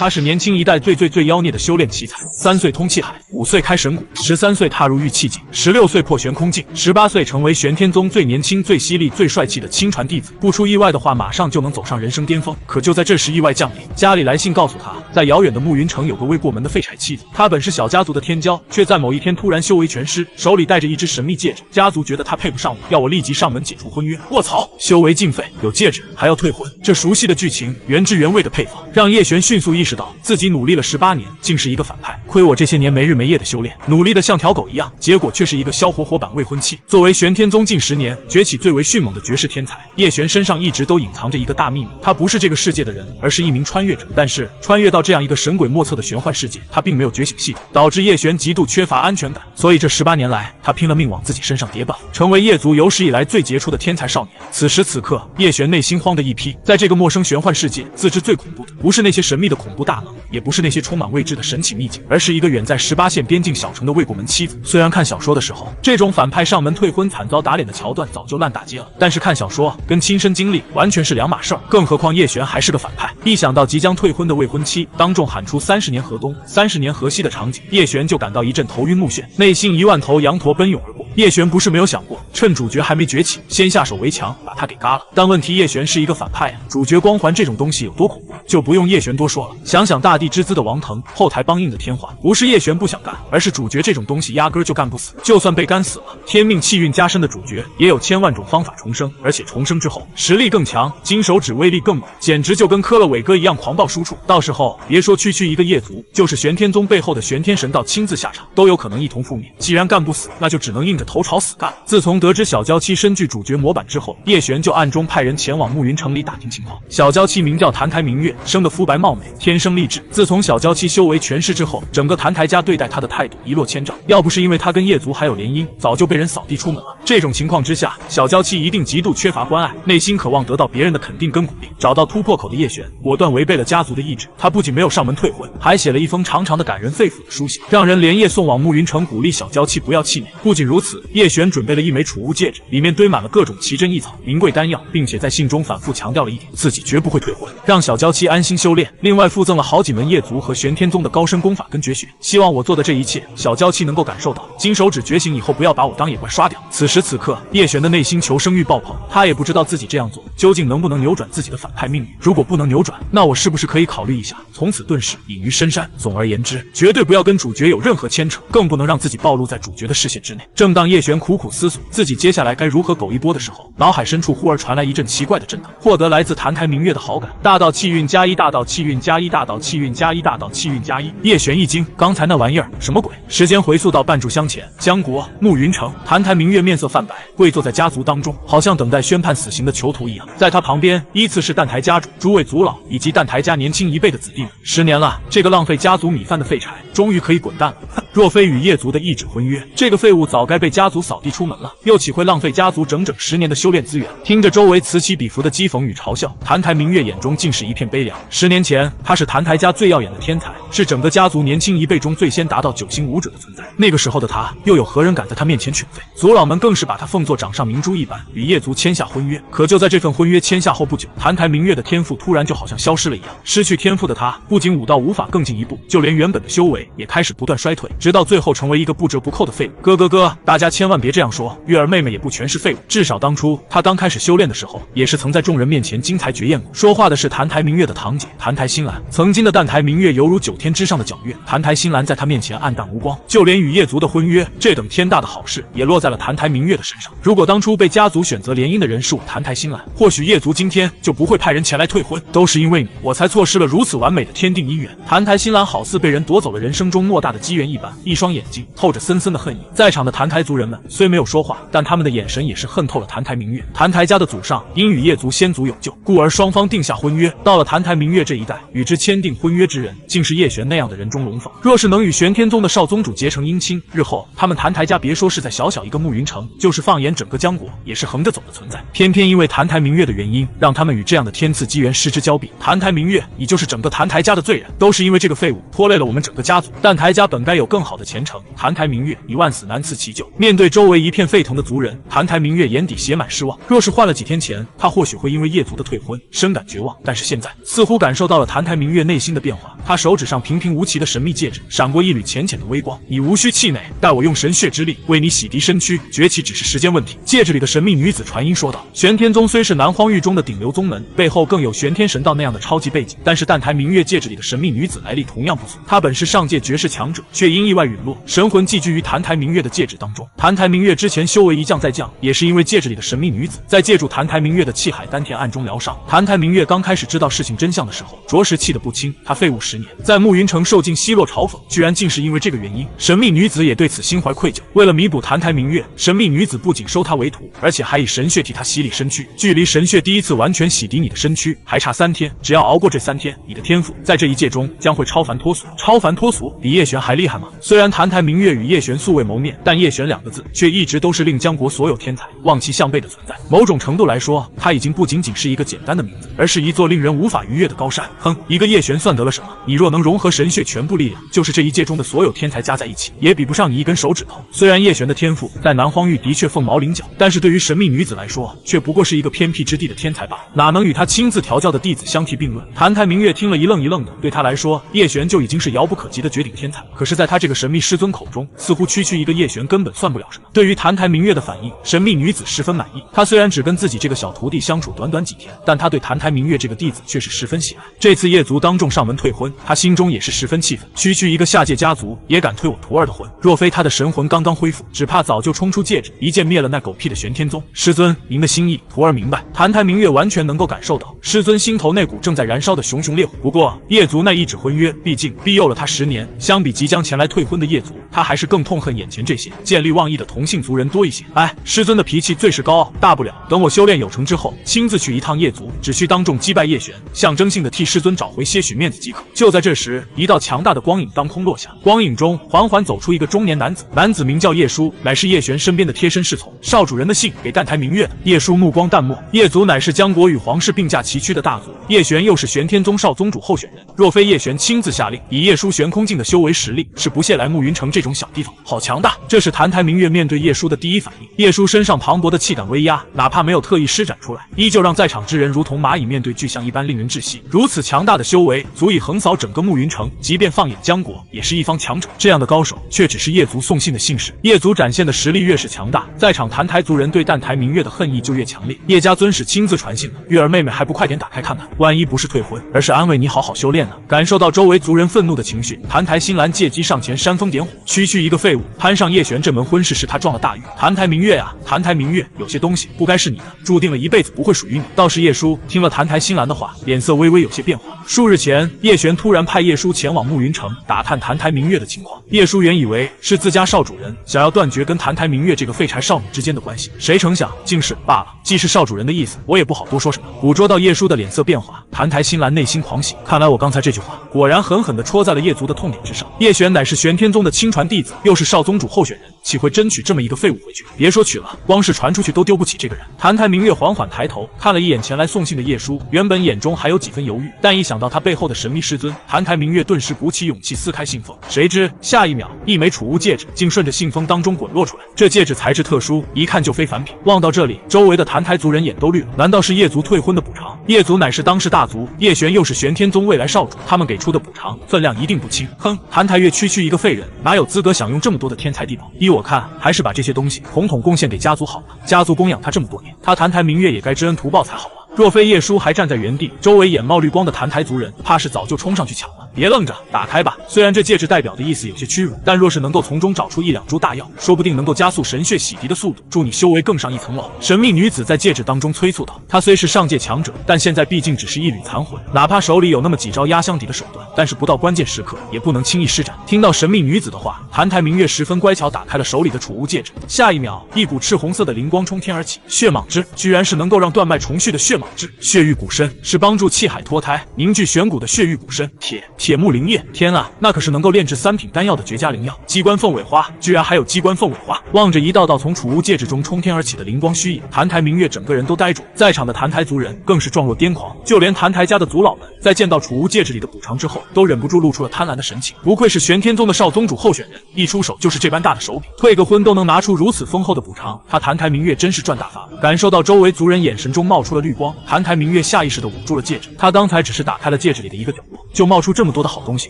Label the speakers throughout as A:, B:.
A: 他是年轻一代最妖孽的修炼奇才。3岁通气海，5岁开神谷，13岁踏入玉气境，16岁破玄空境，18岁成为玄天宗最年轻、最犀利、最帅气的亲传弟子。不出意外的话，马上就能走上人生巅峰。可就在这时，意外降临，家里来信告诉他，在遥远的暮云城有个未过门的废柴妻子。他本是小家族的天骄，却在某一天突然修为全失，手里带着一只神秘戒指。家族觉得他配不上我，要我立即上门解除婚约。卧槽！修为尽废，有戒指还要退婚，这熟悉的剧情，原汁原味的配方，让叶璇迅速意识到自己努力了18年，竟是一个反派。亏我这些年没日没夜的修炼，努力的像条狗一样，结果却是一个消活版未婚妻。作为玄天宗近10年崛起最为迅猛的绝世天才，叶璇身上一直都隐藏着一个大秘密，他不是这个世界的人，而是一名穿越者。但是穿越到这样一个神鬼莫测的玄幻世界，他并没有觉醒系统，导致叶璇极度缺乏安全感。所以这18年来，他拼了命往自己身上叠 buff， 成为叶族有史以来最杰出的天才少年。此时此刻，叶璇内心慌得一批。在这个陌生玄幻世界，自知最恐怖的不是那些神秘的恐怖大能，也不是那些充满未知的神奇秘境，而是一个远在18线边境小城的未过门妻子。虽然看小说的时候，这种反派上门退婚惨遭打脸的桥段早就烂大街了，但是看小说跟亲身经历完全是两码事儿。更何况叶璇还是个反派，一想到即将退婚的未婚妻当众喊出30年河东30年河西的场景，叶璇就感到一阵头晕目眩，内心1万头羊驼奔涌而过。叶璇不是没有想过趁主角还没崛起，先下手为强，把他给嘎了。但问题叶璇是一个反派啊，主角光环这种东西有多恐怖，就不用叶璇多说了。想想大地之姿的王腾，后台帮硬的天华，不是叶璇不想干，而是主角这种东西压根就干不死。就算被干死了，天命气运加深的主角也有千万种方法重生，而且重生之后实力更强，金手指威力更猛，简直就跟磕了伟哥一样狂暴输出。到时候别说区一个叶族，就是玄天宗背后的玄天神道亲自下场，都有可能一同覆灭。既然干不死，那就只能硬着头朝死干。自从得知小娇妻身具主角模板之后，叶璇就暗中派人前往暮云城里打听情况。小娇妻名叫澹台明月，生得肤白貌美，天生丽质。自从小娇妻修为全失之后，整个澹台家对待她的态度一落千丈，要不是因为她跟叶族还有联姻，早就被人扫地出门了。这种情况之下，小娇妻一定极度缺乏关爱，内心渴望得到别人的肯定跟鼓励。找到突破口的叶璇，果断违背了家族的意志，他不仅没有上门退婚，还写了一封长长的感人肺腑的书信，让人连夜送往暮云城，鼓励小娇妻不要气馁。不仅如此，叶璇准备了一枚储物戒指，里面堆满了各种奇珍异草、名贵丹药，并且在信中反复强调了一点，自己绝不会退婚，让小娇妻安心修炼。另外附赠了好几门叶族和玄天宗的高深功法跟绝学，希望我做的这一切，小娇妻能够感受到，金手指觉醒以后不要把我当野怪刷掉。此时此刻，叶璇的内心求生欲爆棚，他也不知道自己这样做究竟能不能扭转自己的反派命运。如果不能扭转，那我是不是可以考虑一下，从此顿时隐于深山？总而言之，绝对不要跟主角有任何牵扯，更不能让自己暴露在主角的视线之内。正当叶璇苦苦思索自己接下来该如何苟一波的时候，脑海深处忽而传来一阵奇怪的震荡，获得来自澹台明月的好感。大道气运加1，大道气运加1，大道气运加1，大道气运加1。叶璇一惊，刚才那玩意儿什么鬼？时间回溯到半炷香前，江国暮云城，澹台明月面色泛白，跪坐在家族当中，好像等待宣判死刑的囚徒一样。在他旁边依次是澹台家主、诸位族老以及澹台家年轻一辈的子弟们。10年了，这个浪费家族米饭的废柴终于可以滚蛋了。若非与叶族的一纸婚约，这个废物早该被家族扫地出门了，又岂会浪费家族整整10年的修炼资源？听着周围此起彼伏的讥讽与嘲笑，澹台明月眼中竟是一片悲凉。10年前，他是澹台家最耀眼的天才，是整个家族年轻一辈中最先达到9星武者的存在。那个时候的他，又有何人敢在他面前犬吠？族老们更是把他奉作掌上明珠一般，与叶族签下婚约。可就在这份婚约签下后不久，澹台明月的天赋突然就好像消失了一样。失去天赋的他，不仅武道无法更进一步，就连原本的修为也开始不断衰退，直到最后成为一个不折不扣的废物。哥，大家千万别这样说，月儿妹妹也不全是废物，至少当初她刚开始修炼的时候，也是曾在众人面前惊才绝艳过。说话的是澹台明月的堂姐澹台新兰，曾经的澹台明月犹如9天之上的皎月，澹台新兰在她面前暗淡无光，就连与叶族的婚约这等天大的好事，也落在了澹台明月的身上。如果当初被家族选择联姻的人是我澹台新兰，或许叶族今天就不会派人前来退婚，都是因为你，我才错失了如此完美的天定姻缘。澹台新兰好似被人夺走了人生中莫大的机缘一般，一双眼睛透着森森的恨意。在场的澹台族人们虽没有说话，但他们的眼神也是恨透了澹台明月。澹台家的祖上因与叶族先祖有旧，故而双方定下婚约。到了澹台明月这一代，与之签订婚约之人竟是叶玄那样的人中龙凤。若是能与玄天宗的少宗主结成姻亲，日后他们谭台家别说是在小小一个暮云城，就是放眼整个江国，也是横着走的存在。偏偏因为谭台明月的原因，让他们与这样的天赐机缘失之交臂。谭台明月，你就是整个谭台家的罪人，都是因为这个废物拖累了我们整个家族。但台家本该有更好的前程，谭台明月，你万死难辞其咎。面对周围一片沸腾的族人，谭台明月眼底写满失望。若是换了几天前，他或许会因为叶族的退婚深感绝望，但是现在似乎感受到了谭台明月内心的变化。他手指上平平无奇的神秘戒指闪过一缕浅浅的微光，你无需气馁，待我用神血之力为你洗涤身躯，崛起只是时间问题。戒指里的神秘女子传音说道：玄天宗虽是南荒域中的顶流宗门，背后更有玄天神道那样的超级背景，但是但台明月戒指里的神秘女子来历同样不俗。她本是上界绝世强者，却因意外陨落，神魂寄居于谭台明月的戒指当中。谭台明月之前修为一降再降，也是因为戒指里的神秘女子在借助谭台明月的气海丹田暗中疗伤。谭台明月刚开始知道事情真相的时候，着实气得不轻。他废物10年，在暮云城受尽奚落嘲讽，居然竟是因为这个原因。神秘女子也对此心怀愧疚，为了弥补谭台明月，神秘女子不仅收他为徒，而且还以神血替他洗礼身躯。距离神血第一次完全洗涤你的身躯还差3天，只要熬过这3天，你的天赋在这一界中将会超凡脱俗。超凡脱俗比叶璇还厉害吗？虽然谭台明月与叶璇素未谋面，但叶璇2个字却一直都是令江国所有天才望其项背的存在。某种程度来说，他已经不仅仅是一个简单的名字，而是一座令人无法逾越的高山。哼，一个叶璇算得了什么？你若能融合神血全部力量，就是这一界中的所有天才加在一起，也比不上你一根手指头。虽然叶璇的天赋在南荒域的确凤毛麟角，但是对于神秘女子来说，却不过是一个偏僻之地的天才罢了，哪能与他亲自调教的弟子相提并论？谭台明月听了一愣一愣的，对他来说，叶璇就已经是遥不可及的绝顶天才。可是，在他这个神秘师尊口中，似乎区区一个叶璇根本算不了什么。对于谭台明月的反应，神秘女子十分满意。她虽然只跟自己这个小徒弟相处短短几天，但她对谭台明月这个弟子却是十分喜爱。这次叶族当众上门退婚，她心中也是十分气愤。区区一个下界家族也敢退我徒儿的婚，若非他的神魂刚刚恢复，只怕早就冲出戒指，一剑灭了那狗屁的玄天宗。师尊，您的心意，徒儿明白。谭台明月完全能够感受到师尊心头那股正在燃烧的熊熊烈火。不过叶族那一纸婚约，毕竟庇佑了他10年，相比即将前来退婚的叶族，他还是更痛恨眼前这些见利忘义的同姓族人多一些。哎，师尊的脾气最是高傲，大不了等我修炼有成之后，亲自去一趟叶族，只需当众击败叶璇，象征性的替师尊找回些许面子即可。就在这时，一道强大的光影当空落下，光影中缓缓走出一个中年男子，男子名叫叶舒，乃是叶璇身边的贴身侍从。少主人的信给但台明月的。叶舒目光淡漠，叶族乃是江国与皇室并驾齐驱的大族，叶璇又是玄天宗少宗主候选人，若非叶璇亲自下令，以叶舒玄空境的修为实力，是不屑来暮云城这种小地方。好强大！这是谭台明月面对叶舒的第一反应。叶舒身上磅礴的气感威压，哪怕没有特意施展出来，依旧让在场之人如同蚂蚁面对巨象一般令人窒息。如此强大的修为，足以横扫整个暮云城，即便放眼江国，也是一方强者。这样的高手，却只是叶族送信的信使。叶族展现的实力越是强大，在场谭台族人对但台明月的恨意就越强烈。叶家尊使亲自传信了，月儿妹妹还不快点打开看看，万一不是退婚，而是安慰你好好修炼呢？感受到周围族人愤怒的情绪，谭台新兰借机上前煽风点火。区区一个废物，攀上叶璇这门婚事是他撞了大运。谭台明月啊，谭台明月，有些东西不该是你的，注定了一辈子不会属于你。倒是叶舒听了谭台新兰的话，脸色微微有些变化。数日前，叶璇突然派叶舒前往暮云城打探谭台明月的情况。叶舒原以为是自家少主人想要断绝跟谭台明月这个废柴少女之间的关系，谁成想竟是罢了。既是少主人的意思，我也不好多说什么。捕捉到叶舒的脸色变化，谭台新兰内心狂喜，看来我刚才这句话果然狠狠地戳在了叶族的痛点之上。叶璇乃是玄天宗的亲传弟子，又是少宗主候选人，岂会真娶这么一个废物回去？别说娶了，光是传出去都丢不起这个人。谭台明月缓缓抬头看了一眼前来送信的叶舒，原本眼中还有几分犹豫，但一想到他背后的神秘师尊，谭台明月顿时鼓起勇气撕开信封。谁知下一秒，一枚储物戒指竟顺着信封当中滚落出来。这戒指材质特殊，一看就非凡品。望到这里，周围的谭台族人眼都绿了。难道是叶族退婚的补偿？叶族乃是当世大族，叶璇又是玄天宗未来少主，他们给出的补偿分量一定不轻。哼，谭台月区区一个废人，哪有资格享用这么多的天才地宝？依我看，还是把这些东西统统贡献给家族好了。家族供养他这么多年，他谭台明月也该知恩图报才好啊。若非叶舒还站在原地，周围眼冒绿光的谭台族人怕是早就冲上去抢了。别愣着，打开吧。虽然这戒指代表的意思有些屈辱，但若是能够从中找出1-2株大药，说不定能够加速神血洗涤的速度，助你修为更上一层楼。神秘女子在戒指当中催促道：“她虽是上界强者，但现在毕竟只是一缕残魂，哪怕手里有那么几招压箱底的手段，但是不到关键时刻也不能轻易施展。”听到神秘女子的话，谭台明月十分乖巧打开了手里的储物戒指。下一秒，一股赤红色的灵光冲天而起，血蟒汁居然是能够让断脉重续的血蟒汁。血玉骨参是帮助气海脱胎、凝聚玄骨的血玉骨参。铁铁木灵液，天啊，那可是能够炼制3品丹药的绝佳灵药。机关凤尾花，居然还有机关凤尾花！望着一道道从储物戒指中冲天而起的灵光虚影，澹台明月整个人都呆住，在场的澹台族人更是状若癫狂，就连澹台家的族老们在见到储物戒指里的补偿之后，都忍不住露出了贪婪的神情。不愧是玄天宗的少宗主候选人，一出手就是这般大的手笔，退个婚都能拿出如此丰厚的补偿，他澹台明月真是赚大发了。感受到周围族人眼神中冒出了绿光，澹台明月下意识地捂住了戒指。他刚才只是打开了戒指里的一个角落，就冒出这么多的好东西，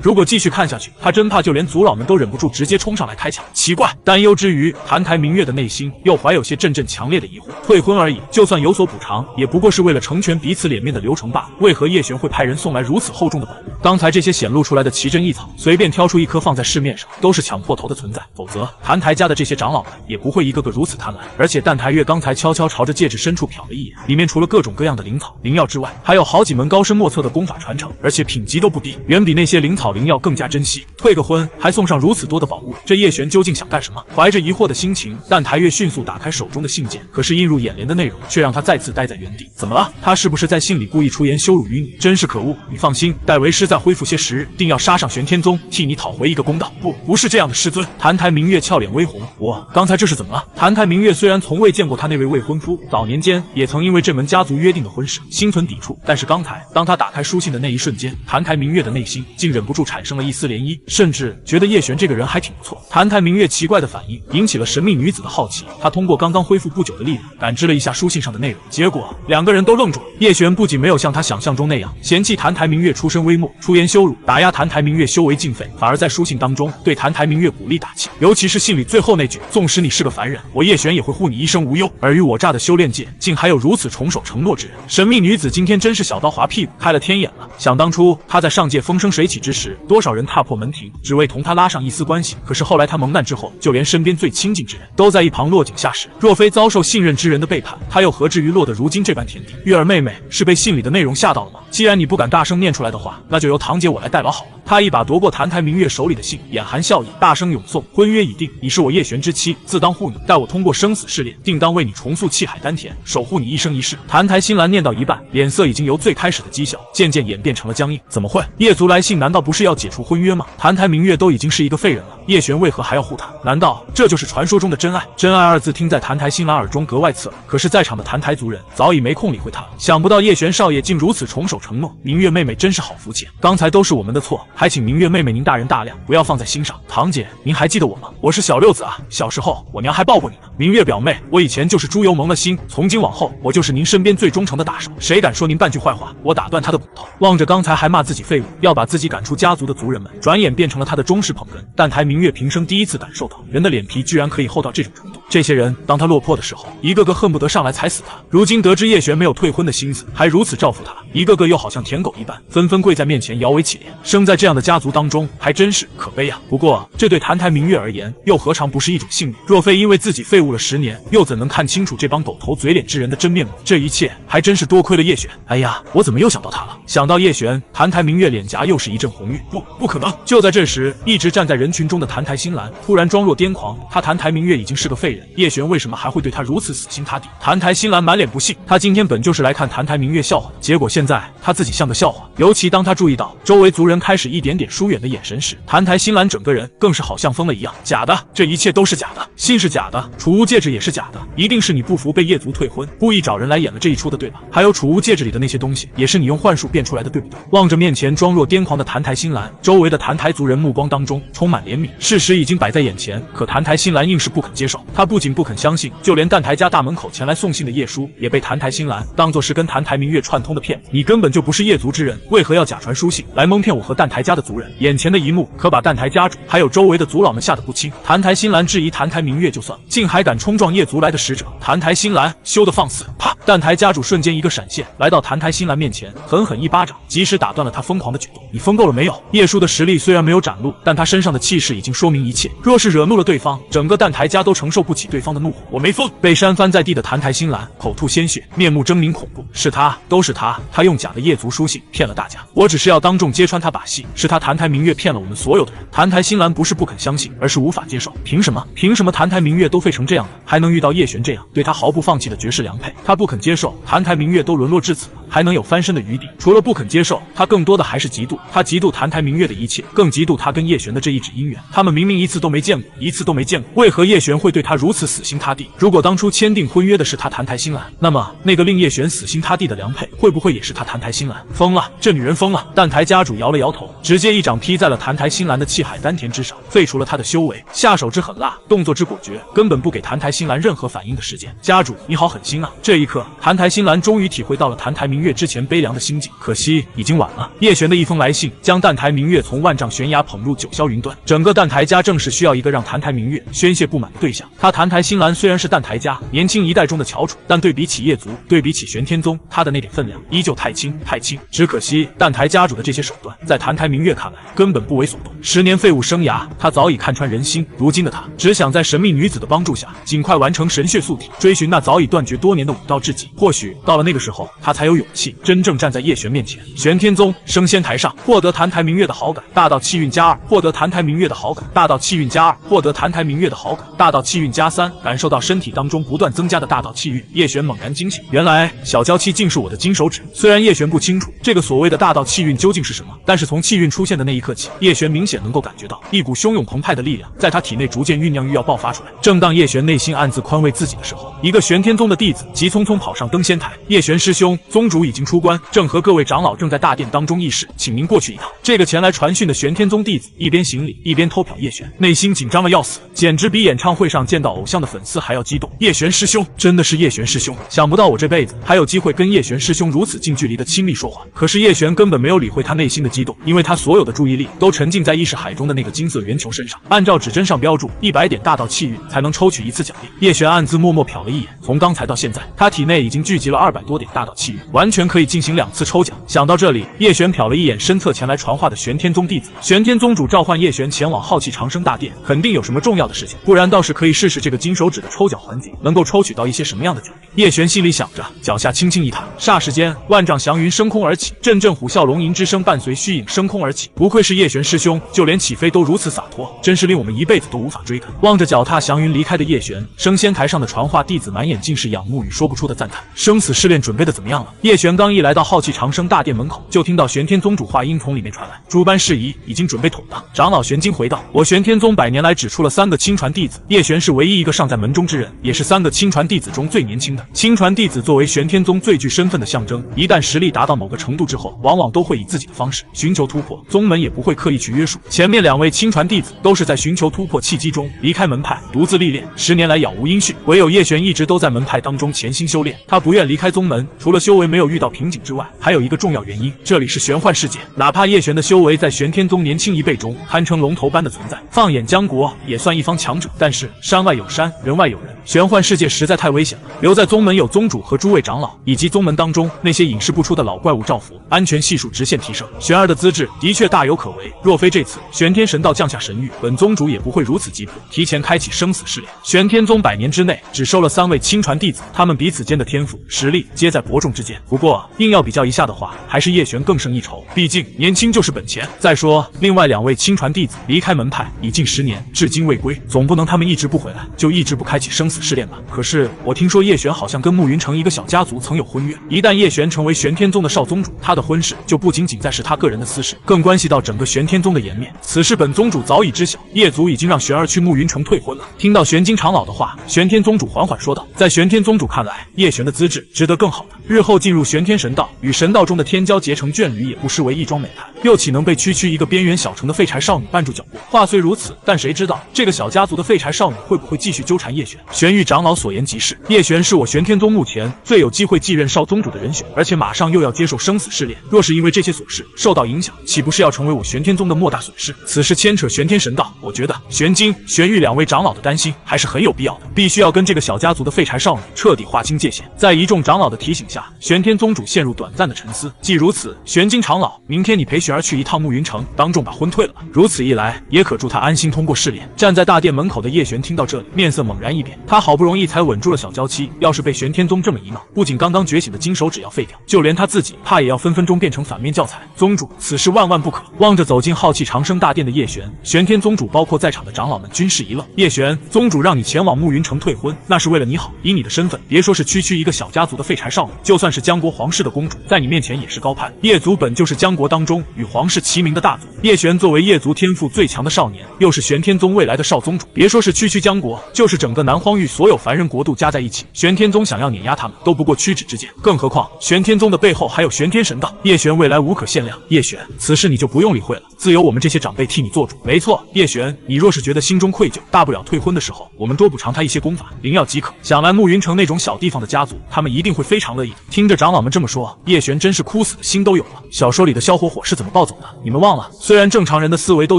A: 如果继续看下去，他真怕就连族老们都忍不住直接冲上来开抢。奇怪，担忧之余，澹台明月的内心又怀有些阵阵强烈的疑惑。退婚而已，就算有所补偿，也不过是为了成全彼此脸面的流程罢了。为何叶璇会派人送来如此厚重的宝物？刚才这些显露出来的奇珍异草，随便挑出一颗放在市面上，都是抢破头的存在。否则，澹台家的这些长老们也不会一个个如此贪婪。而且澹台月刚才悄悄朝着戒指深处瞟了一眼，里面除了各种各样的灵草、灵药之外，还有好几门高深莫测的功法传承，而且品级都不低，远比那些灵草灵药更加珍惜。退个婚还送上如此多的宝物，这叶璇究竟想干什么？怀着疑惑的心情，澹台月迅速打开手中的信件，可是映入眼帘的内容却让他再次呆在原地。怎么了？他是不是在信里故意出言羞辱于你？真是可恶！你放心，待为师再恢复些时日，定要杀上玄天宗，替你讨回一个公道。不是这样的，师尊。澹台明月俏脸微红，我刚才这是怎么了？澹台明月虽然从未见过他那位未婚夫，早年间也曾因为这门家族约定的婚事心存抵触，但是刚才当他打开书信的那一瞬间，澹台明月的内心竟忍不住产生了一丝涟漪，甚至觉得叶璇这个人还挺不错。澹台明月奇怪的反应引起了神秘女子的好奇，她通过刚刚恢复不久的力量感知了一下书信上的内容，结果两个人都愣住了。叶璇不仅没有像他想象中那样嫌弃澹台明月出身微末、出言羞辱、打压澹台明月修为尽废，反而在书信当中对澹台明月鼓励打气，尤其是信里最后那句：纵使你是个凡人，我叶璇也会护你一生无忧。尔虞我诈的修炼界，竟还有如此重守承诺之人。神秘女子今天真是小刀划屁股，开了天眼了。想当初她在上界风生水起之时，多少人踏破门庭，只为同她拉上一丝关系。可是后来她蒙难之后，就连身边最亲近之人都在一旁落井下石。若非遭受信任之人的背叛，她又何至于落得如今这般田地？月儿妹妹是被信里的内容吓到了吗？既然你不敢大声念出来的话，那就由堂姐我来代劳好了。她一把夺过澹台明月手里的信，眼含笑意，大声咏诵：婚约已定，你是我叶璇之妻，自当护你，待我通过生死试炼，定当为你重塑气海丹田，守护你一生一世。澹台新兰念到一半，脸色已经由最开始的讥笑渐渐演变成了僵硬。怎么会？叶族来信难道不是要解除婚约吗？澹台明月都已经是一个废人了，叶璇为何还要护他？难道这就是传说中的真爱？真爱二字听在澹台新兰耳中格外刺耳，可是在场的澹台族人早已没空理会他了。想不到叶璇少爷竟如此重守承诺，明月妹妹真是好福气。刚才都是我们的错，还请明月妹妹您大人大量，不要放在心上。堂姐，您还记得我吗？我是小六子啊，小时候我娘还抱过你呢。明月表妹，我以前就是猪油蒙了心，从今往后我就是您身边最忠诚的打手，谁敢说您半句坏话，我打断他的骨头。望着刚才还骂自己废物，要把自己赶出家族的族人们，转眼变成了他的忠实捧哏。澹台明月平生第一次感受到人的脸皮居然可以厚到这种程度。这些人当他落魄的时候，一个个恨不得上来踩死他，如今得知叶璇没有退婚的心思，还如此照拂他，一个个又好像舔狗一般，纷纷跪在面前摇尾乞怜。生在这样的家族当中，还真是可悲啊。不过这对澹台明月而言，又何尝不是一种幸运？若非因为自己废物了10年，又怎能看清楚这帮狗头嘴脸之人的真面目？这一切还真是多亏了叶璇。哎呀，我怎么又想到他了？想到叶璇，澹台明月脸颊又是一阵红晕。不可能！就在这时，一直站在人群中的澹台新兰突然装若癫狂，他澹台明月已经是个废人，叶璇为什么还会对他如此死心塌地？澹台新兰满脸不信，他今天本就是来看澹台明月笑话，结果现在他自己像个笑话。尤其当他注意到周围族人开始一点点疏远的眼神时，澹台新兰整个人更是好像疯了一样。假的，这一切都是假的，信是假的，储物戒指也是假的，一定是你不服被叶族退婚，故意找人来演了这一出的，对吧？还有储物戒指里的那些东西，也是你用幻术变出来的，对不对？望着面前装若癫狂的澹台新兰，周围的澹台族人目光当中充满怜悯。事实已经摆在眼前，可澹台新兰硬是不肯接受。他不仅不肯相信，就连澹台家大门口前来送信的叶叔，也被澹台新兰当作是跟澹台明月串通的骗子。你根本就不是叶族之人，为何要假传书信来蒙骗我和澹台家的族人？眼前的一幕可把澹台家主还有周围的族老们吓得不轻。澹台新兰质疑澹台明月就算了，竟还敢冲撞叶族来的使者。澹台新兰休得放肆！啪！澹台家主瞬间一个闪现，来到澹台新兰面前，狠狠一巴掌，及时打断了他疯狂的举动。你疯够了没有？叶叔的实力虽然没有展露，但他身上的气势已经经说明一切。若是惹怒了对方，整个蛋台家都承受不起对方的怒火。我没疯！被扇翻在地的澹台新兰口吐鲜血，面目狰狞恐怖。是他，都是他，他用假的业族书信骗了大家。我只是要当众揭穿他把戏，是他澹台明月骗了我们所有的人。澹台新兰不是不肯相信，而是无法接受。凭什么？凭什么澹台明月都废成这样了，还能遇到叶璇这样对他毫不放弃的绝世良配？他不肯接受，澹台明月都沦落至此了，还能有翻身的余地？除了不肯接受，他更多的还是嫉妒。他嫉妒澹台明月的一切，更嫉妒他跟叶璇的这一纸姻缘。他们明明一次都没见过，一次都没见过，为何叶璇会对他如此死心塌地？如果当初签订婚约的是他澹台新兰，那么那个令叶璇死心塌地的良配，会不会也是他澹台新兰？疯了，这女人疯了！蛋台家主摇了摇头，直接一掌劈在了澹台新兰的气海丹田之上，废除了他的修为。下手之狠辣，动作之果决，根本不给澹台新兰任何反应的时间。家主，你好狠心啊！这一刻，澹台新兰终于体会到了澹台明月之前悲凉的心境，可惜已经晚了。叶璇的一封来信，将蛋台明月从万丈悬崖捧入九霄云端。整个蛋台家正是需要一个让澹台明月宣泄不满的对象。他澹台新兰虽然是蛋台家年轻一代中的翘楚，但对比起叶族，对比起玄天宗，他的那点分量依旧太轻太轻。只可惜蛋台家主的这些手段，在澹台明月看来根本不为所动。10年废物生涯，他早已看穿人心。如今的他只想在神秘女子的帮助下，尽快完成神血素体，追寻那早已断绝多年的武道至极。或许到了那个时候，他才有勇气真正站在叶璇面前。玄天宗升仙台上，获得澹台明月的好感，大到气运加2，获得澹台明月的好感，大到气运加2，获得澹台明月的好感，大到气运加3。感受到身体当中不断增加的大道气运，叶璇猛然惊醒，原来小娇妻竟是我的金手指。虽然叶璇不清楚这个所谓的大道气运究竟是什么，但是从气运出现的那一刻起，叶璇明显能够感觉到一股汹涌澎湃的力量在他体内逐渐酝酿，欲要爆发出来。正当叶璇内心暗自宽慰自己的时候，一个玄天宗的弟子急匆匆跑上登仙台。叶璇师兄，宗主已经出关，正和各位长老正在大殿当中议事，请您过去一趟。这个前来传讯的玄天宗弟子一边行礼一边偷瞟叶璇，内心紧张的要死，简直比演唱会上见到偶像的粉丝还要激动。叶璇师兄，真的是叶璇师兄，想不到我这辈子还有机会跟叶璇师兄如此近距离的亲密说话。可是叶璇根本没有理会他内心的激动，因为他所有的注意力都沉浸在意识海中的那个金色圆球身上。按照指针上标注100点大道气运才能抽取一次奖励。叶璇暗自默默瞟了一眼，从刚才到现在，他体内已经聚集了200多点大道气运，完全可以进行2次抽奖。想到这里，叶璇瞟了一眼身侧前来传话的玄天宗弟子。玄天宗主召唤叶璇前往浩气长生大殿，肯定有什么重要的事情，不然倒是可以试试这个金手指的抽奖环节能够抽取到一些什么样的奖励。叶璇心里想着，脚下轻轻一踏，霎时间万丈祥云升空而起，阵阵虎啸龙吟之声伴随虚影升空而起。不愧是叶璇师兄，就连起飞都如此洒脱，真是令我们一辈子都无法追赶。望着脚踏祥云离开的叶璇，升仙台上的传话弟子满眼尽是仰慕与说不出的赞叹。生死试炼准备的怎么样了？叶璇刚一来到浩气长生大殿门口，就听到玄天宗主话音从里面传来，诸般事宜已经准备妥当。长老玄经回道，我玄天宗100年来只出了3个亲传弟子，叶璇是唯一一个尚在门中之人，也是3个亲传弟子中最年轻的。亲传弟子作为玄天宗最具身份的象征，一旦实力达到某个程度之后，往往都会以自己的方式寻求突破，宗门也不会刻意去约束。前面2位亲传弟子都是在寻求突破契机中离开门派，独自历练，10年来杳无音讯。唯有叶璇一直都在门派当中潜心修炼，他不愿离开宗门，除了修为没有遇到瓶颈之外，还有一个重要原因，这里是玄幻世界。哪怕叶璇的修为在玄天宗年轻一辈中堪称龙头般的存在，放眼江国也算一方强者，但是山外有山，人外有人，玄幻世界实在太危险了。留在宗门有宗主和诸位长老，以及宗门当中那些隐世不出的老怪物罩服，安全系数直线提升。玄儿的资质的确大有可为，若非这次玄天神道降下神谕，本宗主也不会如此急迫，提前开启生死试炼。玄天宗100年之内只收了3位亲传弟子，他们彼此间的天赋实力皆在伯仲之间。不过硬要比较一下的话，还是叶璇更胜一筹，毕竟年轻就是本钱。再说另外2位亲传弟子离开门派已近10年，至今未归，总不能他们一直不回来，就一直不开启生死试炼吧。可是我听说叶璇好像跟慕云城一个小家族曾有婚约，一旦叶璇成为玄天宗的少宗主，他的婚事就不仅仅再是他个人的私事，更关系到整个玄天宗的颜面。此事本宗主早已知晓，叶族已经让玄儿去慕云城退婚了。听到玄金长老的话，玄天宗主缓缓说道，在玄天宗主看来，叶璇的资质值得更好的，日后进入玄天神道，与神道中的天骄结成眷侣，也不失为一桩美谈，又岂能被区区一个边缘小城的废柴少女绊住脚步？话虽如此，但谁知道这个小家族的废柴少女会不会继续纠缠叶璇？玄玉长老所言极是，叶璇是我玄天宗目前最有机会继任少宗主的人选，而且马上又要接受生死试炼，若是因为这些琐事受到影响，岂不是要成为我玄天宗的莫大损失？此事牵扯玄天神道，我觉得玄金、玄玉2位长老的担心还是很有必要的，必须要跟这个小家族的废柴少女彻底划清界限。在一众长老的提醒下，下，玄天宗主陷入短暂的沉思。既如此，玄金长老，明天你陪雪儿去一趟暮云城，当众把婚退了吧。如此一来，也可助他安心通过试炼。站在大殿门口的叶璇听到这里，面色猛然一变。他好不容易才稳住了小娇妻，要是被玄天宗这么一闹，不仅刚刚觉醒的金手指要废掉，就连他自己怕也要分分钟变成反面教材。宗主，此事万万不可！望着走进浩气长生大殿的叶璇，玄天宗主包括在场的长老们均是一愣。叶璇，宗主让你前往暮云城退婚，那是为了你好。以你的身份，别说是区区一个小家族的废柴少女，就算是江国皇室的公主，在你面前也是高攀。叶族本就是江国当中与皇室齐名的大族，叶璇作为叶族天赋最强的少年，又是玄天宗未来的少宗主，别说是区区江国，就是整个南荒域所有凡人国度加在一起，玄天宗想要碾压他们都不过屈指之剑。更何况玄天宗的背后还有玄天神道，叶璇未来无可限量。叶璇，此事你就不用理会了，自有我们这些长辈替你做主。没错，叶璇，你若是觉得心中愧疚，大不了退婚的时候，我们多补偿他一些功法，灵药即可。想来暮云城那种小地方的家族，他们一定会非常乐意的。听着长老们这么说，叶璇真是哭死的心都有了。小说里的萧火火是怎么暴走的？你们忘了？虽然正常人的思维都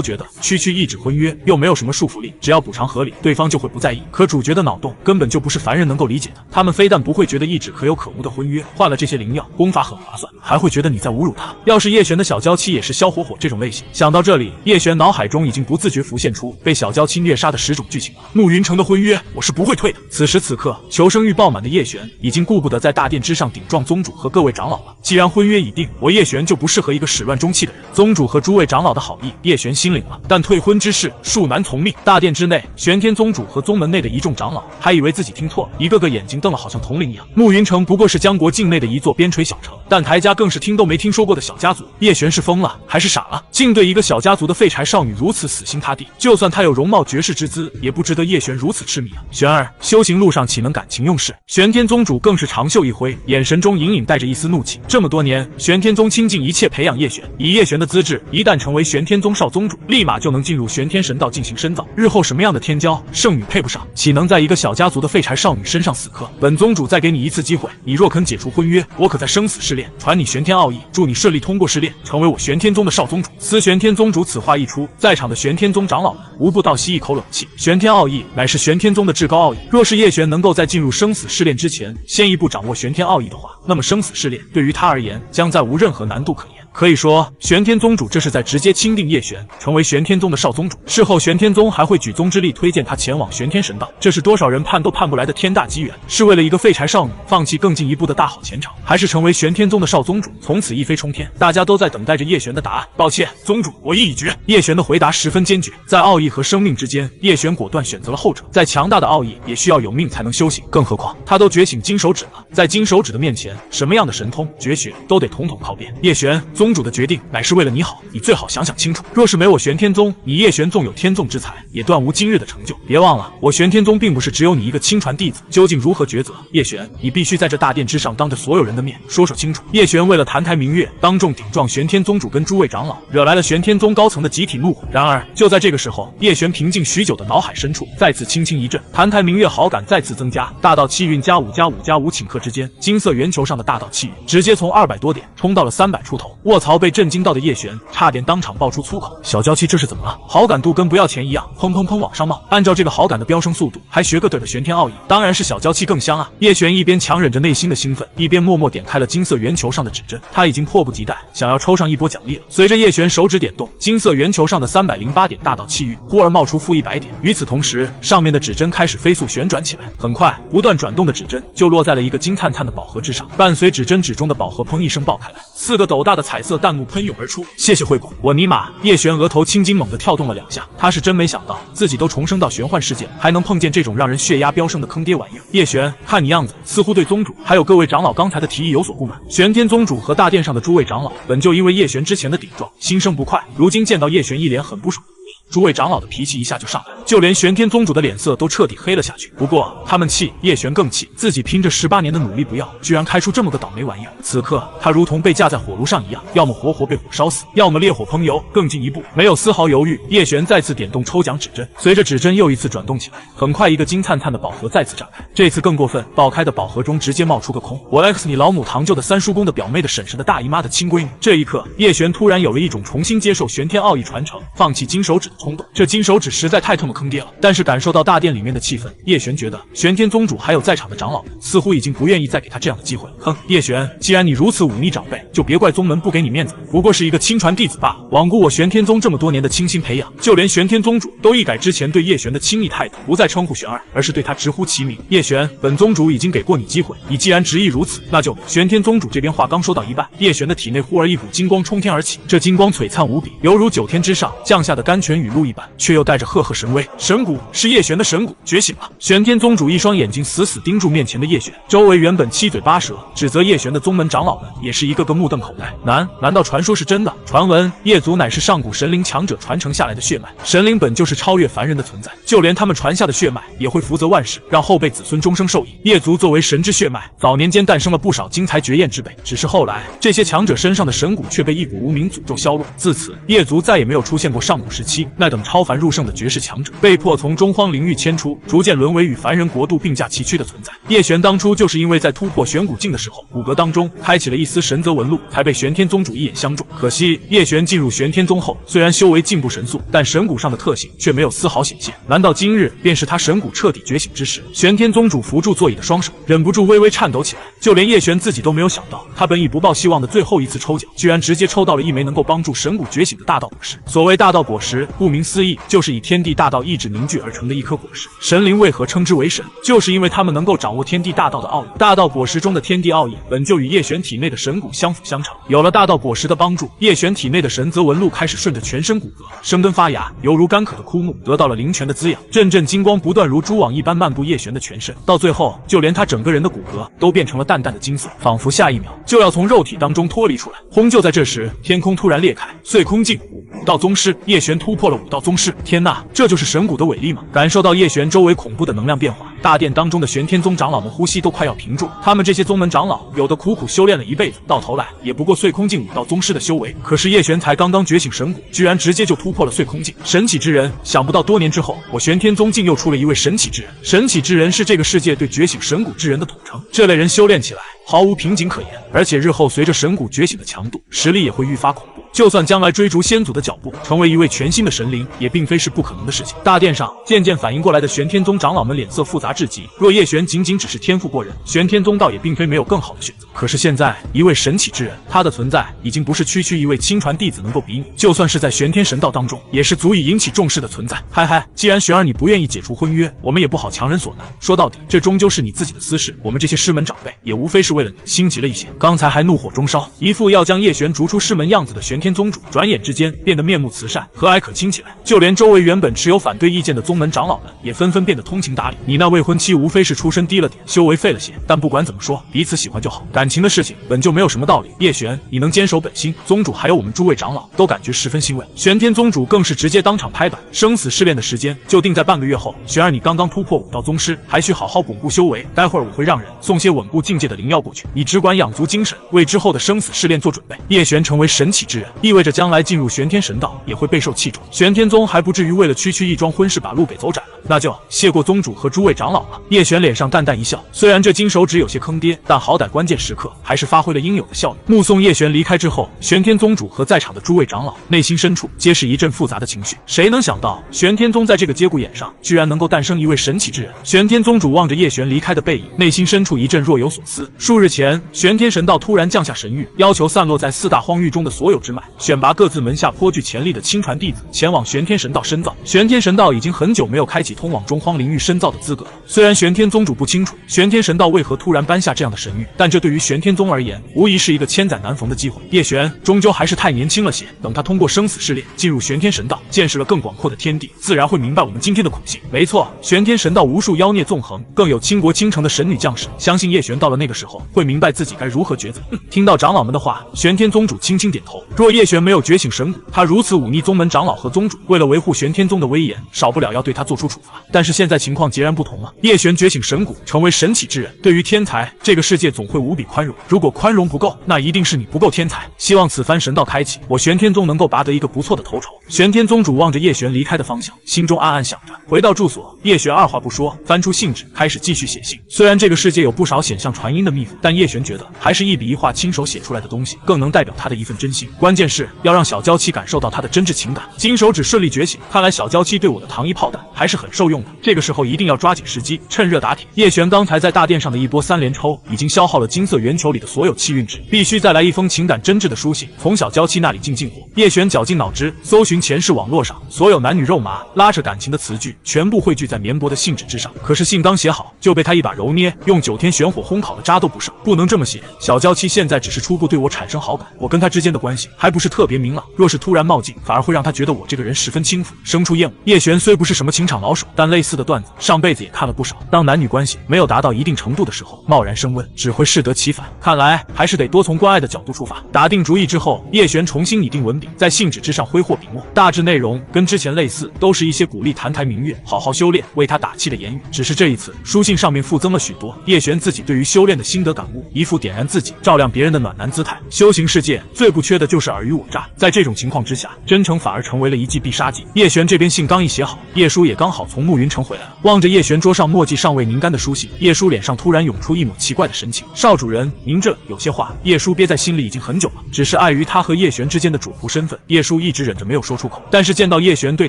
A: 觉得区区一纸婚约又没有什么束缚力，只要补偿合理，对方就会不在意。可主角的脑洞根本就不是凡人能够理解的，他们非但不会觉得一纸可有可无的婚约换了这些灵药功法很划算，还会觉得你在侮辱他。要是叶璇的小娇妻也是萧火火这种类型，想到这里，叶璇脑海中已经不自觉浮现出被小娇妻虐杀的10种剧情了。暮云城的婚约我是不会退的。此时此刻，求生欲爆满的叶璇已经顾不得在大殿之上顶撞宗主和各位长老了。既然婚约已定，我叶璇就不适合一个始乱终弃的人。宗主和诸位长老的好意，叶璇心领了，但退婚之事恕难从命。大殿之内，玄天宗主和宗门内的一众长老还以为自己听错了，一个个眼睛瞪了好像铜铃一样。暮云城不过是江国境内的一座边陲小城，但台家更是听都没听说过的小家族。叶璇是疯了还是傻了？竟对一个小家族的废柴少女如此死心塌地，就算她有容貌绝世之姿，也不值得叶璇如此痴迷啊！璇儿，修行路上岂能感情用事？玄天宗主更是长袖一挥，眼神中隐隐带着一丝怒气。这么多年，玄天宗倾尽一切培养叶璇，以叶璇的资质，一旦成为玄天宗少宗主，立马就能进入玄天神道进行深造。日后什么样的天骄圣女配不上，岂能在一个小家族的废柴少女身上死磕？本宗主再给你一次机会，你若肯解除婚约，我可在生死试炼传你玄天奥义，祝你顺利通过试炼，成为我玄天宗的少宗主。思玄天宗主此话一出，在场的玄天宗长老们无不倒吸一口冷气。玄天奥义乃是玄天宗的至高奥义，若是叶璇能够在进入生死试炼之前先一步掌握玄天奥义的话，那么生死试炼对于他而言将再无任何难度可言。可以说，玄天宗主这是在直接钦定叶璇成为玄天宗的少宗主。事后，玄天宗还会举宗之力推荐他前往玄天神道，这是多少人盼都盼不来的天大机缘。是为了一个废柴少女放弃更进一步的大好前程，还是成为玄天宗的少宗主，从此一飞冲天？大家都在等待着叶璇的答案。抱歉，宗主，我意已决。叶璇的回答十分坚决，在奥义和生命之间，叶璇果断选择了后者。再强大的奥义也需要有命才能修行，更何况他都觉醒金手指了，在金手指的面前，什么样的神通绝学都得统统靠边。叶璇，宗主的决定乃是为了你好，你最好想想清楚。若是没我玄天宗，你叶璇纵有天纵之才，也断无今日的成就。别忘了，我玄天宗并不是只有你一个亲传弟子，究竟如何抉择？叶璇，你必须在这大殿之上，当着所有人的面说清楚。叶璇为了澹台明月，当众顶撞玄天宗主跟诸位长老，惹来了玄天宗高层的集体怒火。然而就在这个时候，叶璇平静许久的脑海深处再次轻轻一震，澹台明月好感再次增加。大道气运+5+5+5顷刻之间，金色圆球上的大道气运直接从200多点冲到了300出头。卧槽！被震惊到的叶璇差点当场爆出粗口：小娇妻这是怎么了？好感度跟不要钱一样，砰砰砰往上冒。按照这个好感的飙升速度，还学个对的玄天奥义，当然是小娇妻更香啊！叶璇一边强忍着内心的兴奋，一边默默点开了金色圆球上的指针，他已经迫不及待想要抽上一波奖励了。随着叶璇手指点动，金色圆球上的308点大道气运忽而冒出-100点，与此同时，上面的指针开始飞速旋转起来。很快，不断转动的指针就落在了一个金灿灿的宝盒之上，伴随指针指中的宝盒砰一声爆开来，4个斗大的彩色弹幕喷涌而出。谢谢惠顾，我尼玛！叶璇额头青筋猛地跳动了2下，他是真没想到自己都重生到玄幻世界，还能碰见这种让人血压飙升的坑爹玩意儿。叶璇，看你样子，似乎对宗主还有各位长老刚才的提议有所不满。玄天宗主和大殿上的诸位长老本就因为叶璇之前的顶撞心生不快，如今见到叶璇一脸很不爽，诸位长老的脾气一下就上来了，就连玄天宗主的脸色都彻底黑了下去。不过他们气，叶璇更气，自己拼着18年的努力不要，居然开出这么个倒霉玩意儿。此刻他如同被架在火炉上一样，要么活活被火烧死，要么烈火烹油。更进一步，没有丝毫犹豫，叶璇再次点动抽奖指针，随着指针又一次转动起来，很快一个金灿灿的宝盒再次展开。这次更过分，爆开的宝盒中直接冒出个空。我 X 你老母堂舅的三叔公的表妹的婶婶的大姨妈的亲闺女。这一刻，叶璇突然有了一种重新接受玄天奥义传承，放弃金手手指的冲动。这金手指实在太他妈坑爹了。但是感受到大殿里面的气氛，叶璇觉得玄天宗主还有在场的长老们似乎已经不愿意再给他这样的机会了。哼，叶璇，既然你如此忤逆长辈，就别怪宗门不给你面子，不过是一个亲传弟子罢了，罔顾我玄天宗这么多年的倾心培养，就连玄天宗主都一改之前对叶璇的亲昵态度，不再称呼玄儿，而是对他直呼其名。叶璇，本宗主已经给过你机会，你既然执意如此，那就……玄天宗主这边话刚说到一半，叶璇的体内忽而一股金光冲天而起，这金光璀璨无比，犹如9天之上降下的甘泉雨露一般，却又带着赫赫神威。神骨是叶璇的神骨觉醒了。玄天宗主一双眼睛死死盯住面前的叶璇，周围原本七嘴八舌指责叶璇的宗门长老们也是一个个目瞪口呆。难道传说是真的？传闻叶族乃是上古神灵强者传承下来的血脉，神灵本就是超越凡人的存在，就连他们传下的血脉也会福泽万世，让后辈子孙终生受益。叶族作为神之血脉，早年间诞生了不少精彩绝艳之辈，只是后来这些强者身上的神骨却被一股无名诅咒削弱，自此叶族再也没有出现过上古时期那等超凡入圣的绝世强者，被迫从中荒灵域迁出，逐渐沦为与凡人国度并驾齐驱的存在。叶璇当初就是因为在突破玄古境的时候，骨骼当中开启了一丝神则纹路，才被玄天宗主一眼相中。可惜叶璇进入玄天宗后，虽然修为进步神速，但神骨上的特性却没有丝毫显现。难道今日便是他神骨彻底觉醒之时？玄天宗主扶住座椅的双手忍不住微微颤抖起来，就连叶璇自己都没有想到，他本已不抱希望的最后一次抽奖，居然直接抽到了一枚能够帮助神骨觉醒的大道果实。所谓大道果实，顾名思义，就是以天地大道意志凝聚而成的一颗果实。神灵为何称之为神？就是因为他们能够掌握天地大道的奥义。大道果实中的天地奥义本就与叶璇体内的神骨相辅相成，有了大道果实的帮助，叶璇体内的神则纹路开始顺着全身骨骼生根发芽，犹如干渴的枯木得到了灵泉的滋养，阵阵金光不断如蛛网一般漫步叶璇的全身，到最后就连他整个人的骨骼都变成了淡淡的金色，仿佛下一秒就要从肉体当中脱离出来。轰！就在这时，天空突然裂开，碎空境五道宗师，叶璇突破了5道宗师。天呐，这就是神骨的伟力吗？感受到叶璇周围恐怖的能量变化，大殿当中的玄天宗长老们呼吸都快要屏住。他们这些宗门长老，有的苦苦修炼了一辈子，到头来也不过碎空境5道宗师的修为。可是叶璇才刚刚觉醒神骨，居然直接就突破了碎空境，神奇之人！想不到多年之后，我玄天宗竟又出了一位神奇之人。神奇之人是这个世界对觉醒神骨之人的统称，这类人修炼起来毫无瓶颈可言，而且日后随着神骨觉醒的强度，实力也会愈发恐怖。就算将来追逐先祖的脚步，成为一位全新的神灵，也并非是不可能的事情。大殿上渐渐反应过来的玄天宗长老们脸色复杂至极。若叶璇仅仅只是天赋过人，玄天宗倒也并非没有更好的选择。可是现在，一位神奇之人，他的存在已经不是区区一位亲传弟子能够比拟，就算是在玄天神道当中，也是足以引起重视的存在。嗨，既然玄儿你不愿意解除婚约，我们也不好强人所难。说到底，这终究是你自己的私事，我们这些师门长辈也无非是为了你心急了一些。刚才还怒火中烧，一副要将叶璇逐出师门样子的玄天宗主，转眼之间变得面目慈善、和蔼可亲起来。就连周围原本持有反对意见的宗门长老们，也纷纷变得通情达理。你那未婚妻无非是出身低了点，修为废了些，但不管怎么说，彼此喜欢就好。感情的事情本就没有什么道理。叶璇，你能坚守本心，宗主还有我们诸位长老都感觉十分欣慰。玄天宗主更是直接当场拍板，生死试炼的时间就定在半个月后。璇儿，你刚刚突破5道宗师，还需好好巩固修为。待会儿我会让人送些稳固境界的灵药过去，你只管养足精神，为之后的生死试炼做准备。叶璇成为神奇之人，意味着将来进入玄天神道也会备受器重，玄天宗还不至于为了区区一桩婚事把路给走窄了。那就谢过宗主和诸位长老了。叶璇脸上淡淡一笑，虽然这金手指有些坑爹，但好歹关键时刻还是发挥了应有的效率。目送叶璇离开之后，玄天宗主和在场的诸位长老内心深处皆是一阵复杂的情绪。谁能想到玄天宗在这个节骨眼上居然能够诞生一位神奇之人？玄天宗主望着叶璇离开的背影，内心深处一阵若有所思。数日前，玄天神道突然降下神谕，要求散落在4大荒域中的所有支脉，选拔各自门下颇具潜力的亲传弟子前往玄天神道深造。玄天神道已经很久没有开启通往中荒灵域深造的资格了。虽然玄天宗主不清楚玄天神道为何突然颁下这样的神谕，但这对于玄天宗而言，无疑是一个千载难逢的机会。叶璇终究还是太年轻了些，等他通过生死试炼，进入玄天神道，见识了更广阔的天地，自然会明白我们今天的苦心。没错，玄天神道无数妖孽纵横，更有倾国倾城的神女将士，相信叶璇到了那个时候，会明白自己该如何抉择。听到长老们的话，玄天宗主轻轻点头。若叶璇没有觉醒神骨，他如此忤逆宗门长老和宗主，为了维护玄天宗的威严，少不了要对他做出处罚。但是现在情况截然不同了，叶璇觉醒神骨，成为神奇之人。对于天才，这个世界总会无比宽容。如果宽容不够，那一定是你不够天才。希望此番神道开启，我玄天宗能够拔得一个不错的头筹。玄天宗主望着叶璇离开的方向，心中暗暗想着。回到住所，叶璇二话不说，翻出信纸，开始继续写信。虽然这个世界有不少显像传音的秘符，但叶璇觉得还是一笔一画亲手写出来的东西更能代表他的一份真心。关键键是要让小娇妻感受到他的真挚情感。金手指顺利觉醒，看来小娇妻对我的糖衣炮弹还是很受用的。这个时候一定要抓紧时机，趁热打铁。叶璇刚才在大殿上的一波3连抽，已经消耗了金色圆球里的所有气运值，必须再来一封情感真挚的书信，从小娇妻那里进货。叶璇绞尽脑汁搜寻前世网络上所有男女肉麻拉扯感情的词句，全部汇聚在绵薄的信纸之上。可是信刚写好，就被他一把揉捏，用9天玄火烘烤的渣都不剩。不能这么写，小娇妻现在只是初步对我产生好感，我跟她之间的关系还不是特别明朗，若是突然冒进，反而会让她觉得我这个人十分轻浮，生出厌恶。叶璇虽不是什么情场老手，但类似的段子上辈子也看了不少。当男女关系没有达到一定程度的时候，贸然升温只会适得其反。看来还是得多从关爱的角度出发。打定主意之后，叶璇重新拟定文笔，在信纸之上挥霍笔墨，大致内容跟之前类似，都是一些鼓励澹台明月好好修炼、为他打气的言语。只是这一次书信上面附增了许多叶璇自己对于修炼的心得感悟，一副点燃自己、照亮别人的暖男姿态。修行世界最不缺的就是尔虞我诈，在这种情况之下，真诚反而成为了一剂必杀技。叶璇这边信刚一写好，叶舒也刚好从暮云城回来了，望着叶璇桌上墨迹尚未凝干的书信，叶舒脸上突然涌出一抹奇怪的神情。少主人，您这有些话，叶舒憋在心里已经很久了，只是碍于他和叶璇之间的主仆身份，叶舒一直忍着没有说出口。但是见到叶璇对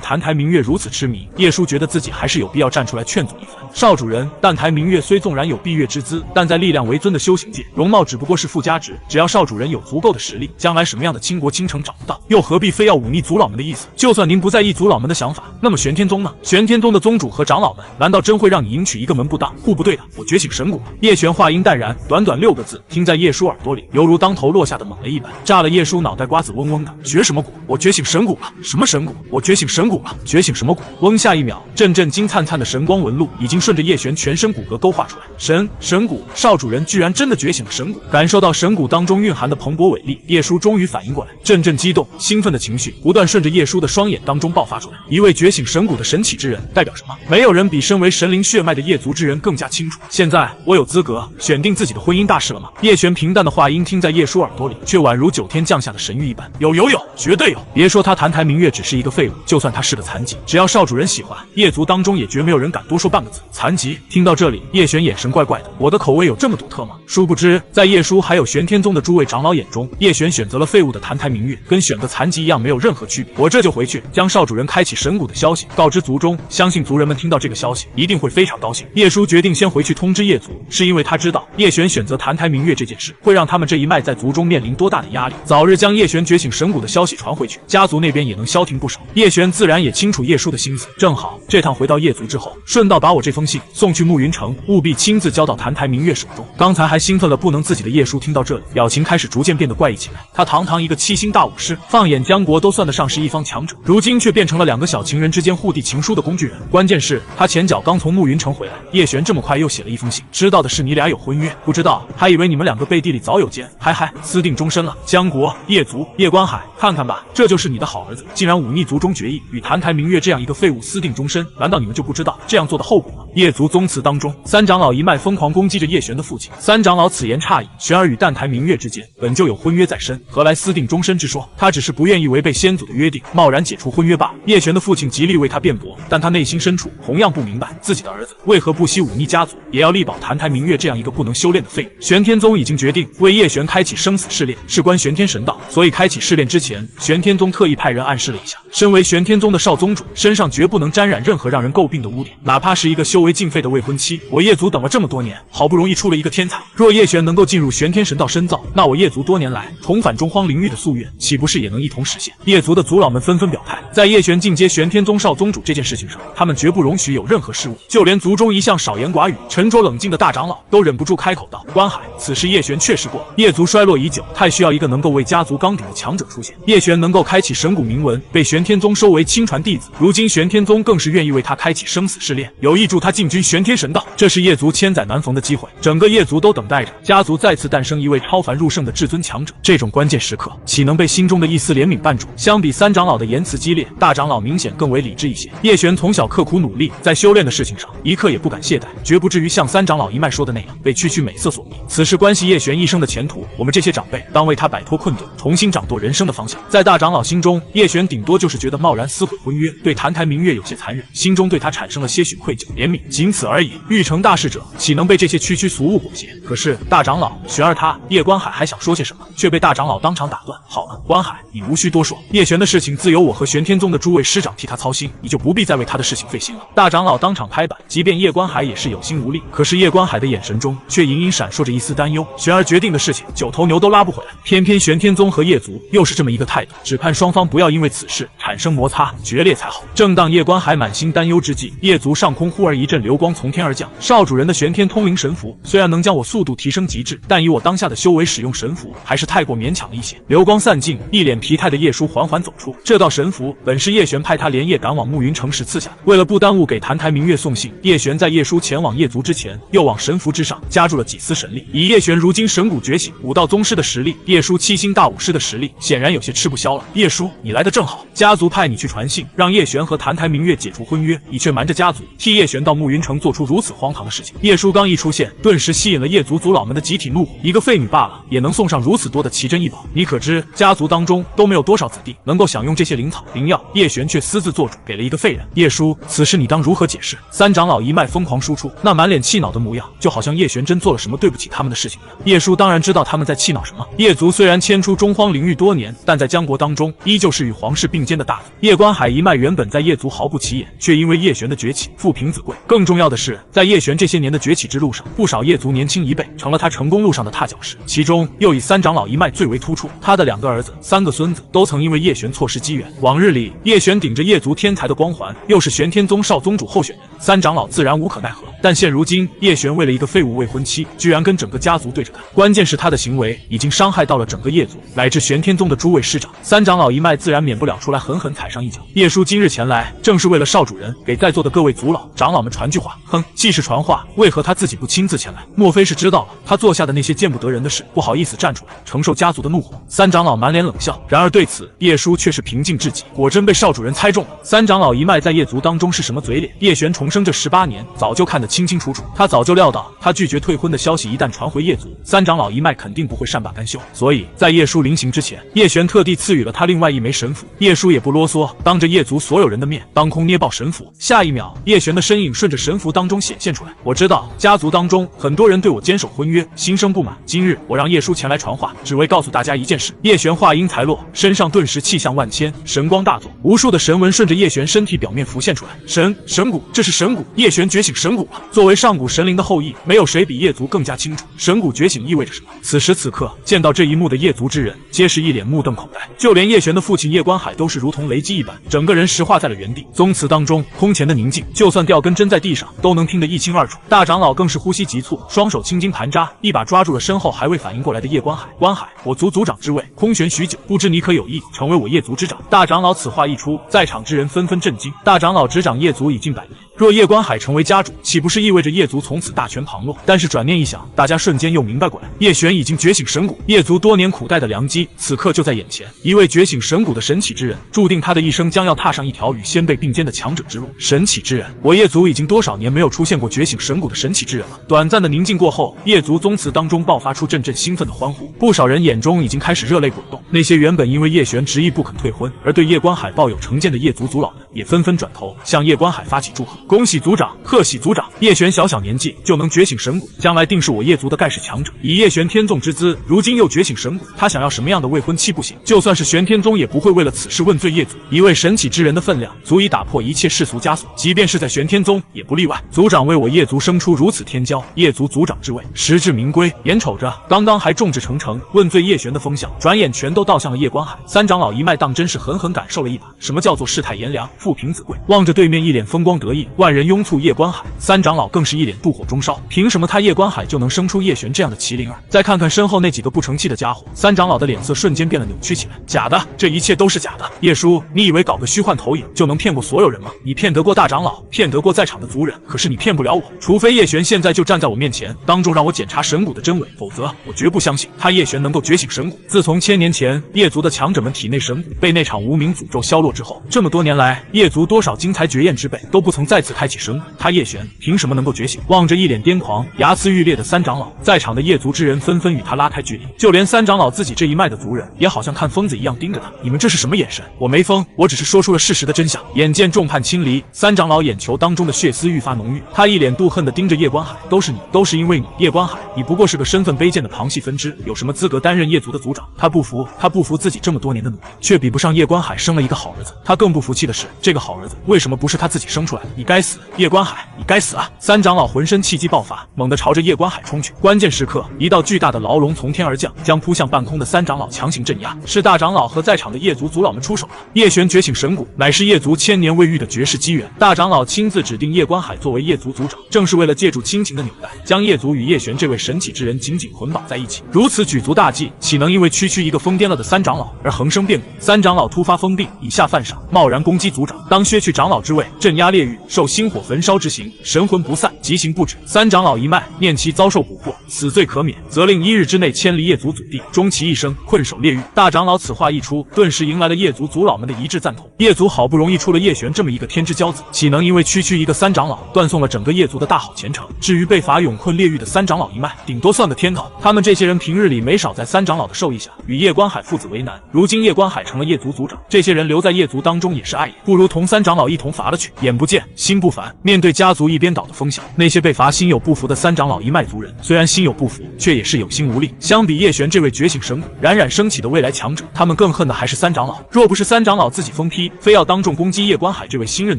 A: 澹台明月如此痴迷，叶舒觉得自己还是有必要站出来劝阻一番。少主人，澹台明月虽纵然有闭月之姿，但在力量为尊的修行界，容貌只不过是附加值。只要少主人有足够的实力，将来什么样的倾国倾城找不到，又何必非要忤逆族老们的意思？就算您不在意族老们的想法，那么玄天宗呢？玄天宗的宗主和长老们，难道真会让你迎娶一个门不当户不对的？我觉醒神骨了！叶璇话音淡然，短短6个字，听在叶舒耳朵里，犹如当头落下的猛雷一般，炸了叶舒脑袋瓜子嗡嗡的。觉什么骨？我觉醒神骨了！什么神骨？我觉醒神骨了！觉醒什么骨？嗡！下一秒，阵阵金灿灿的神光纹路已经顺着叶璇全身骨骼勾画出来。神骨，少主人居然真的觉醒了神骨！感受到神骨当中蕴含的蓬勃伟力，叶舒终于反应过来，阵阵激动、兴奋的情绪不断顺着叶舒的双眼当中爆发出来。一位觉醒神骨的神启之人代表什么？没有人比身为神灵血脉的叶族之人更加清楚。现在我有资格选定自己的婚姻大事了吗？叶璇平淡的话音听在叶舒耳朵里，却宛如9天降下的神谕一般。有，绝对有！别说他澹台明月只是一个废物，就算他是个残疾，只要少主人喜欢，叶族当中也绝没有人敢多说半个字。残疾？听到这里，叶璇眼神怪怪的，我的口味有这么独特吗？殊不知，在叶舒还有玄天宗的诸位长老眼中，叶璇选择了废物的澹台明月，跟选个残疾一样没有任何区别。我这就回去将少主人开启神骨的消息告知族中，相信族人们听到这个消息一定会非常高兴。叶舒决定先回去通知叶族，是因为他知道叶璇选择澹台明月这件事会让他们这一脉在族中面临多大的压力。早日将叶璇觉醒神骨的消息传回去，家族那边也能消停不少。叶璇自然也清楚叶舒的心思，正好这趟回到叶族之后，顺道把我这封信送去暮云城，务必亲自交到澹台明月手中。刚才还兴奋了不能自己的叶舒听到这里，表情开始逐渐变得怪异起来。他堂堂一个7星大武师，放眼江国都算得上是一方强者，如今却变成了2个小情人之间互递情书的工具人。关键是他前脚刚从暮云城回来，叶璇这么快又写了一封信，知道的是你俩有婚约，不知道还以为你们2个背地里早有奸，嗨，私定终身了。江国、叶族、叶观海，看看吧，这就是你的好儿子，竟然忤逆族中决议，与澹台明月这样一个废物私定终身，难道你们就不知道这样做的后果吗？叶族宗祠当中，3长老一脉疯狂攻击着叶璇的父亲。3长老此言差矣，璇儿与澹台明月之间本就有婚约在身，何来私定终身之说？他只是不愿意违背先祖的约定，贸然解除婚约罢了。叶璇的父亲极力为他辩驳，但他内心深处同样不明白自己的儿子为何不惜忤逆家族，也要力保澹台明月这样一个不能修炼的废物。玄天宗已经决定为叶璇开启生死试炼，事关玄天神道，所以开启试炼之前，玄天宗特意派人暗示了一下，身为玄天宗的少宗主，身上绝不能沾染任何让人诟病的污点，哪怕是一个修为尽废的未婚妻。我叶族等了这么多年，好不容易出了一个天才，若叶璇能够进入玄天神道深造，那我叶族多年来重返中荒灵域的夙愿，岂不是也能一同实现？叶族的族老们纷纷表态，在叶璇进阶玄天宗少宗主这件事情上，他们绝不容许有任何失误。就连族中一向少言寡语、沉着冷静的大长老都忍不住开口道：观海，此事叶璇确实过了，叶族衰落已久，太需要一个能够为家族纲鼎的强者出现。叶璇能够开启神骨铭文，被玄天宗收为亲传弟子，如今玄天宗更是愿意为他开启生死试炼，有意助他进军玄天神道，这是叶族千载难逢的机会，整个叶族都等待着家族再次诞生一位超凡入圣的至尊强者。这种关键时刻，岂能被心中的一丝怜悯绊住？相比3长老的言辞激烈，大长老明显更为理智一些。叶璇从小刻苦努力，在修炼的事情上一刻也不敢懈怠，绝不至于像3长老一脉说的那样被区区美色所迷。此事关系叶璇一生的前途，我们这些长辈当为他摆脱困顿，重新掌舵人生的方向。在大长老心中，叶璇顶多就是觉得贸然撕毁婚约，对澹台明月有些残忍，心中对他产生了些许愧疚、怜悯，仅此而已。欲成大事者，岂能被这些区区俗物裹挟？可是大长老、璇儿他叶观海还想说些什么，却被大长老当场打断。好了，关海，你无需多说，叶璇的事情自有我和玄天宗的诸位师长替他操心，你就不必再为他的事情费心了。大长老当场拍板，即便叶关海也是有心无力，可是叶关海的眼神中却隐隐闪烁着一丝担忧。玄儿决定的事情，9头牛都拉不回来，偏偏玄天宗和叶族又是这么一个态度，只盼双方不要因为此事产生摩擦决裂才好。正当叶关海满心担忧之际，叶族上空忽而一阵流光从天而降，少主人的玄天通灵神符虽然能将我速度提升极致，但以我当下的修为使用神符还是太过勉强了一些。流光散尽，一脸疲态的叶叔缓缓走出。这道神符本是叶璇派他连夜赶往暮云城时赐下的，为了不耽误给澹台明月送信，叶璇在叶叔前往叶族之前，又往神符之上加注了几丝神力。以叶璇如今神骨觉醒、武道宗师的实力，叶叔7星大武师的实力，显然有些吃不消了。叶叔，你来得正好，家族派你去传信，让叶璇和澹台明月解除婚约，你却瞒着家族，替叶璇到暮云城做出如此荒唐的事情。叶叔刚一出现，顿时吸引了叶族族老们的集体怒火。一个废女罢了，也能送上如此多的奇珍异宝，你可知家族当中都没有多少子弟能够享用这些灵草灵药，叶璇却私自做主，给了一个废人。叶叔，此事你当如何解释？三长老一脉疯狂输出，那满脸气恼的模样，就好像叶璇真做了什么对不起他们的事情一样。叶叔当然知道他们在气恼什么。叶族虽然迁出中荒领域多年，但在江国当中依旧是与皇室并肩的大族。叶关海一脉原本在叶族毫不起眼，却因为叶璇的崛起富平子贵。更重要的是，在叶璇这些年的崛起之路上，不少叶族年轻一辈成了他成功路上的踏脚石，其中又以三长老一脉最为突出。他的2个儿子、3个孙子都曾因为叶璇错失机缘。往日里，叶璇顶着叶族天才的光环，又是玄天宗少宗主候选人，三长老自然无可奈何。但现如今，叶璇为了一个废物未婚妻，居然跟整个家族对着干。关键是他的行为已经伤害到了整个叶族，乃至玄天宗的诸位师长。三长老一脉自然免不了出来狠狠踩上一脚。叶叔今日前来，正是为了少主人给在座的各位族老长老们传句话。哼，既是传话，为何他自己不亲自前来？莫非是知道了他做下的那些见不得人的事，不好意思站出来承受家族的怒火？三长老满脸冷笑，然而对此叶叔却是平静至极。果真被少主人猜中了。三长老一脉在叶族当中是什么嘴脸？叶璇重生这18年，早就看得清清楚楚。他早就料到，他拒绝退婚的消息一旦传回叶族，三长老一脉肯定不会善罢甘休。所以在叶叔临行之前，叶璇特地赐予了他另外一枚神符。叶叔也不啰嗦，当着叶族所有人的面，当空捏爆神符。下一秒，叶璇的身影顺着神符当中显现出来。我知道家族当中很多人对我坚守婚约心生不满，今日我让叶叔前来传话，只为告诉大家一件事。叶璇话音才落，身上顿时气象万千，神光大作，无数的神纹顺着叶璇身体表面浮现出来。神骨，这是神骨！叶璇觉醒神骨了。作为上古神灵的后裔，没有谁比叶族更加清楚神骨觉醒意味着什么。此时此刻，见到这一幕的叶族之人，皆是一脸目瞪口呆，就连叶璇的父亲叶关海都是如同雷击一般，整个人石化在了原地。宗祠当中空前的宁静，就算掉根针在地上，都能听得一清二楚。大长老更是呼吸急促，双手青筋盘扎，一把抓住了身后还未反应过来的叶关海。关海，我族族长之位空悬许久，不知你可有意成为我叶族之长？大长老此话一出，在场之人纷纷震惊。大长老执掌叶族已近100年，若叶关海成为家主，岂不是意味着叶族从此大权旁落？但是转念一想，大家瞬间又明白过来，叶璇已经觉醒神骨，叶族多年苦待的良机，此刻就在眼前。一位觉醒神骨的神启之人，注定他的一生将要踏上一条与先辈并肩的强者之路。神启之人，我叶族已经多少年没有出现过觉醒神骨的神启之人了。短暂的宁静过后，叶族宗祠当中爆发出阵阵兴奋的欢呼，不少人眼中已经开始热泪滚动。那些原本因为叶璇执意不肯退婚而对叶关海抱有成见的叶族族老们，也纷纷转头向叶关海发起祝贺。恭喜族长，贺喜族长！叶璇小年纪就能觉醒神骨，将来定是我叶族的盖世强者。以叶璇天纵之资，如今又觉醒神骨，他想要什么样的未婚妻不行？就算是玄天宗也不会为了此事问罪叶族。一位神启之人的分量，足以打破一切世俗枷锁，即便是在玄天宗也不例外。族长为我叶族生出如此天骄，叶族族长之位实至名归。眼瞅着刚刚还众志成城问罪叶璇的风向，转眼全都倒向了叶关海。三长老一脉当真是狠狠感受了一把什么叫做世态炎凉，富平子贵。望着对面一脸风光得意、万人拥簇叶关海，三长老更是一脸妒火中烧。凭什么他叶关海就能生出叶璇这样的麒麟儿？再看看身后那几个不成器的家伙，三长老的脸色瞬间变得扭曲起来。假的，这一切都是假的。叶叔，你以为搞个虚幻投影就能骗过所有人吗？你骗得过大长老，骗得过在场的族人，可是你骗不了我。除非叶璇现在就站在我面前，当众让我检查神骨的真伪，否则我绝不相信他叶璇能够觉醒神骨。自从1000年前叶族的强者们体内神骨被那场无名诅咒削弱之后，这么多年来，叶族多少惊才绝艳之辈都不曾再次次开启神谷，他叶璇凭什么能够觉醒？望着一脸癫狂、睚眦欲裂的三长老，在场的夜族之人纷纷与他拉开距离，就连三长老自己这一脉的族人也好像看疯子一样盯着他。你们这是什么眼神？我没疯，我只是说出了事实的真相。眼见众叛亲离，三长老眼球当中的血丝愈发浓郁，他一脸妒恨地盯着叶观海，都是你，都是因为你，叶观海，你不过是个身份卑贱的旁系分支，有什么资格担任叶族的族长？他不服，他不服自己这么多年的努力，却比不上叶观海生了一个好儿子。他更不服气的是，这个好儿子为什么不是他自己生出来的？你该死，叶观海，你该死啊！三长老浑身气机爆发，猛地朝着叶观海冲去。关键时刻，一道巨大的牢笼从天而降，将扑向半空的三长老强行镇压。是大长老和在场的叶族族老们出手了。叶璇觉醒神骨，乃是叶族千年未遇的绝世机缘。大长老亲自指定叶观海作为叶族族长，正是为了借助亲情的纽带，将叶族与叶璇这位神启之人紧紧捆绑在一起。如此举足大计，岂能因为区区一个疯癫了的三长老而横生变故？三长老突发疯病，以下犯上，贸然攻击族长，当削去长老之位，镇压烈狱，受星火焚烧之刑，神魂不散，极刑不止。三长老一脉念其遭受蛊惑，死罪可免，责令1日之内迁离叶族祖地，终其一生困守烈狱。大长老此话一出，顿时迎来了叶族族老们的一致赞同。叶族好不容易出了叶璇这么一个天之骄子，岂能因为区区一个三长老断送了整个叶族的大好前程？至于被罚永困烈狱的三长老一脉，顶多算个天头。他们这些人平日里没少在三长老的授意下与叶观海父子为难，如今叶观海成了叶族族长，这些人留在叶族当中也是碍眼，不如同三长老一同罚了去。眼不见心不烦，面对家族一边倒的风向，那些被罚心有不服的三长老一脉族人，虽然心有不服，却也是有心无力。相比叶璇这位觉醒神骨冉冉升起的未来强者，他们更恨的还是三长老。若不是三长老自己疯批，非要当众攻击叶观海这位新任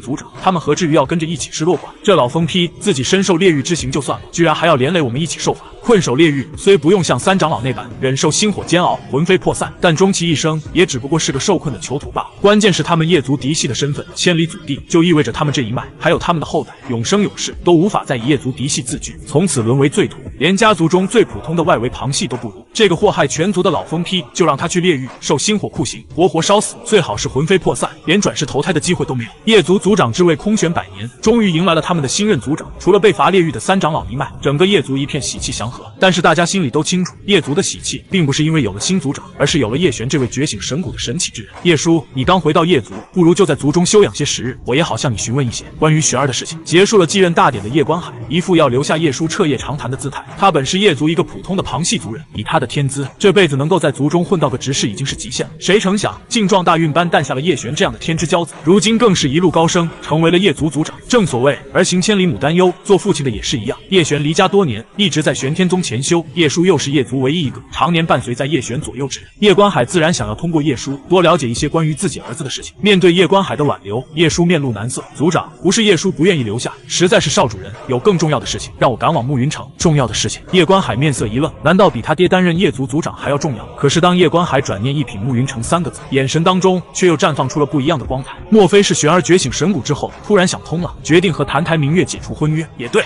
A: 族长，他们何至于要跟着一起吃落瓜？这老疯批自己身受烈狱之刑就算了，居然还要连累我们一起受罚。困守烈狱虽不用像三长老那般忍受星火煎熬，魂飞魄散，但终其一生也只不过是个受困的囚徒罢了。关键是他们叶族嫡系的身份迁离祖地，就意味着他们这一脉还有他们的后代永生永世都无法再以叶族嫡系自居，从此沦为罪徒，连家族中最普通的外围旁系都不如。这个祸害全族的老疯批，就让他去烈狱受星火酷刑，活活烧死，最好是魂飞魄散，连转世投胎的机会都没有。叶族族长之位空悬100年，终于迎来了他们的新任族长。除了被罚烈狱的三长老一脉，整个叶族一片喜气祥和。但是大家心里都清楚，叶族的喜气并不是因为有了新族长，而是有了叶璇这位觉醒神骨的神奇之人。叶叔，你刚回到叶族，不如就在族中休养些时日，我也好向你询问一些关于雪儿的事情。结束了继任大典的叶观海，一副要留下叶叔彻夜长谈的姿态。他本是叶族一个普通的旁系族人，以他的天资，这辈子能够在族中混到个执事已经是极限了。谁成想，劲壮大运般诞下了叶璇这样的天之骄子，如今更是一路高升，成为了叶族族长。正所谓儿行千里母担忧，做父亲的也是一样。叶璇离家多年，一直在玄天宗潜修，叶叔又是叶族唯一一个常年伴随在叶璇左右之人。叶观海自然想要通过叶叔多了解一些关于自己儿子的事情。面对叶观海的挽留，叶叔面露难色。族长，不是叶叔不愿意留下，实在是少主人有更重要的事情让我赶往暮云城。重要的事情？叶观海面色一愣，难道比他爹担任叶族族长还要重要？可是当叶观海转念一品暮云城3个字，眼神当中却又绽放出了不一样的光彩。莫非是玄儿觉醒神骨之后突然想通了，决定和澹台明月解除婚约？也对，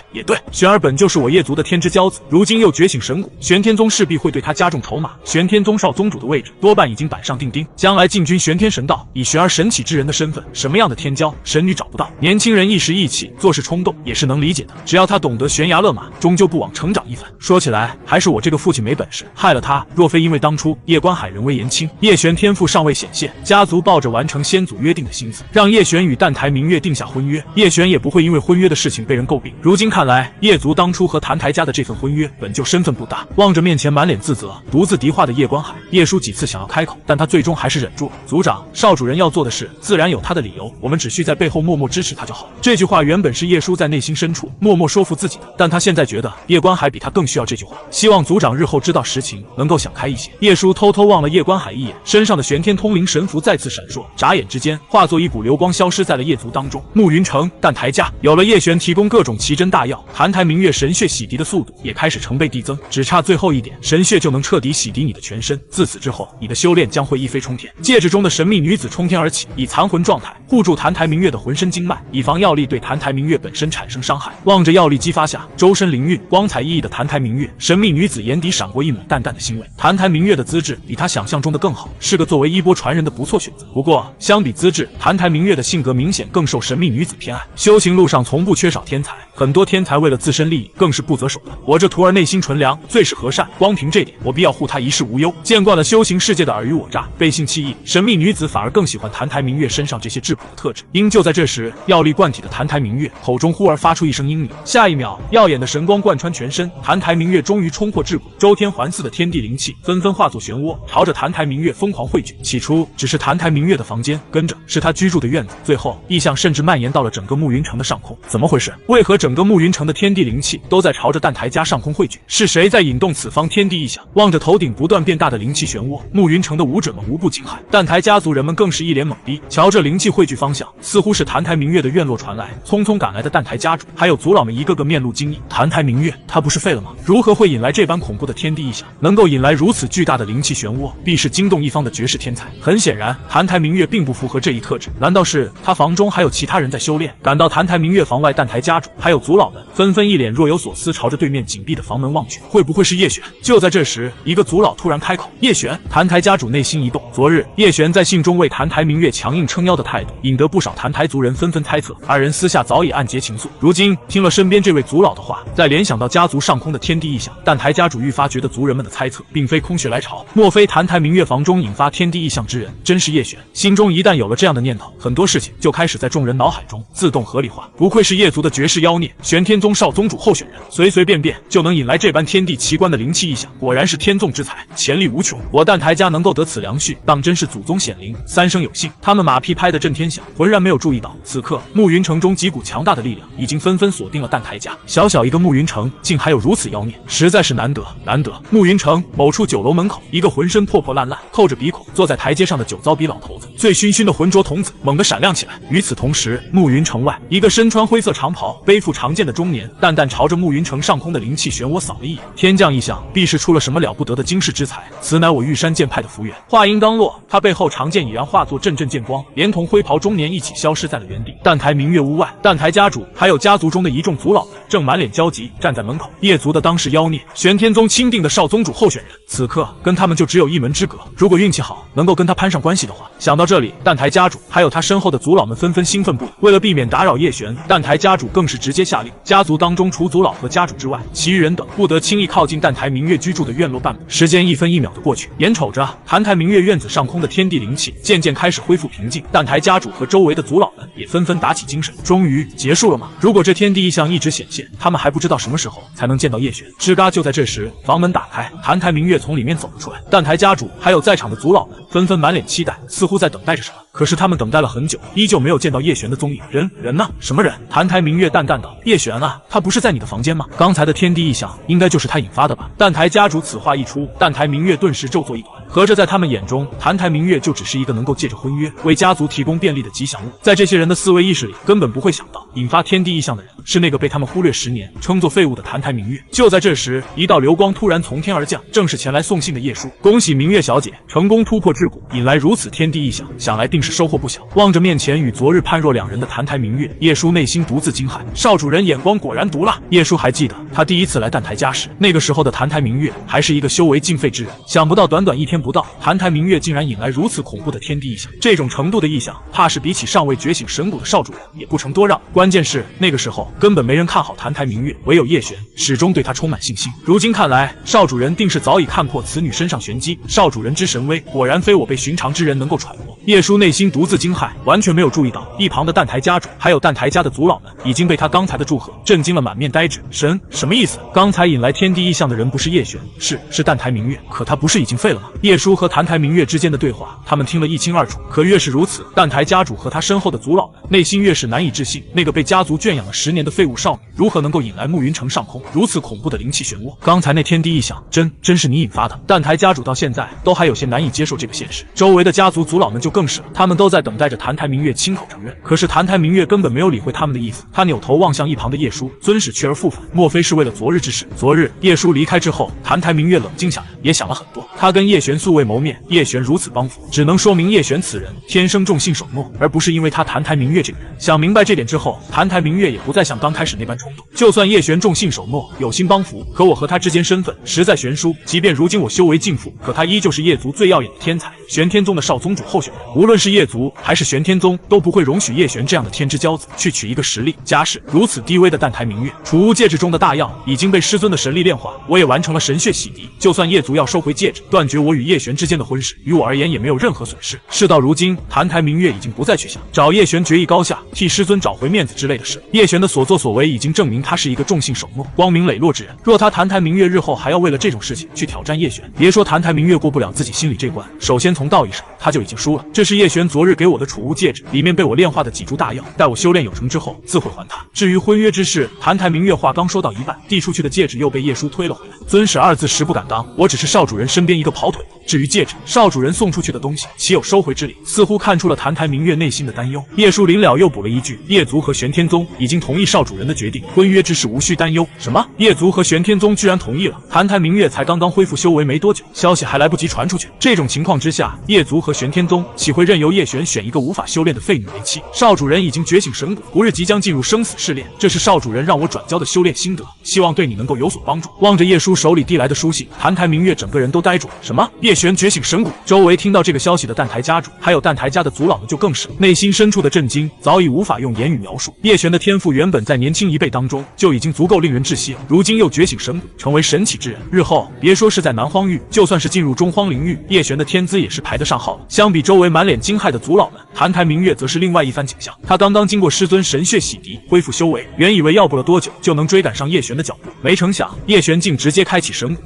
A: 玄儿本就是我叶族的天之骄子，如今又觉醒神骨，玄天宗势必会对他加重筹码。玄天宗少宗主的位置多半已经板上钉钉，将来进军玄天神道，以玄儿神启之人的身份，什么样的天骄神女找不到？年轻人一时意气，做事冲动也是能理解的，只要他懂得悬崖勒马，终究不枉成长一番。说起来，还是我这个父亲没本事，害了他。若非因为当初叶观海人微言轻，叶璇天赋尚未显现，家族抱着完成先祖约定的心思，让叶璇与澹台明月定下婚约，叶璇也不会因为婚约的事情被人诟病。如今看来，叶族当初和澹台家的这份婚约本就身份不大。望着面前满脸自责、独自敌话的叶观海，叶叔几次想要开口，但他最终还是忍住了。族长，少主人要做的事自然有他的理由，我们只需在背后默默支持他就好。这句话原本是叶叔在内心深处默默说服自己的，但他现在觉得叶观海比他更需要这句话，希望族长日后知道实情，能够想开一些。叶叔偷偷望了叶观海一眼，身上的玄天通灵神符再次闪烁，眨眼之间化作一股流光消失在了叶族当中。暮云城澹台家有了叶璇提供各种奇珍大药，澹台明月神血洗涤的速度也开始成倍递增，只差最后一点，神血就能彻底洗涤你的全身。自此之后，你的修炼将会一飞冲天。戒指中的神秘女子冲天而起，以残魂状态护住澹台明月的浑身经脉，以防药力对澹台明月本身产生伤害。望着药力激发下周身灵韵、光彩熠熠的澹台明月，神秘女子眼底闪过一抹淡淡的欣慰。澹台明月的资质比她想象中的更好，是个作为衣钵传人的不错选择。不过，相比资质，澹台明月的性格明显更受神秘女子偏爱。修行路上从不缺少天才，很多天才为了自身利益更是不择手段。我这徒儿内心纯良，最是和善，光凭这点，我必要护他一世无忧。见惯了修行世界的尔虞我诈、背信弃义，神秘女子反而更喜欢澹台明月身上这些质朴的特质。因就在这时，药力灌体的澹台明月口中忽而发出一声英语，下一秒，耀眼的神光贯穿全身，澹台明月终于冲破桎梏，周天环伺的天地灵气纷纷化作漩涡，朝着澹台明月疯狂汇聚。起初只是澹台明月的房间，跟着是他居住的院子，最后异象甚至蔓延到了整个暮云城的上空。怎么回事？为何整个暮云城的天地灵气都在朝着澹台家上空汇聚？是谁在引动此方天地异象？望着头顶不断变大的灵气漩涡，暮云城的武者们无不惊骇，澹台家族人们更是一脸懵逼。瞧这灵气汇聚方向，似乎是澹台明月的院落传来。匆匆赶来的澹台家主还有族老们一个个面露惊异。澹台明月，他不是废了吗？如何会引来这般恐怖的天地异象？能够引来如此巨大的灵气漩涡，必是惊动一方的绝世天才。很显然，澹台明月并不符合这一特质。难道是他房中还有其他人在修炼？赶到澹台明月房外，澹台家主还有族老们纷纷一脸若有所思，朝着对面紧闭的房门望去。会不会是叶璇？就在这时，一个族老突然开口：“叶璇。”澹台家主内心一动。昨日，叶璇在信中为澹台明月强硬撑腰的态度，引得不少澹台族人纷纷猜测，二人私下早已暗结情愫。如今听了身边这位族老的话，再联想到家族上空的天地异象，澹台家主愈发觉得族人们的猜测并非空穴来潮。莫非澹台明月房中引发天地异象之人真是叶璇？心中一旦有了这样的念头，很多事情就开始在众人脑海中自动合理化。不愧是叶族的绝世妖孽，玄天宗少宗主候选人，随随便便就能引来这般天地奇观的灵气异象，果然是天纵之才，潜力无穷。我澹台家能够得此良婿，当真是祖宗显灵，三生有幸。他们马屁拍得震天响，浑然没有注意到，此刻暮云城中几股强大的力量已经纷纷锁定了澹台家。小小一个暮云城，竟还有如此妖孽，实在是难得难得。暮云城某处酒楼门口，一个浑身破破烂烂、扣着鼻孔坐在台阶上的酒糟鼻老头子，醉醺醺的浑浊童子猛地闪亮起来。与此同时，暮云城外，一个身穿灰色长袍、背负长剑的中年，淡淡朝着暮云城上空的灵气漩涡扫了一眼。天降异象，必是出了什么了不得的惊世之才，此乃我玉山剑派的福源。话音刚落，他背后长剑已然化作阵阵剑光，连同灰袍中年一起消失在了原地。澹台明月屋外，澹台家主还有家族中的一众族老们正满脸焦急站在门口。叶族的当世妖孽，玄天宗钦定的少宗主候选人，此刻跟他们就只有一门之隔。如果运气好，能够跟他攀上关系的话。想到这里，澹台家主还有他身后的族老们纷纷兴奋不已。为了避免打扰叶璇，澹台家主更是直接下令，家族当中除族老和家主之外，其余人等不得轻易靠近澹台明月居住的院落半步。时间一分一秒的过去，眼瞅着澹台明月院子上空的天地灵气渐渐开始恢复平静，澹台家主和周围的族老们也纷纷打起精神。终于结束了吗？如果这天地异象一直显现，他们还不知道什么时候才能见到叶璇。吱嘎！就在这时，房门打开，澹台明月从里面走了出来。澹台家主还有在场的族老们纷纷满脸期待，似乎在等待着什么。可是他们等待了很久，依旧没有见到叶璇的踪影。人呢？什么人？澹台明月淡淡道：“叶璇啊，他不是在你的房间吗？刚才的天地异象应该就是他引发的吧？”澹台家主此话一出，澹台明月顿时皱作一团。合着在他们眼中，澹台明月就只是一个能够借着婚约为家族提供便利的吉祥物。在这些人的思维意识里，根本不会想到引发天地异象的人是那个被他们忽略10年、称作废物的澹台明月。就在这时，一道流光突然从天而降，正是前来送信的叶舒。恭喜明月小姐成功突破桎梏，引来如此天地异象，想来定是收获不小。望着面前与昨日判若两人的澹台明月，叶舒内心独自惊骇，少主人眼光果然毒辣。叶舒还记得他第一次来澹台家时，那个时候的澹台明月还是一个修为尽废之人，想不到短短1天不到，澹台明月竟然引来如此恐怖的天地异象。这种程度的异象，怕是比起尚未觉醒神骨的少主人也不成多让。关键是那个时候根本没人看好澹台明月，唯有叶璇始终对他充满信心。如今看来，少主人定是早已看破此女身上玄机，少主人之神威，果然非我辈寻常之人能够揣摩。叶舒内心独自惊骇，完全没有注意到一旁的澹台家主还有澹台家的族老们已经被他刚才的祝贺震惊了，满面呆滞。什么意思？刚才引来天地异象的人不是叶璇，是澹台明月，可他不是已经废了吗？叶舒和澹台明月之间的对话，他们听了一清二楚。可越是如此，澹台家主和他身后的族老们内心越是难以置信，那个被家族圈养了10年的废物少女，如何能够引来暮云城上空如此恐怖的灵气漩涡？刚才那天地异象，真是你引发的？澹台家主到现在都还有些难以接受这个现实，周围的家族族老们就更是了，他们都在等待着澹台明月亲口承认。可是澹台明月根本没有理会他们的意思，他扭头望向一旁的叶舒，尊使去而复返，莫非是为了昨日之事？昨日叶舒离开之后，澹台明月冷静下来，也想了很多。他跟叶璇玄素未谋面，叶璇如此帮扶，只能说明叶璇此人天生重信守诺，而不是因为他谭台明月这个人。想明白这点之后，谭台明月也不再像刚开始那般冲动。就算叶璇重信守诺，有心帮扶，可我和他之间身份实在悬殊。即便如今我修为尽复，可他依旧是叶族最耀眼的天才，玄天宗的少宗主候选人。无论是叶族还是玄天宗，都不会容许叶璇这样的天之骄子去娶一个实力家世如此低微的淡台明月。储物戒指中的大药已经被师尊的神力炼化，我也完成了神血洗涤。就算叶族要收回戒指，断绝我与叶璇之间的婚事，于我而言也没有任何损失。事到如今，谭台明月已经不再去想找叶璇决一高下，替师尊找回面子之类的事。叶璇的所作所为已经证明他是一个重信守诺、光明磊落之人。若他谭台明月日后还要为了这种事情去挑战叶璇，别说谭台明月过不了自己心里这关，首先从道义上他就已经输了。这是叶璇昨日给我的储物戒指，里面被我炼化的几株大药，待我修炼有成之后自会还他。至于婚约之事，谭台明月话刚说到一半，递出去的戒指又被叶叔推了回来。尊使二字实不敢当，我只是少主人身边一个跑腿。至于戒指，少主人送出去的东西岂有收回之理？似乎看出了谭台明月内心的担忧。叶叔临了又补了一句：叶族和玄天宗已经同意少主人的决定，婚约之事无需担忧。什么？叶族和玄天宗居然同意了？谭台明月才刚刚恢复修为没多久，消息还来不及传出去。这种情况之下，叶族和玄天宗岂会任由叶璇选一个无法修炼的废女为妻？少主人已经觉醒神骨，不日即将进入生死试炼，这是少主人让我转交的修炼心得，希望对你能够有所帮助。望着叶叔手里递来的书信，谭台明月整个人都呆住了。什么？叶璇觉醒神骨？周围听到这个消息的淡台家主还有淡台家的族老们就更是内心深处的震惊早已无法用言语描述。叶璇的天赋原本在年轻一辈当中就已经足够令人窒息了，如今又觉醒神骨，成为神奇之人，日后别说是在南荒域，就算是进入中荒灵域，叶璇的天资也是排得上号的。相比周围满脸惊骇的族老们，谭台明月则是另外一番景象。他刚刚经过师尊神血洗涤，恢复修为，原以为要不了多久就能追赶上叶璇的脚步，没成想叶璇竟直接开启神骨。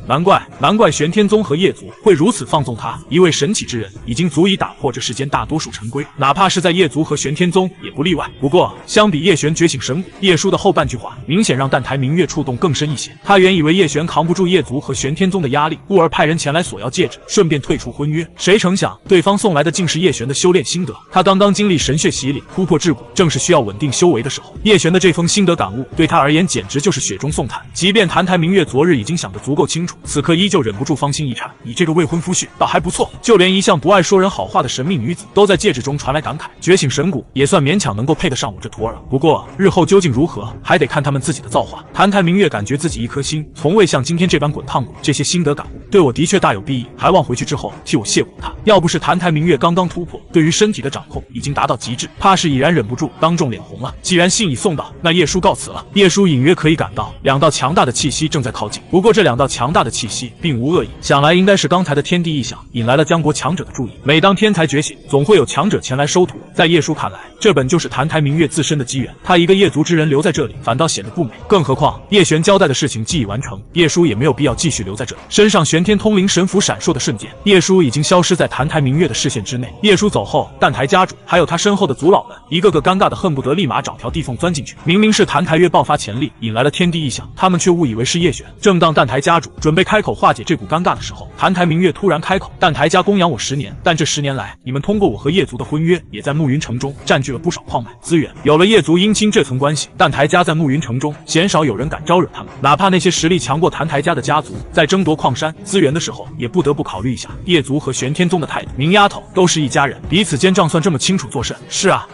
A: 难怪玄天宗和叶族会如此放纵他，一位神奇之人已经足以打破这世间大多数陈规，哪怕是在叶族和玄天宗也不例外。不过相比叶璇觉醒神骨，叶叔的后半句话明显让淡台明月触动更深一些。他原以为叶璇扛不住叶族和玄天宗的压力，故而派人前来索要戒指，顺便退出婚约。谁成想对方送来的竟是叶璇的修炼心得。他刚刚经历神血洗礼，突破桎梏，正是需要稳定修为的时候。叶璇的这封心得感悟对他而言简直就是雪中送炭。即便谭台明月昨日已经想得足够清楚，此刻依旧忍不住芳心一颤。你这个未婚夫婿倒还不错，就连一向不爱说人好话的神秘女子都在戒指中传来感慨，觉醒神骨也算勉强能够配得上我这徒儿了。不过日后究竟如何，还得看他们自己的造化。谭台明月感觉自己一颗心从未像今天这般滚烫过，这些心得感悟对我的确大有裨益，还望回去之后替我谢过他。要不是谭台明月刚刚突破，对于身体的掌控已经达到极致，怕是已然忍不住当众脸红了。既然信已送到，那叶叔告辞了。叶叔隐约可以感到两道强大的气息正在靠近，不过这两道强大的气息并无恶意，想来应该是刚才的天地异象引来了江国强者的注意。每当天才觉醒，总会有强者前来收徒，在叶叔看来，这本就是谭台明月自身的机缘，他一个叶族之人留在这里反倒显得不美。更何况叶璇交代的事情既已完成，叶叔也没有必要继续留在这里。身上玄天通灵神符闪烁的瞬间，叶叔已经消失在谭台明月的视线之内。叶叔走后，淡台家主还有他身后的族老们一个个尴尬的恨不得立马找条地缝钻进去。明明是谭台月爆发潜力引来了天地异象，他们却误以为是叶璇。正当淡台家主准备开口化解这股尴尬的时候，谭台明月突然开口：淡台家供养我10年，但这10年来，你们通过我和叶族的婚约，也在暮云城中占据了不少矿脉资源。有了叶族姻亲这层关系，淡台家在暮云城中鲜少有人敢招惹他们，哪怕那些实力强过谭台家的家族，在争夺矿山资源的时候，也不得不考虑一下叶族和玄天宗的态度。明丫头，都是一家人，彼此间账算这么清楚作甚？是啊，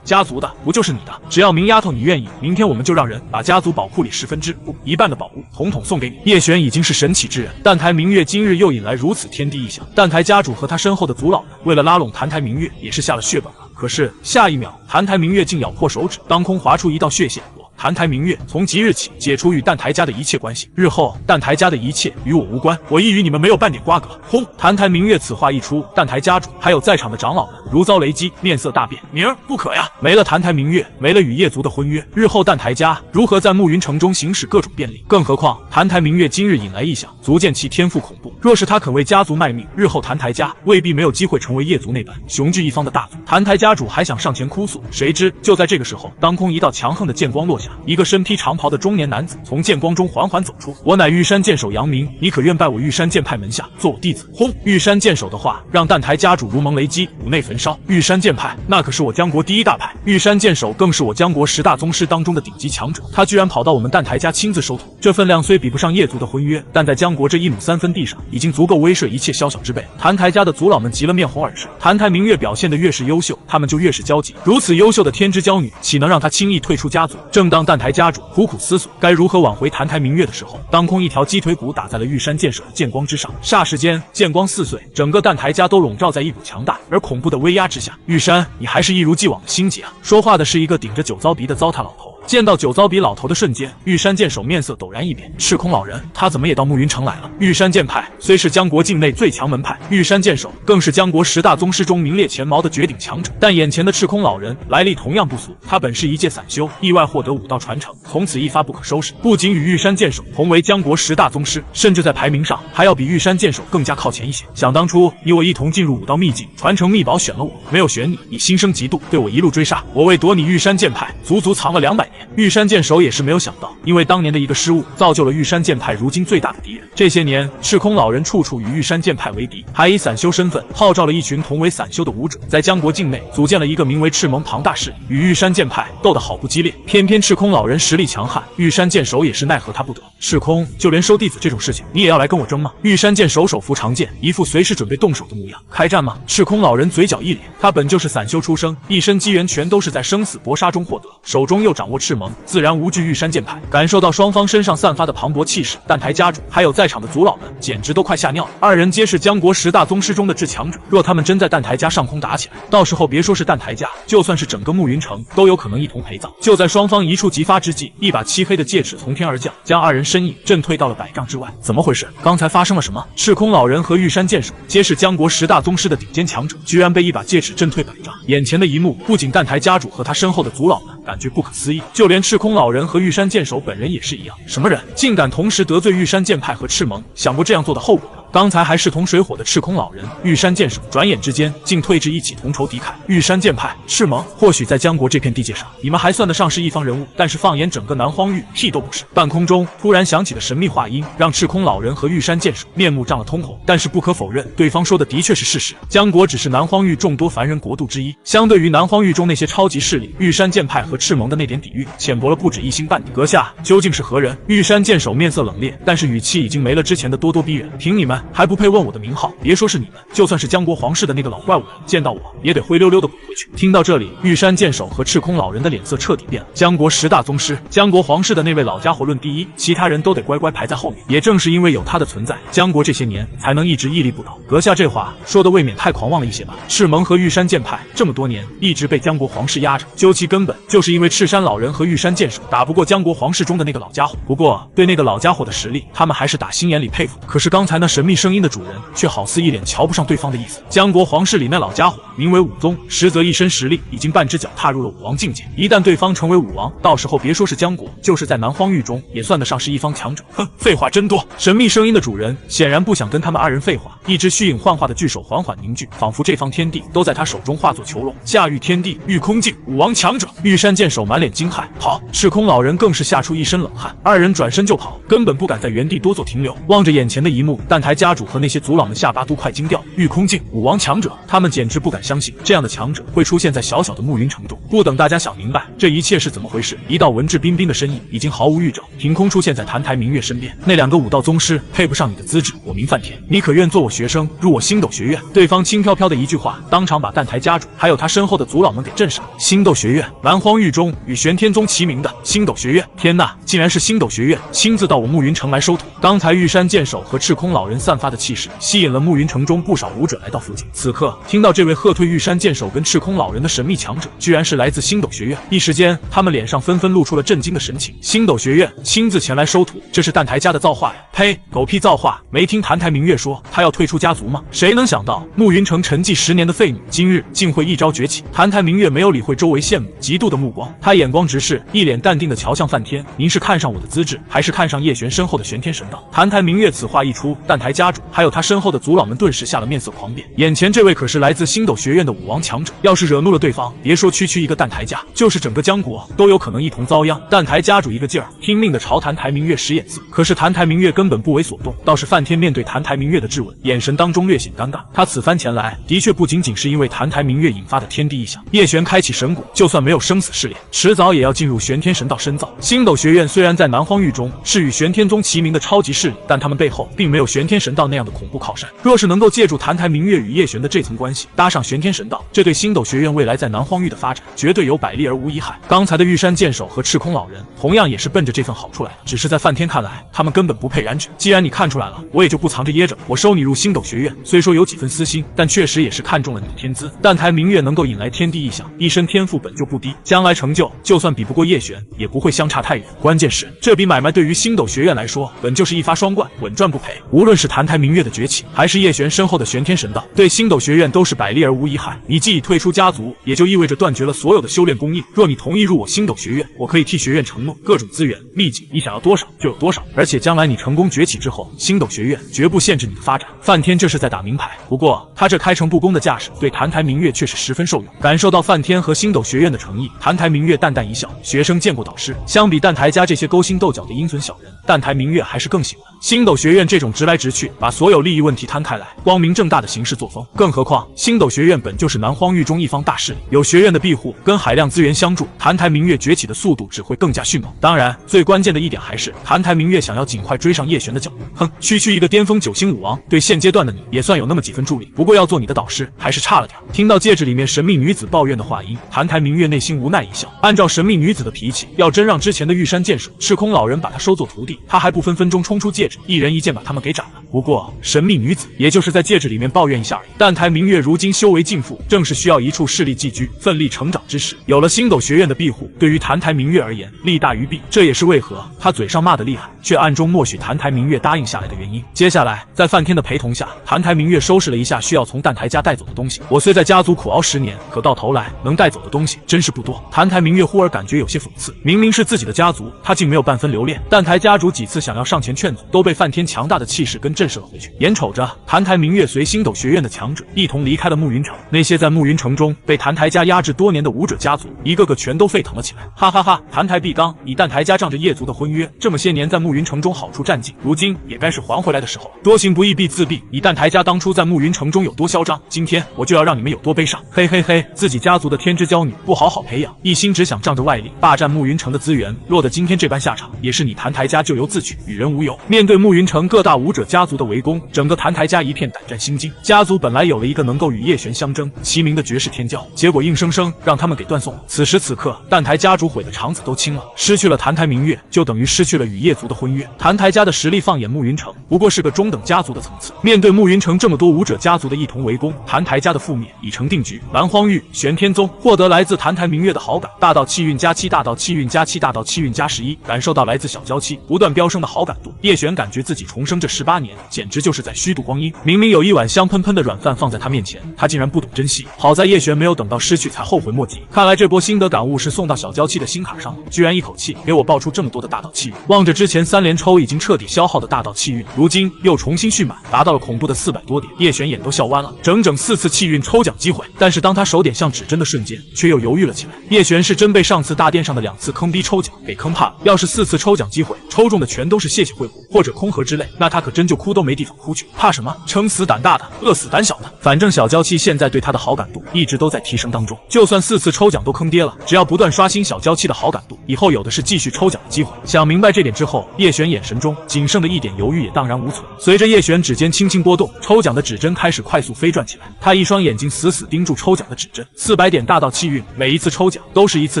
A: 家族的不就是你的？只要明丫头你愿意，明天我们就让人把家族宝库里1/10半的宝物统统送给你。叶璇已经是神奇之人，淡台明月今日又引来如此天地异象，淡台家主和他身后的族老们为了拉拢谭台明月，也是下了血本了。可是下一秒，谭台明月竟咬破手指，当空划出一道血线。谭台明月从即日起解除与淡台家的一切关系，日后淡台家的一切与我无关，我亦与你们没有半点瓜葛。轰！谭台明月此话一出，淡台家主还有在场的长老们如遭雷击，面色大变。明儿不可呀！没了谭台明月，没了与叶族的婚约，日后淡台家如何在暮云城中行使各种便利？更何况谭台明月今日引来异象，足见其天赋恐怖。若是他肯为家族卖命，日后谭台家未必没有机会成为叶族那般雄踞一方的大族。谭台家主还想上前哭诉，谁知就在这个时候，当空一道强横的剑光落下，下，一个身披长袍的中年男子从剑光中缓缓走出。我乃玉山剑手杨明，你可愿拜我玉山剑派门下，做我弟子？轰！玉山剑手的话让蛋台家主如蒙雷击，五内焚烧。玉山剑派那可是我江国第一大派，玉山剑手更是我江国10大宗师当中的顶级强者，他居然跑到我们蛋台家亲自收徒，这分量虽比不上叶族的婚约，但在江国这1亩3分地上，已经足够威慑一切宵小之辈。谭台家的族老们急了面红耳赤，谭台明月表现得越是优秀，他们就越是焦急。如此优秀的天之娇女，岂能让她轻易退出家族？正当蛋台家主苦苦思索该如何挽回谭台明月的时候，当空一条鸡腿骨打在了玉山剑手的剑光之上，霎时间剑光四碎，整个蛋台家都笼罩在一股强大而恐怖的威压之下。玉山，你还是一如既往的心急啊！说话的是一个顶着酒糟鼻的糟蹋老头。见到酒糟鼻老头的瞬间，玉山剑手面色陡然一变。赤空老人，他怎么也到暮云城来了？玉山剑派虽是江国境内最强门派，玉山剑手更是江国10大宗师中名列前茅的绝顶强者，但眼前的赤空老人来历同样不俗。他本是一介散修，意外获得武道传承，从此一发不可收拾，不仅与玉山剑手同为江国10大宗师，甚至在排名上还要比玉山剑手更加靠前一些。想当初你我一同进入武道秘境，传承秘宝选了我，没有选你，你心生嫉妒，对我一路追杀，我为夺你玉山剑派，足足藏了200年。玉山剑手也是没有想到，因为当年的一个失误，造就了玉山剑派如今最大的敌人。这些年，赤空老人处处与玉山剑派为敌，还以散修身份号召了一群同为散修的武者，在江国境内组建了一个名为赤盟庞大势力，与玉山剑派斗得好不激烈。偏偏赤空老人实力强悍，玉山剑手也是奈何他不得。赤空，就连收弟子这种事情，你也要来跟我争吗？玉山剑手手扶长剑，一副随时准备动手的模样。开战吗？赤空老人嘴角一咧，他本就是散修出生，一身机缘全都是在生死搏杀中获得，手中又掌握赤盟，自然无惧玉山剑派。感受到双方身上散发的磅礴气势，蛋台家主还有在场的族老们简直都快吓尿了。二人皆是江国10大宗师中的至强者，若他们真在蛋台家上空打起来，到时候别说是蛋台家，就算是整个暮云城都有可能一同陪葬。就在双方一触即发之际，一把漆黑的戒尺从天而降，将二人身影震退到了100丈之外。怎么回事？刚才发生了什么？赤空老人和玉山剑手皆是江国10大宗师的顶尖强者，居然被一把戒尺震退100丈。眼前的一幕不仅蛋台家主和他身后的族老们感觉不可思议，就连赤空老人和玉山剑手本人也是一样。什么人竟敢同时得罪玉山剑派和赤盟？想过这样做的后果吗？刚才还势同水火的赤空老人、玉山剑手，转眼之间竟退至一起同仇敌忾。玉山剑派、赤盟，或许在江国这片地界上，你们还算得上是一方人物，但是放眼整个南荒域，屁都不是。半空中突然响起的神秘话音，让赤空老人和玉山剑手面目涨了通红。但是不可否认，对方说的的确是事实。江国只是南荒域众多凡人国度之一，相对于南荒域中那些超级势力，玉山剑派和赤盟的那点底蕴，浅薄了不止一星半点。阁下究竟是何人？玉山剑手面色冷冽，但是语气已经没了之前的咄咄逼人。凭你们还不配问我的名号？别说是你们，就算是江国皇室的那个老怪物，见到我也得灰溜溜的滚回去。听到这里，玉山剑手和赤空老人的脸色彻底变了。江国10大宗师，江国皇室的那位老家伙论第一，其他人都得乖乖排在后面。也正是因为有他的存在，江国这些年才能一直屹立不倒。阁下这话说的未免太狂妄了一些吧？赤盟和玉山剑派这么多年一直被江国皇室压着，究其根本，就是因为赤山老人和玉山剑手打不过江国皇室中的那个老家伙。不过对那个老家伙的实力，他们还是打心眼里佩服。可是刚才那神秘声音的主人却好似一脸瞧不上对方的意思。江国皇室里那老家伙名为武宗，实则一身实力已经半只脚踏入了武王境界。一旦对方成为武王，到时候别说是江国，就是在南荒域中也算得上是一方强者。哼，废话真多。神秘声音的主人显然不想跟他们二人废话，一只虚影幻化的巨手缓缓凝聚，仿佛这方天地都在他手中化作囚笼，驾驭天地，御空境，武王强者。玉山剑手满脸惊骇，好！赤空老人更是吓出一身冷汗，二人转身就跑，根本不敢在原地多做停留。望着眼前的一幕，蛋台家主和那些族老们下巴都快惊掉。御空境，武王强者，他们简直不敢相信这样的强者会出现在小小的暮云城中。不等大家想明白这一切是怎么回事，一道文质彬彬的身影已经毫无预兆，凭空出现在谭台明月身边。那2个武道宗师配不上你的资质，我名范田，你可愿做我学生，入我星斗学院？对方轻飘飘的一句话，当场把蛋台家主还有他身后的族老们给震傻。星斗学院，南荒域中与玄天宗齐名的星斗学院，天呐，竟然是星斗学院亲自到我暮云城来收徒。刚才玉山剑手和赤空老人散发的气势，吸引了暮云城中不少武者来到附近。此刻听到这位喝退玉山剑手跟赤空老人的神秘强者，居然是来自星斗学院，一时间他们脸上纷纷露出了震惊的神情。星斗学院亲自前来收徒，这是蛋台家的造化呀！呸，狗屁造化！没听谭台明月说他要退出家族吗？谁能想到暮云城沉寂10年的废女，今日竟会一朝崛起？谭台明月没有理会周围羡慕嫉妒的目光，他眼光直视，一脸淡定的瞧向范天。您是看上我的资质，还是看上叶璇身后的玄天神道？谭台明月此话一出，蛋台家家主还有他身后的族老们顿时吓了面色狂变。眼前这位可是来自星斗学院的武王强者，要是惹怒了对方，别说区区一个蛋台家，就是整个江国都有可能一同遭殃。蛋台家主一个劲儿拼命的朝谭台明月使眼色，可是谭台明月根本不为所动。倒是范天面对谭台明月的质问，眼神当中略显尴尬。他此番前来，的确不仅仅是因为谭台明月引发的天地异象。叶璇开启神谷，就算没有生死试炼，迟早也要进入玄天神道深造。星斗学院虽然在南荒域中是与玄天宗齐名的超级势力，但他们背后并没有玄天神道那样的恐怖靠山。若是能够借助谭台明月与叶璇的这层关系，搭上玄天神道，这对星斗学院未来在南荒域的发展绝对有百利而无一害。刚才的玉山剑手和赤空老人同样也是奔着这份好处来的，只是在范天看来，他们根本不配染指。既然你看出来了，我也就不藏着掖着，我收你入星斗学院，虽说有几分私心，但确实也是看中了你的天资。蛋台明月能够引来天地异象，一身天赋本就不低，将来成就就算比不过叶璇，也不会相差太远。关键是这笔买卖对于星斗学院来说，本就是一发双贯，稳赚不赔。无论是谭台明月的崛起，还是叶璇身后的玄天神道，对星斗学院都是百利而无一害。你既已退出家族，也就意味着断绝了所有的修炼供应。若你同意入我星斗学院，我可以替学院承诺各种资源秘籍，你想要多少就有多少。而且将来你成功崛起之后，星斗学院绝不限制你的发展。范天这是在打明牌，不过他这开诚布公的架势对谭台明月却是十分受用。感受到范天和星斗学院的诚意，谭台明月淡淡一笑，学生见过导师。相比蛋台家这些勾心斗角的阴损小人，蛋台明月还是更醒的。星斗学院这种直来直去，把所有利益问题摊开来，光明正大的行事作风。更何况星斗学院本就是南荒域中一方大势力，有学院的庇护跟海量资源相助，谭台明月崛起的速度只会更加迅猛。当然，最关键的一点还是谭台明月想要尽快追上叶璇的脚步。哼，区区一个巅峰9星武王，对现阶段的你也算有那么几分助力，不过要做你的导师还是差了点。听到戒指里面神秘女子抱怨的话音，谭台明月内心无奈一笑。按照神秘女子的脾气，要真让之前的玉山剑手、赤空老人把他收做徒弟，他还不分分钟冲出戒指，一人一剑把他们给斩了。不过神秘女子也就是在戒指里面抱怨一下而已。蛋台明月如今修为尽复，正是需要一处势力寄居、奋力成长之时。有了星斗学院的庇护，对于谭台明月而言，利大于弊。这也是为何他嘴上骂得厉害，却暗中默许谭台明月答应下来的原因。接下来，在范天的陪同下，谭台明月收拾了一下需要从蛋台家带走的东西。我虽在家族苦熬10年，可到头来能带走的东西真是不多。谭台明月忽而感觉有些讽刺，明明是自己的家族，他竟没有半分留恋。蛋台家主几次想要上前劝阻，都被范天强大的气势跟震慑了回去。眼瞅着谭台明月随星斗学院的强者一同离开了暮云城，那些在暮云城中被谭台家压制多年的武者家族，一个个全都沸腾了起来。哈哈哈！谭台毕刚，你蛋台家仗着叶族的婚约，这么些年在暮云城中好处占尽，如今也该是还回来的时候了。多行不义必自毙，你蛋台家当初在暮云城中有多嚣张，今天我就要让你们有多悲伤。嘿嘿嘿，自己家族的天之娇女不好好培养，一心只想仗着外力霸占暮云城的资源，落得今天这般下场，也是你谭台家咎由自取，与人无尤。面对暮云城各大武者家族的围攻，整个谭台家一片胆战心惊。家族本来有了一个能够与叶璇相争齐名的绝世天骄，结果硬生生让他们给断送了。此时此刻，蛋台家主悔的肠子都青了，失去了谭台明月，就等于失去了与叶族的婚约。谭台家的实力放眼暮云城，不过是个中等家族的层次。面对暮云城这么多武者家族的一同围攻，谭台家的覆灭已成定局。蓝荒域玄天宗获得来自谭台明月的好感，大道气运加7，大道气运加7，大道气运加11。感受到来自小娇妻不断飙升的好感度，叶璇感觉自己重生这18年，简直就是在虚度光阴。明明有一碗香喷喷的软饭放在他面前，他竟然不懂珍惜。好在叶璇没有等到失去才后悔莫及，看来这波心得感悟是送到小娇妻的心卡上了。居然一口气给我爆出这么多的大道气运，望着之前3连抽已经彻底消耗的大道气运，如今又重新蓄满，达到了恐怖的400多点。叶璇眼都笑弯了，整整4次气运抽奖机会，但是当他手点向指针的瞬间，却又犹豫了起来。叶璇是真被上次大殿上的2次坑逼抽奖给坑怕了，要是4次抽奖机会抽中的全都是谢谢惠顾或者空盒之类，那他可真就哭都没地方哭去。怕什么？撑死胆大的，饿死胆小的。反正小娇妻现在对他的好感度一直都在提升当中，就算4次抽奖都坑爹了，只要不断刷新小娇妻的好感度，以后有的是继续抽奖的机会。想明白这点之后，叶璇眼神中仅剩的一点犹豫也荡然无存。随着叶璇指尖轻轻拨动，抽奖的指针开始快速飞转起来，他一双眼睛死死盯住抽奖的指针，400点大道气运，每一次抽奖都是一次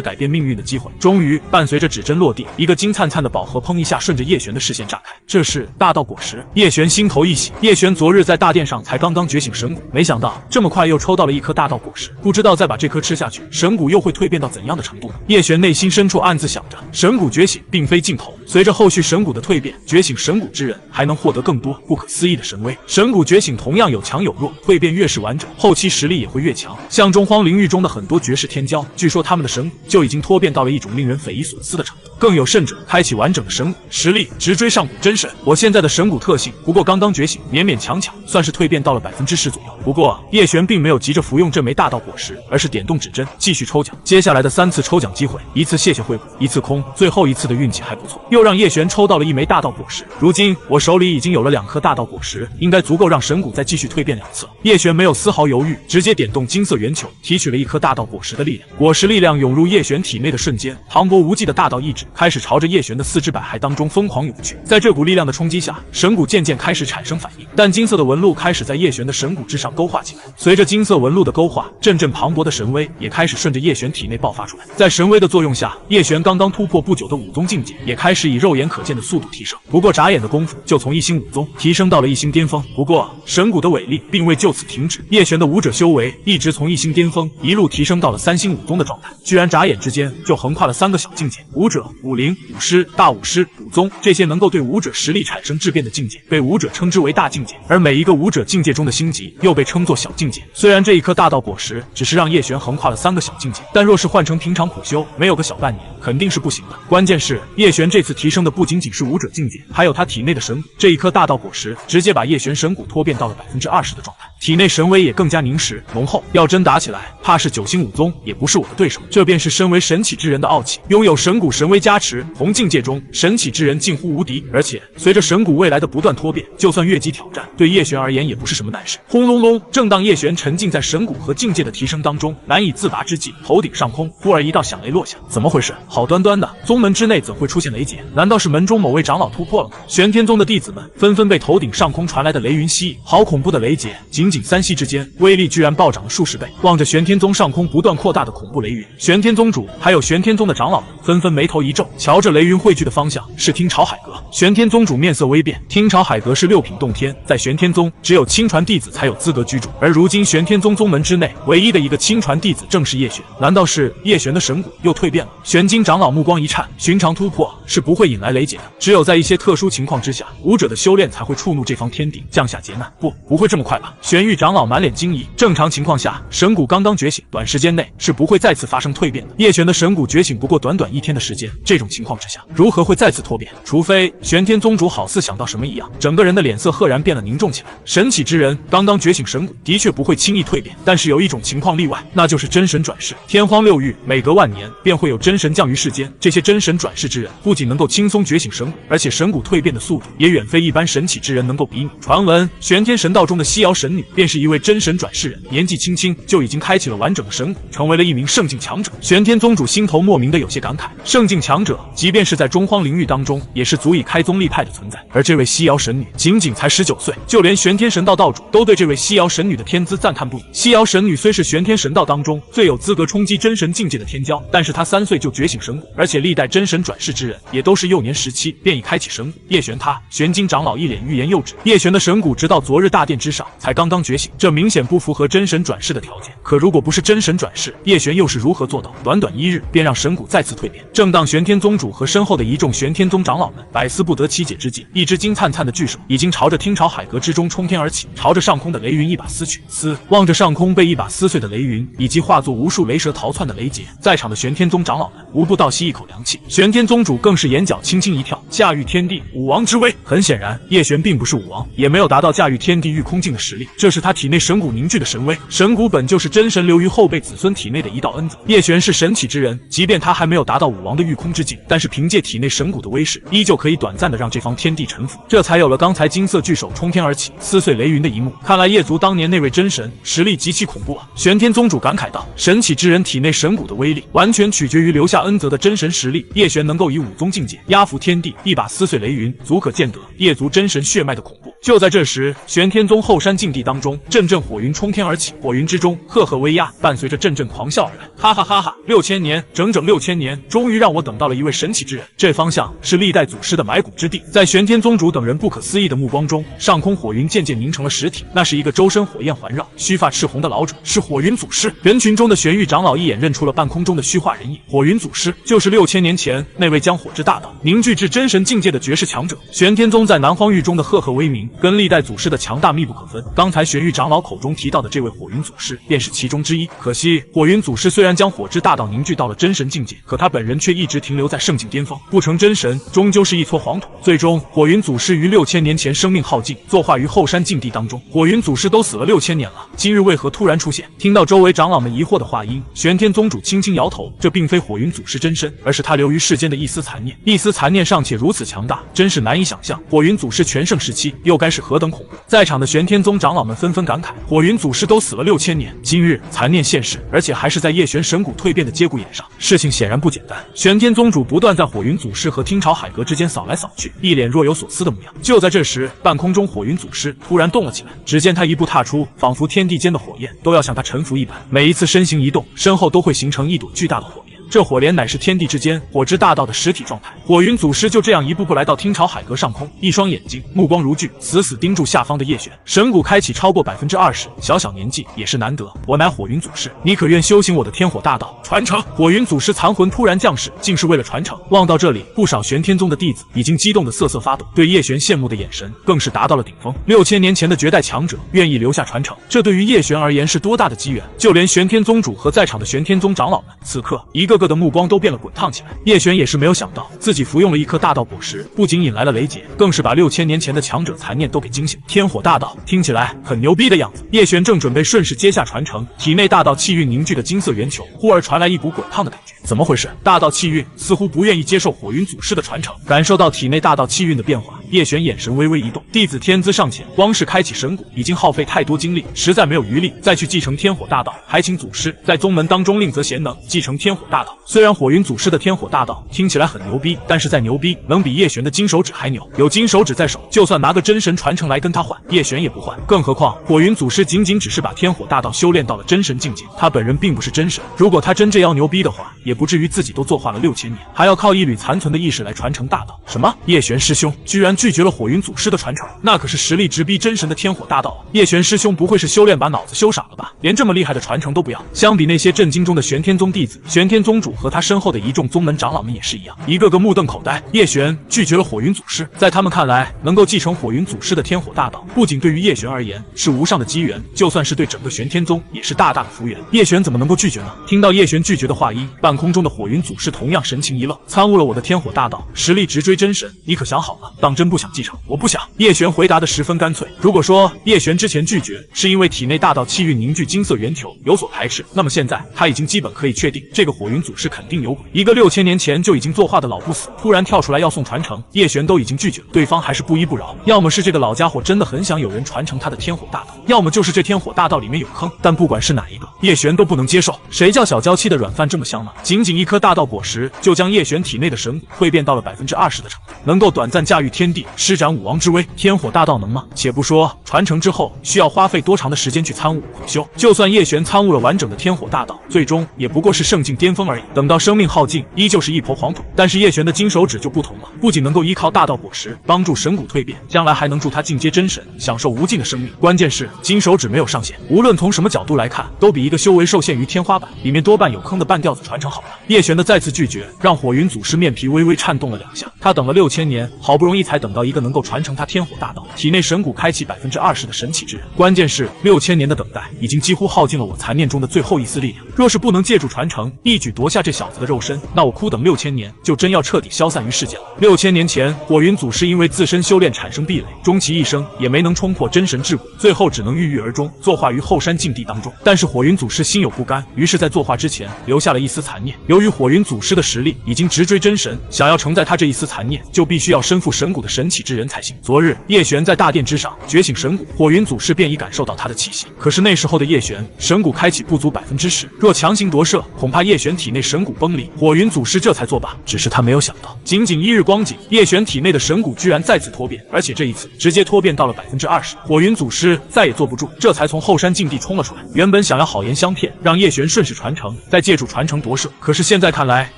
A: 改变命运的机会。终于伴随着指针落地，一个金灿灿的宝盒砰一下顺着叶璇的视线炸开，这是大道果实。叶璇心头一喜，叶璇昨日在大殿上才刚刚觉醒神骨，没想到这么快又抽到了一颗大道果实，不知道再把这颗吃下去，神骨又会蜕变到怎样的程度呢？叶璇内心深处暗自想着，神骨觉醒并非尽头，随着后续神谷的蜕变，觉醒神谷之人还能获得更多不可思议的神威。神谷觉醒同样有强有弱，蜕变越是完整，后期实力也会越强。像中荒领域中的很多绝世天骄，据说他们的神骨就已经脱变到了一种令人匪夷所思的程度。更有甚者，开启完整的神骨，实力直追上古真神。我现在的神骨特性不过刚刚觉醒，勉勉强强算是蜕变到了10%左右。不过叶璇并没有急着服用这枚大道果实，而是点动指针继续抽奖。接下来的3次抽奖机会，一次谢谢惠顾，一次空，最后一次的运气还不错，又让叶璇抽到了1枚大道果实。如今我手里已经有了2颗大道果实，应该足够让神骨再继续蜕变2次。叶璇没有丝毫犹豫，直接点动金色圆球，提取了1颗大道果实的力量。果实力量涌入叶璇体内的瞬间，磅礴无际的大道意志开始朝着叶璇的4肢百骸当中疯狂涌去。在这股力量的冲击下，神骨渐渐开始产生反应，但金色的纹路开始在叶璇的神骨之上勾画起来。随着金色纹路的勾画，阵阵磅礴的神威也开始顺着叶璇体内爆发出来。在神威的作用下，叶璇刚刚突破不久的5宗境界也开始以肉眼可见的速度提升。不过眨眼的功夫就从1星5宗提升到了1星巅峰。不过神骨的伟力并未就此停止，叶璇的武者修为一直从1星巅峰一路提升到了3星5宗的状态，居然眨眼之间就横跨了3个小境界。武者、武灵、武师、大武师、武宗，这些能够对武者实力产生质变的境界，被武者称之为大境界，而每一个武者境界中的星级又被称作小境界。虽然这一颗大道果实只是让叶璇横跨了3个小境界，但若是换成平常苦修，没有个小半年肯定是不行的。关键是叶璇这次提升的不仅仅是武者境界，还有他体内的神骨。这一颗大道果实直接把叶璇神骨脱变到了20%的状态，体内神威也更加凝实浓厚。要真打起来，怕是9星5宗也不是我的对手。这便是身为神启之人的傲气，拥有神骨神威加持，同境界中神启之人近乎无敌。而且随着神骨未来的不断脱变，就算越级挑战，对叶璇而言也不是什么难事。轰隆隆！正当叶璇沉浸在神骨和境界的提升当中，难以自拔之际，头顶上空忽而一道响雷落下。怎么回事？好端端的宗门之内怎会出现雷劫？难道是门中某位长老突破了吗？玄天宗的弟子们纷纷被头顶上空传来的雷云吸引。好恐怖的雷劫！仅3息之间，威力居然暴涨了数十倍。望着玄天宗上空不断扩大的恐怖雷云，玄天宗主还有玄天宗的长老们纷纷眉头一皱，瞧着雷云汇聚的方向是听朝海阁。玄天宗主面色微变，听朝海阁是6品洞天，在玄天宗只有亲传弟子才有资格居住，而如今玄天宗宗门之内唯一的一个亲传弟子正是叶璇。难道是叶璇的神骨又蜕变了？玄金长老目光一颤，寻常突破是不会引来雷劫的，只有在一些特殊情况之下，武者的修炼才会触怒这方天地，降下劫难。不会这么快吧？玄玉长老满脸惊疑。正常情况下，神骨刚刚觉醒，短时间内是不会再次发生蜕变的。叶璇的神骨觉醒不过短1天的时间，这种情况之下，如何会再次脱变？除非玄天宗主好似想到什么一样，整个人的脸色赫然变得凝重起来。神启之人刚刚觉醒神骨，的确不会轻易蜕变，但是有一种情况例外，那就是真神转世。天荒6域，每隔万年便会有真神降于世间。这些真神转世之人，不仅能够轻松觉醒神骨，而且神骨蜕变的速度也远非一般神启之人能够比拟。传闻玄天神道中的西瑶神女便是一位真神转世人，年纪轻轻就已经开启了完整的神骨，成为了一名圣境强者。玄天宗主心头莫名的有些感慨，圣境强者即便是在中荒领域当中，也是足以开宗立派的存在。而这位西瑶神女仅仅才19岁，就连玄天神道道主都对这位西瑶神女的天资赞叹不已。西瑶神女虽是玄天神道当中最有资格冲击真神境界的天骄，但是她3岁就觉醒神骨，而且历代真神转世之人也都是幼年时期便已开启神骨。叶璇他玄金长老一脸欲言又止，叶璇的神骨直到昨日大殿之上才刚刚觉醒，这明显不符合真神转世的条件。可如果不是真神转世，叶璇又是如何做到短1日便让神骨再次蜕变？正当玄天宗主和身后的一众玄天宗长老们百思不得其解之际，一只金灿灿的巨手已经朝着听朝海阁之中冲天而起，朝着上空的雷云一把撕去。望着上空被一把撕碎的雷云，以及化作无数雷蛇逃窜的雷劫，在场的玄天宗长老们无不倒吸一口凉气。玄天宗主更是眼角轻轻一跳，驾驭天地武王之威。很显然，叶璇并不是武王，也没有达到驾驭天地御空境的实力，这是他体内神骨凝聚的神威。神骨本就是真神流于后辈子孙体内的一道恩泽。叶璇是神启之人，即便他还没有达到武王的御空之境，但是凭借体内神骨的威势，依旧可以短暂的让这方天地臣服，这才有了刚才金色巨手冲天而起撕碎雷云的一幕。看来叶族当年那位真神实力极其恐怖啊！玄天宗主感慨道：“神启之人体内神骨的威力，完全取决于留下恩泽的真神实力。叶璇能够以5宗境界压服天地，一把撕碎雷云，足可见得叶族真神血脉的恐怖。”就在这时，玄天宗后山禁地当中，阵阵火云冲天而起，火云之中赫赫威压，伴随着阵阵狂笑而来。哈哈哈哈！6000年，整整6000年，终于让我等到了一位神启之人。这方向是历代祖师的埋骨之地。在玄天宗主等人不可思议的目光中，上空火云渐渐凝成了实体，那是一个周身火焰环绕、须发赤红的老者，是火云祖师。人群中的玄玉长老一眼认出了半空中的虚化人影，火云祖师就是6000年前那位将火之大道，凝聚至真神境界的绝世强者。玄天宗在南荒域中的赫赫威名，跟历代祖师的强大密不可分。刚才玄玉长老口中提到的这位火云祖师，便是其中之一。可惜，火云祖师虽然将火之大道凝聚到了真神境界，可他本人却一直停留在圣境巅峰，不成真神，终究是一撮黄土。最终，火云祖师于6000年前生命耗尽，作化于后山禁地当中。火云祖师都死了6000年了，今日为何突然出现？听到周围长老们疑惑的话音，玄天宗主轻轻摇头，这并非火云祖师真身，而是他留于世间的一丝残念。一丝残念尚且如此强大，真是难以想象火云祖师全盛时期又该是何等恐怖。在场的玄天宗长老们纷纷感慨，火云祖师都死了6000年，今日残念现世，而且还是在叶玄神骨蜕变的节骨眼上，事情显然不简单。玄天宗主不断在火云祖师和听朝海阁之间扫来扫去，一脸若有所思的模样。就在这时，半空中火云祖师突然动了起来，只见他一步踏出，仿佛天地间的火焰都要向他臣服一般。每一次身形移动，身后都会形成一朵巨大的火焰。这火莲乃是天地之间火之大道的实体状态。火云祖师就这样一步步来到听朝海阁上空，一双眼睛目光如炬，死死盯住下方的叶璇。神骨开启超过20%，小年纪也是难得。我乃火云祖师，你可愿修行我的天火大道，传承？火云祖师残魂突然降世，竟是为了传承。望到这里，不少玄天宗的弟子已经激动得瑟瑟发抖，对叶璇羡慕的眼神更是达到了顶峰。6000年前的绝代强者愿意留下传承，这对于叶璇而言是多大的机缘？就连玄天宗主和在场的玄天宗长老们，此刻一个个的目光都变了滚烫起来。叶璇也是没有想到，自己服用了一颗大道果实，不仅引来了雷劫，更是把6000年前的强者残念都给惊醒。天火大道听起来很牛逼的样子。叶璇正准备顺势接下传承，体内大道气运凝聚的金色圆球忽而传来一股滚烫的感觉。怎么回事？大道气运似乎不愿意接受火云祖师的传承。感受到体内大道气运的变化，叶璇眼神微微一动。弟子天资尚浅，光是开启神骨已经耗费太多精力，实在没有余力再去继承天火大道，还请祖师在宗门当中另择贤能继承天火大道。虽然火云祖师的天火大道听起来很牛逼，但是再牛逼能比叶璇的金手指还牛。有金手指在手，就算拿个真神传承来跟他换，叶璇也不换。更何况火云祖师仅只是把天火大道修炼到了真神境界，他本人并不是真神。如果他真这样牛逼的话，也不至于自己都作化了6000年，还要靠一缕残存的意识来传承大道。什么？叶璇师兄居然拒绝了火云祖师的传承，那可是实力直逼真神的天火大道啊！叶璇师兄不会是修炼把脑子修傻了吧？连这么厉害的传承都不要？相比那些震惊中的玄天宗弟子，玄天宗主和他身后的一众宗门长老们也是一样，一个个目瞪口呆。叶璇拒绝了火云祖师，在他们看来，能够继承火云祖师的天火大道，不仅对于叶璇而言是无上的机缘，就算是对整个玄天宗也是大大的福缘。叶璇怎么能够拒绝呢？听到叶璇拒绝的话音，半空中的火云祖师同样神情一愣，参悟了我的天火大道，实力直追真神，你可想好了？当真不想继承？我不想。叶璇回答的十分干脆。如果说叶璇之前拒绝是因为体内大道气运凝聚金色圆球有所排斥，那么现在他已经基本可以确定，这个火云祖师肯定有鬼。一个6000年前就已经作化的老不死，突然跳出来要送传承，叶璇都已经拒绝了，对方还是不依不饶。要么是这个老家伙真的很想有人传承他的天火大道，要么就是这天火大道里面有坑。但不管是哪一个，叶璇都不能接受。谁叫小娇妻的软饭这么香呢？仅一颗大道果实，就将叶璇体内的神骨蜕变到了20%的程度，能够短暂驾驭天地，施展武王之威。天火大道能吗？且不说传承之后需要花费多长的时间去参悟苦修，就算叶璇参悟了完整的天火大道，最终也不过是圣境巅峰而已。等到生命耗尽，依旧是一坨黄土。但是叶璇的金手指就不同了，不仅能够依靠大道果实帮助神骨蜕变，将来还能助他进阶真神，享受无尽的生命。关键是金手指没有上限，无论从什么角度来看，都比一个修为受限于天花板，里面多半有坑的半吊子传承好了。叶璇的再次拒绝，让火云祖师面皮微微颤动了2下。他等了6000年，好不容易才等到一个能够传承他天火大道，体内神骨开启20%的神奇之人。关键是6000年的等待，已经几乎耗尽了我残念中的最后一丝力量。若是不能借助传承，一举夺下这小子的肉身，那我苦等6000年，就真要彻底消散于世间了。6000年前，火云祖师因为自身修炼产生壁垒，终其一生也没能冲破真神桎梏，最后只能郁郁而终，作化于后山禁地当中。但是火云祖师心有不甘，于是在作化之前留下了一丝残念。由于火云祖师的实力已经直追真神，想要承载他这一丝残念，就必须要身负神骨的神启之人才行。昨日叶璇在大殿之上觉醒神骨，火云祖师便已感受到他的气息。可是那时候的叶璇神骨开启不足10%，若强行夺舍，恐怕叶璇体内神骨崩离。火云祖师这才作罢。只是他没有想到，仅1日光景，叶璇体内的神骨居然再次脱变，而且这一次直接脱变到了20%。火云祖师再也坐不住，这才从后山禁地冲了出来。原本想要好言相骗，让叶璇顺势传承，再借助传承夺舍，可是现在看来，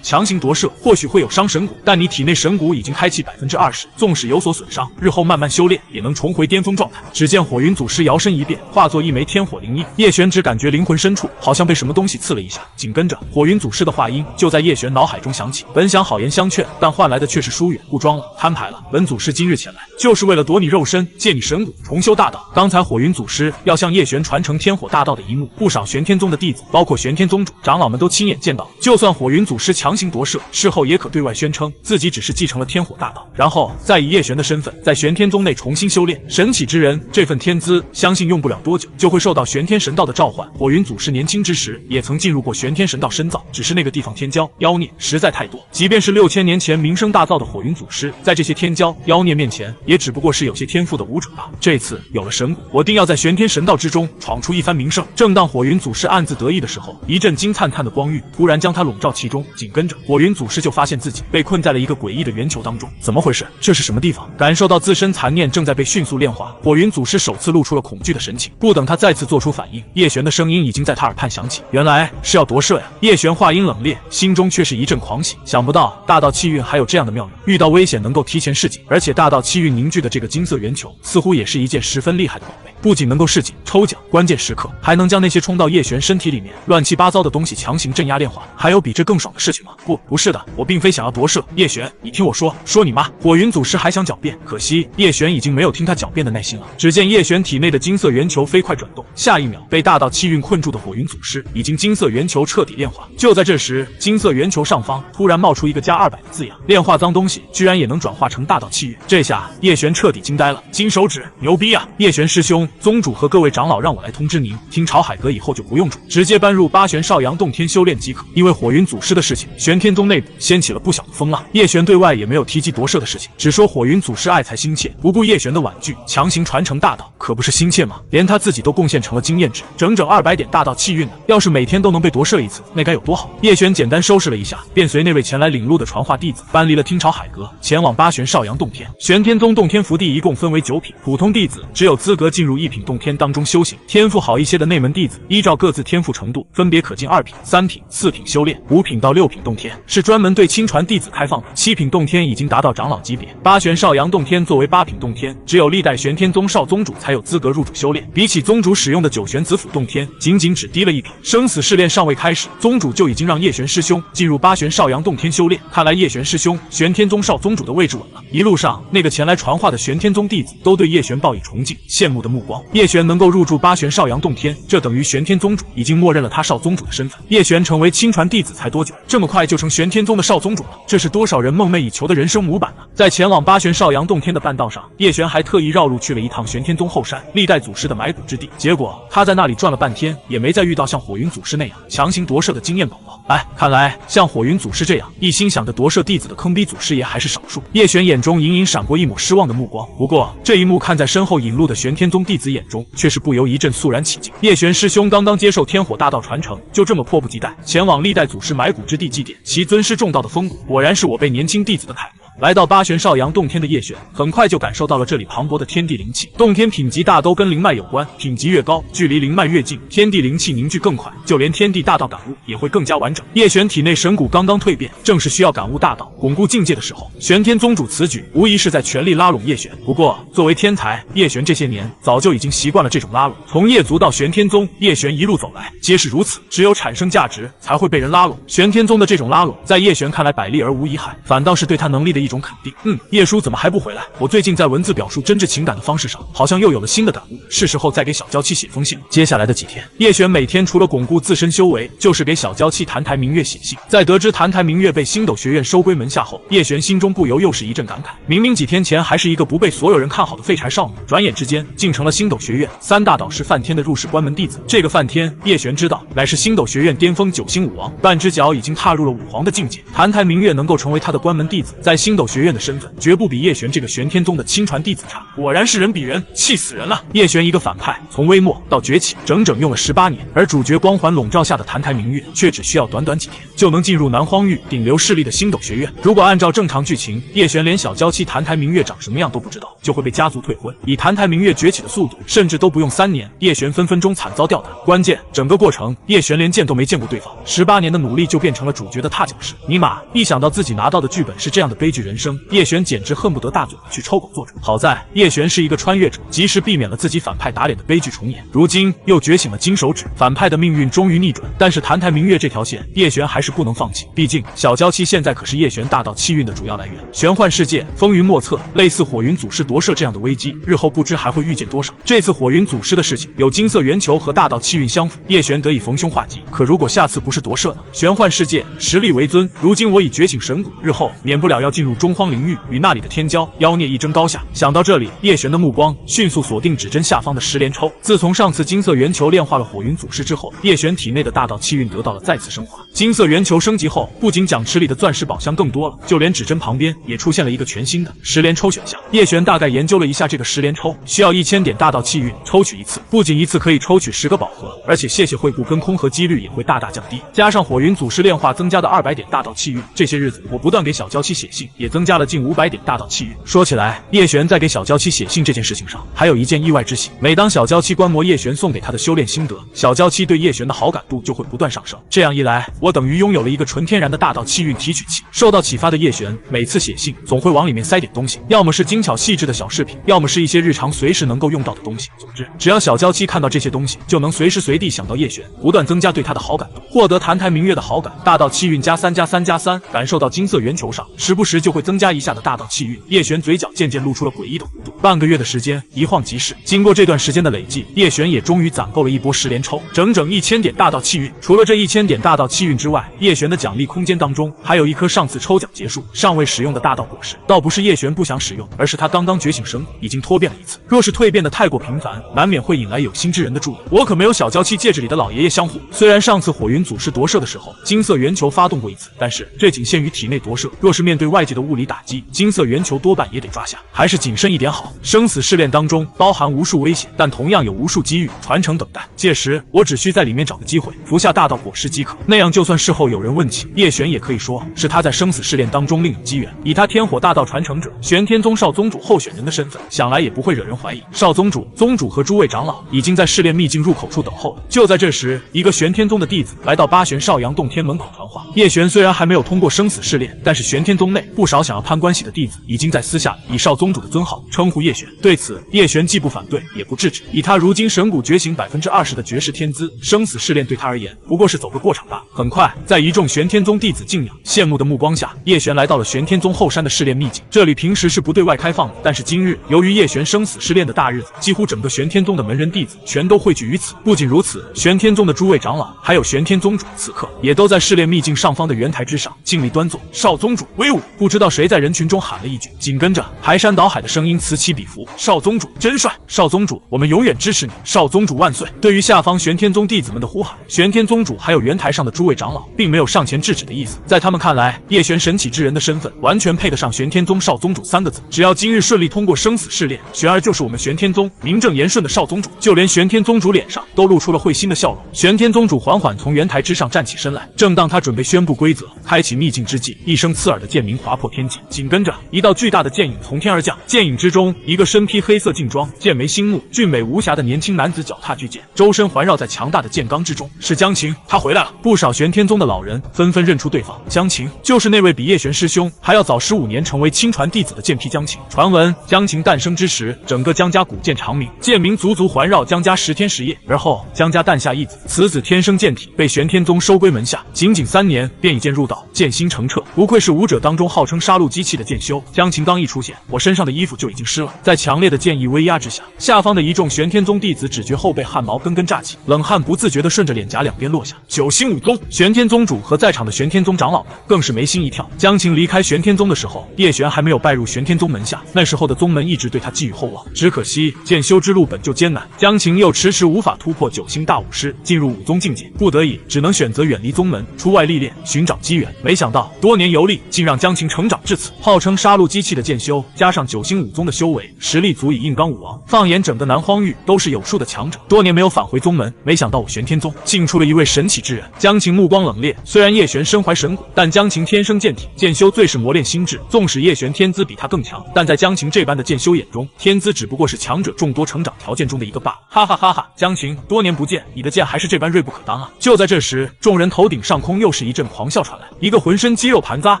A: 强行夺舍或许会有伤神骨，但你体内神骨已经开启20%，纵使使有所损伤，日后慢慢修炼也能重回巅峰状态。只见火云祖师摇身一变，化作一枚天火灵印。叶璇只感觉灵魂深处好像被什么东西刺了一下，紧跟着火云祖师的话音就在叶璇脑海中响起。本想好言相劝，但换来的却是疏远。不装了，摊牌了。本祖师今日前来，就是为了夺你肉身，借你神骨，重修大道。刚才火云祖师要向叶璇传承天火大道的一幕，不少玄天宗的弟子，包括玄天宗主、长老们都亲眼见到。就算火云祖师强行夺舍，事后也可对外宣称自己只是继承了天火大道，然后再以叶璇的身份在玄天宗内重新修炼。神启之人，这份天资相信用不了多久就会受到玄天神道的召唤。火云祖师年轻之时也曾进入过玄天神道深造，只是那个地方天骄妖孽实在太多，即便是6000年前名声大噪的火云祖师，在这些天骄妖孽面前也只不过是有些天赋的武者罢了。这次有了神骨，我定要在玄天神道之中闯出一番名声。正当火云祖师暗自得意的时候，一阵金灿灿的光晕突然将他笼罩其中，紧跟着火云祖师就发现自己被困在了一个诡异的圆球当中。怎么回事？这是什么地方？感受到自身残念正在被迅速炼化，火云祖师首次露出了恐惧的神情。不等他再次做出反应，叶璇的声音已经在他耳畔响起：“原来是要夺舍呀！”叶璇话音冷冽，心中却是一阵狂喜。想不到大道气运还有这样的妙用，遇到危险能够提前示警，而且大道气运凝聚的这个金色圆球，似乎也是一件十分厉害的宝贝。不仅能够示警、抽奖，关键时刻还能将那些冲到叶璇身体里面乱七八糟的东西强行镇压炼化。还有比这更爽的事情吗？不是的，我并非想要夺舍。叶璇，你听我说，说你妈！火云祖师还想狡辩，可惜叶璇已经没有听他狡辩的耐心了。只见叶璇体内的金色圆球飞快转动，下一秒被大道气运困住的火云祖师已经金色圆球彻底炼化。就在这时，金色圆球上方突然冒出一个+200的字样，炼化脏东西居然也能转化成大道气运。这下叶璇彻底惊呆了，金手指牛逼啊！叶璇师兄，宗主和各位长老让我来通知您，听潮海阁以后就不用住，直接搬入8玄少阳洞天修炼即可。因为火云祖师的事情，玄天宗内部掀起了不小的风浪。叶璇对外也没有提及夺舍的事情，只说火云祖师爱才心切，不顾叶璇的婉拒，强行传承大道，可不是心切吗？连他自己都贡献成了经验值，整整200点大道气运呢。要是每天都能被夺舍一次，那该有多好！叶璇简单收拾了一下，便随那位前来领路的传话弟子搬离了听潮海阁，前往8玄少阳洞天。玄天宗洞天福地一共分为9品，普通弟子只有资格进入1品洞天当中修行，天赋好一些的内门弟子依照各自天赋程度，分别可进2品、3品、4品修炼，5品到6品洞天是专门对亲传弟子开放的，7品洞天已经达到长老级别。8玄少阳洞天作为8品洞天，只有历代玄天宗少宗主才有资格入主修炼，比起宗主使用的9玄子府洞天，仅只低了1品。生死试炼尚未开始，宗主就已经让叶璇师兄进入8玄少阳洞天修炼，看来叶璇师兄玄天宗少宗主的位置稳了。一路上，那个前来传话的玄天宗弟子都对叶璇报以崇敬、羡慕的目光。叶璇能够入住8玄少阳洞天，这等于玄天宗主已经默认了他少宗主的身份。叶璇成为亲传弟子才多久，这么快就成玄天宗的少宗主了？这是多少人梦寐以求的人生模板呢？在前往8玄少阳洞天的半道上，叶璇还特意绕路去了一趟玄天宗后山，历代祖师的埋骨之地。结果他在那里转了半天，也没再遇到像火云祖师那样强行夺舍的经验宝宝。看来像火云祖师这样一心想着夺舍弟子的坑逼祖师爷还是少数。叶璇眼中隐隐闪过一抹失望的目光，不过这一幕看在身后引路的玄天宗弟子眼中，却是不由一阵肃然起敬。叶璇师兄刚刚接受天火大道传承，就这么迫不及待前往历代祖师埋骨之地祭奠其尊师重道的风骨，果然是我辈年轻弟子的楷模。来到8玄少阳洞天的叶璇，很快就感受到了这里磅礴的天地灵气。洞天品级大都跟灵脉有关，品级越高，距离灵脉越近，天地灵气凝聚更快，就连天地大道感悟也会更加完整。叶璇体内神骨刚刚蜕变，正是需要感悟大道、巩固境界的时候。玄天宗主此举无疑是在全力拉拢叶璇。不过，作为天才，叶璇这些年早就已经习惯了这种拉拢。从叶族到玄天宗，叶璇一路走来皆是如此，只有产生价值才会被人拉拢。玄天宗的这种拉拢，在叶璇看来百利而无一害，反倒是对他能力的一种肯定。叶叔怎么还不回来？我最近在文字表述真挚情感的方式上，好像又有了新的感悟，是时候再给小娇妻写封信了。接下来的几天，叶璇每天除了巩固自身修为，就是给小娇妻澹台明月写信。在得知澹台明月被星斗学院收归门下后，叶璇心中不由又是一阵感慨。明明几天前还是一个不被所有人看好的废柴少女，转眼之间竟成了星斗学院3大导师梵天的入室关门弟子。这个梵天，叶璇知道乃是星斗学院巅峰9星武王，半只脚已经踏入了武皇的境界。澹台明月能够成为他的关门弟子，在星斗学院的身份绝不比叶璇这个玄天宗的亲传弟子差。果然是人比人，气死人了！叶璇一个反派，从微末到崛起，整整用了18年，而主角光环笼罩下的澹台明月，却只需要短短几天就能进入南荒域顶流势力的星斗学院。如果按照正常剧情，叶璇连小娇妻澹台明月长什么样都不知道，就会被家族退婚。以澹台明月崛起的速度，甚至都不用3年，叶璇分分钟惨遭吊打。关键整个过程，叶璇连见都没见过对方，18年的努力就变成了主角的踏脚石。尼玛，一想到自己拿到的剧本是这样的悲剧人生，叶璇简直恨不得大嘴去抽狗作者。好在叶璇是一个穿越者，及时避免了自己反派打脸的悲剧重演。如今又觉醒了金手指，反派的命运终于逆转。但是澹台明月这条线，叶璇还是不能放弃，毕竟小娇妻现在可是叶璇大道气运的主要来源。玄幻世界风云莫测，类似火云祖师夺舍这样的危机，日后不知还会遇见多少。这次火云祖师的事情有金色圆球和大道气运相辅，叶璇得以逢凶化吉。可如果下次不是夺舍呢？玄幻世界实力为尊，如今我已觉醒神骨，日后免不了要进入中荒领域，与那里的天骄妖孽一争高下。想到这里，叶璇的目光迅速锁定指针下方的10连抽。自从上次金色圆球炼化了火云祖师之后，叶璇体内的大道气运得到了再次升华。金色圆球升级后，不仅奖池里的钻石宝箱更多了，就连指针旁边也出现了一个全新的10连抽选项。叶璇大概研究了一下这个10连抽，需要1000点大道气运抽取一次，不仅一次可以抽取10个宝盒，而且谢惠顾跟空盒几率也会大大降低。加上火云祖师炼化增加的200点大道气运，这些日子我不断给小娇妻写信，也增加了近500点大道气运。说起来，叶璇在给小娇妻写信这件事情上，还有一件意外之喜。每当小娇妻观摩叶璇送给她的修炼心得，小娇妻对叶璇的好感度就会不断上升。这样一来，我等于拥有了一个纯天然的大道气运提取器。受到启发的叶璇，每次写信总会往里面塞点东西，要么是精巧细致的小饰品，要么是一些日常随时能够用到的东西。总之，只要小娇妻看到这些东西，就能随时随地想到叶璇，不断增加对她的好感度，获得澹台明月的好感。大道气运+3+3+3，感受到金色圆球上时不时就会增加一下的大道气运，叶璇嘴角渐渐露出了诡异的弧度。半个月的时间一晃即逝，经过这段时间的累计，叶璇也终于攒够了一波10连抽，整整1000点大道气运。除了这1000点大道气运之外，叶璇的奖励空间当中还有一颗上次抽奖结束尚未使用的大道果实。倒不是叶璇不想使用，而是他刚刚觉醒神骨已经脱变了一次，若是蜕变的太过频繁，难免会引来有心之人的注意。我可没有小娇妻戒指里的老爷爷相护。虽然上次火云祖师夺舍的时候，金色圆球发动过一次，但是这仅限于体内夺舍，若是面对外界的物理打击，金色圆球多半也得抓下，还是谨慎一点好。生死试炼当中包含无数危险，但同样有无数机遇传承等待，届时我只需在里面找个机会服下大道果实即可。那样就算事后有人问起，叶璇也可以说是他在生死试炼当中另有机缘。以他天火大道传承者玄天宗少宗主候选人的身份，想来也不会惹人怀疑。少宗主、宗主和诸位长老已经在试炼秘境入口处等候了。就在这时，一个玄天宗的弟子来到八玄少阳洞天门口传话。叶璇虽然还没有通过生死试炼，但是玄天宗内不少想要攀关系的弟子已经在私下以少宗主的尊号称呼叶璇。对此，叶璇既不反对也不制止。以他如今神骨觉醒20%的绝世天资，生死试炼对他而言不过是走个过场罢了。很快，在一众玄天宗弟子敬仰羡慕的目光下，叶璇来到了玄天宗后山的试炼秘境。这里平时是不对外开放的，但是今日由于叶璇生死试炼的大日子，几乎整个玄天宗的门人弟子全都汇聚于此。不仅如此，玄天宗的诸位长老还有玄天宗主此刻也都在试炼秘境上方的圆台之上敬立端坐。少宗主威武！不知道谁在人群中喊了一句，紧跟着排山倒海的声音此起彼伏。少宗主真帅！少宗主，我们永远支持你！少宗主万岁！对于下方玄天宗弟子们的呼喊，玄天宗主还有圆台上的诸位长老并没有上前制止的意思。在他们看来，叶璇神启之人的身份完全配得上玄天宗少宗主3个字。只要今日顺利通过生死试炼，璇儿就是我们玄天宗名正言顺的少宗主。就连玄天宗主脸上都露出了会心的笑容。玄天宗主缓缓从圆台之上站起身来，正当他准备宣布规则、开启秘境之际，一声刺耳的剑鸣划破天际，紧跟着一道巨大的剑影从天而降。剑影之中，一个身披黑色劲装、剑眉星目、俊美无瑕的年轻男子脚踏巨剑，周身环绕在强大的剑罡之中。是江晴，他回来了！不少玄天宗的老人纷纷认出对方，江晴就是那位比叶璇师兄还要早15年成为亲传弟子的剑劈江晴。传闻江晴诞生之时，整个江家古剑长鸣，剑鸣足足环绕江家10天10夜。而后江家诞下一子，此子天生剑体，被玄天宗收归门下，仅仅3年便以剑入道，剑心澄澈，不愧是武者当中号称杀戮机器的剑修。江晴刚一出现，我身上的衣服就已经湿了。在强烈的剑意威压之下，下方的一众玄天宗弟子只觉后背汗毛根根炸起，冷汗不自觉地顺着脸颊两边落下。九星武宗玄天宗主和在场的玄天宗长老们更是眉心一跳。江晴离开玄天宗的时候，叶璇还没有拜入玄天宗门下，那时候的宗门一直对他寄予厚望。只可惜剑修之路本就艰难，江晴又迟迟无法突破9星大武师，进入武宗境界，不得已只能选择远离宗门，出外历练，寻找机缘。没想到多年游历，竟让江晴成长至此。号称杀戮机器的剑修，加上9星武宗的修为，实力足以硬刚武王。放眼整个南荒域，都是有数的强者。多年没有返回宗门，没想到我玄天宗竟出了一位神奇之人。江晴目光冷冽，虽然叶璇身怀神骨，但江晴天生剑体，剑修最是磨练心智。纵使叶璇天资比他更强，但在江晴这般的剑修眼中，天资只不过是强者众多成长条件中的一个罢了。哈哈哈哈！江晴，多年不见，你的剑还是这般锐不可当啊！就在这时，众人头顶上空又是一阵狂笑传来，一个浑身肌肉盘扎，